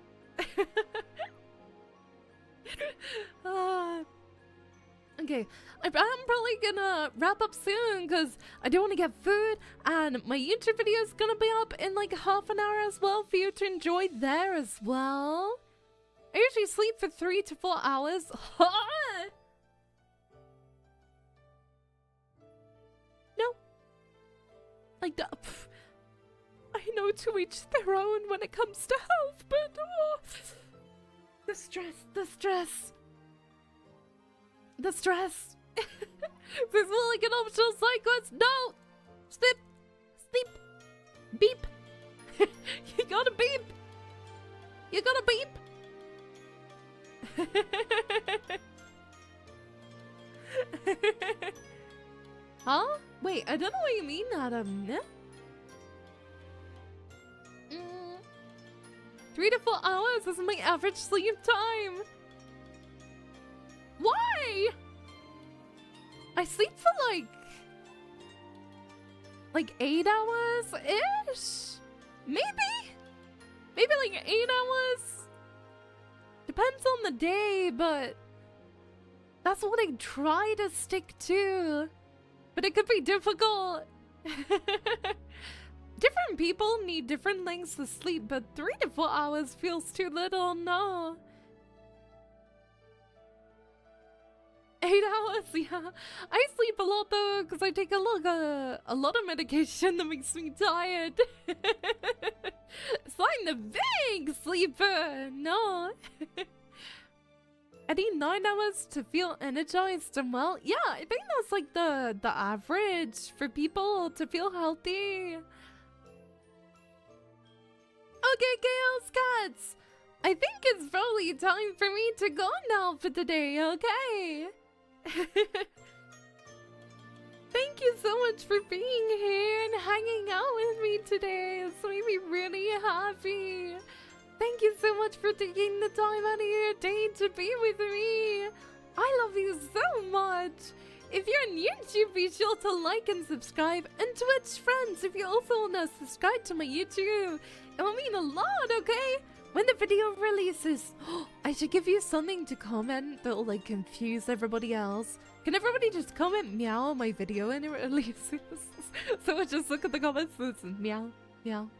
Okay, I'm probably gonna wrap up soon because I do want to get food, and my YouTube video is gonna be up in like half an hour as well for you to enjoy there as well. I usually sleep for 3 to 4 hours. No, like that. I know to each their own when it comes to health, but the stress. This is more like an optional side quest. No! Sleep! Beep! You gotta beep! Huh? Wait, I don't know what you mean, Adam. 3 to 4 hours is my average sleep time. Why? I sleep for like 8 hours-ish? Maybe like 8 hours? Depends on the day, but that's what I try to stick to. But it could be difficult. Different people need different lengths of sleep, but 3 to 4 hours feels too little, no. 8 hours, yeah. I sleep a lot though, because I take a lot of medication that makes me tired. So I'm the big sleeper. No. I need 9 hours to feel energized and well. Yeah, I think that's like the average for people to feel healthy. Okay, Chaos Cats. I think it's probably time for me to go now for today, okay? Thank you so much for being here and hanging out with me today. It's made me really happy. Thank you so much for taking the time out of your day to be with me. I love you so much. If you're on YouTube, be sure to like and subscribe. And Twitch friends, if you also want to subscribe to my YouTube, it will mean a lot, okay? When the video releases, I should give you something to comment that will like confuse everybody else. Can everybody just comment meow on my video when it releases? So I just look at the comments and it's meow, meow.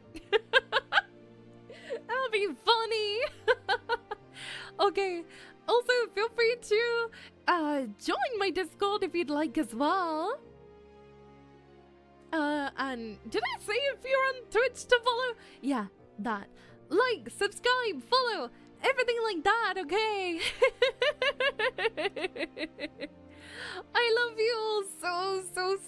That'll be funny. Okay. Also, feel free to join my Discord if you'd like as well. And did I say if you're on Twitch to follow? Yeah, that. Like, subscribe, follow, everything like that, okay? I love you all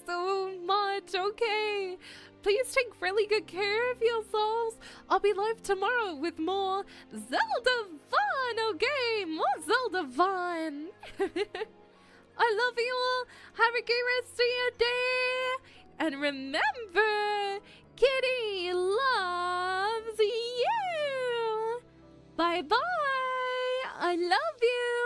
so much, okay? Please take really good care of yourselves. I'll be live tomorrow with more Zelda fun, okay? More Zelda fun. I love you all. Have a great rest of your day. And remember, Kitty loves you. Bye-bye. I love you.